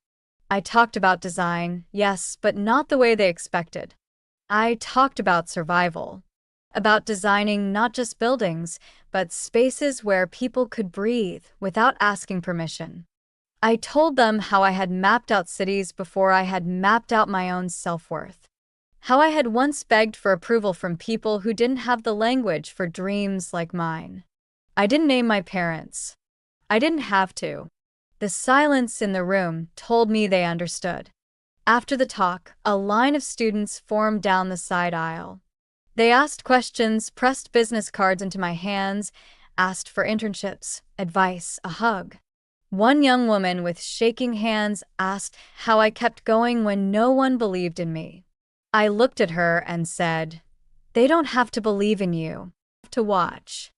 I talked about design, yes, but not the way they expected. I talked about survival. About designing not just buildings, but spaces where people could breathe without asking permission. I told them how I had mapped out cities before I had mapped out my own self-worth. How I had once begged for approval from people who didn't have the language for dreams like mine. I didn't name my parents. I didn't have to. The silence in the room told me they understood. After the talk, a line of students formed down the side aisle. They asked questions, pressed business cards into my hands, asked for internships, advice, a hug. One young woman with shaking hands asked how I kept going when no one believed in me. I looked at her and said, "They don't have to believe in you. They have to watch."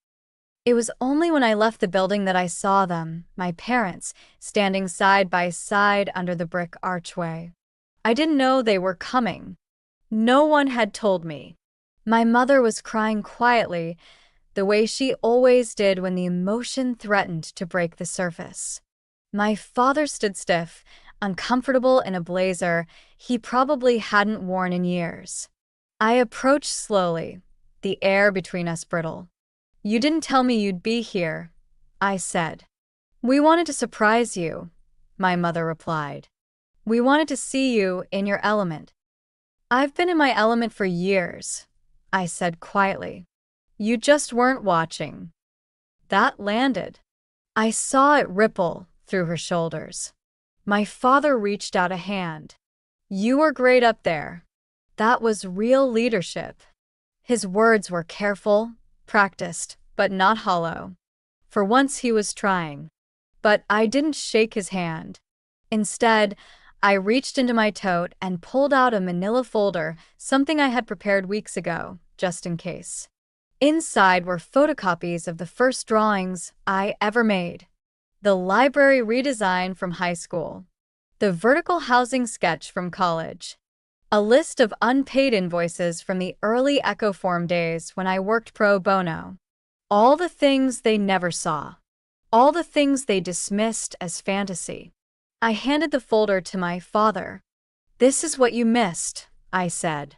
It was only when I left the building that I saw them, my parents, standing side by side under the brick archway. I didn't know they were coming. No one had told me. My mother was crying quietly, the way she always did when the emotion threatened to break the surface. My father stood stiff, uncomfortable in a blazer he probably hadn't worn in years. I approached slowly, the air between us brittle. "You didn't tell me you'd be here," I said. "We wanted to surprise you," my mother replied. "We wanted to see you in your element." "I've been in my element for years," I said quietly. "You just weren't watching." That landed. I saw it ripple through her shoulders. My father reached out a hand. "You were great up there." That was real leadership. His words were careful, practiced, but not hollow. For once he was trying. But I didn't shake his hand. Instead, I reached into my tote and pulled out a manila folder, something I had prepared weeks ago, just in case. Inside were photocopies of the first drawings I ever made. The library redesign from high school. The vertical housing sketch from college. A list of unpaid invoices from the early Ecoform days when I worked pro bono. All the things they never saw. All the things they dismissed as fantasy. I handed the folder to my father. "This is what you missed," I said.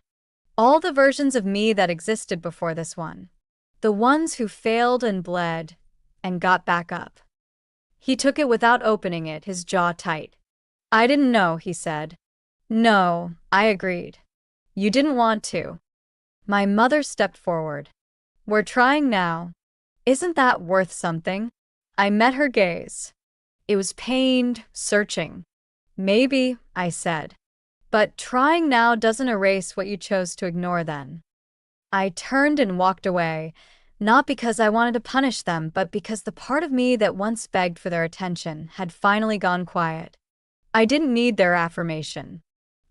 "All the versions of me that existed before this one. The ones who failed and bled and got back up." He took it without opening it, his jaw tight. "I didn't know," he said. "No," I agreed. "You didn't want to." My mother stepped forward. "We're trying now. Isn't that worth something?" I met her gaze. It was pained, searching. "Maybe," I said. "But trying now doesn't erase what you chose to ignore then." I turned and walked away, not because I wanted to punish them, but because the part of me that once begged for their attention had finally gone quiet. I didn't need their affirmation.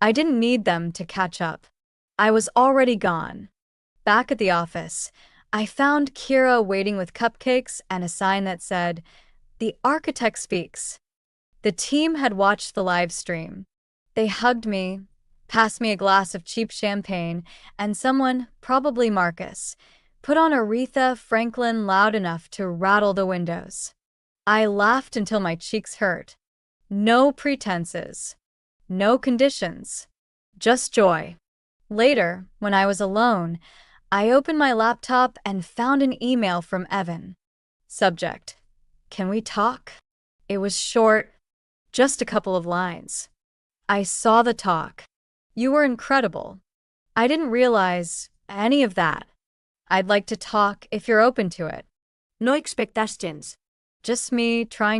I didn't need them to catch up. I was already gone. Back at the office, I found Kira waiting with cupcakes and a sign that said, "The architect speaks." The team had watched the live stream. They hugged me, passed me a glass of cheap champagne, and someone, probably Marcus, put on Aretha Franklin loud enough to rattle the windows. I laughed until my cheeks hurt. No pretenses. No conditions. Just joy. Later, when I was alone, I opened my laptop and found an email from Evan. Subject: "Can we talk?" It was short, just a couple of lines. I saw the talk. "You were incredible. I didn't realize any of that. I'd like to talk if you're open to it." No expectations. Just me trying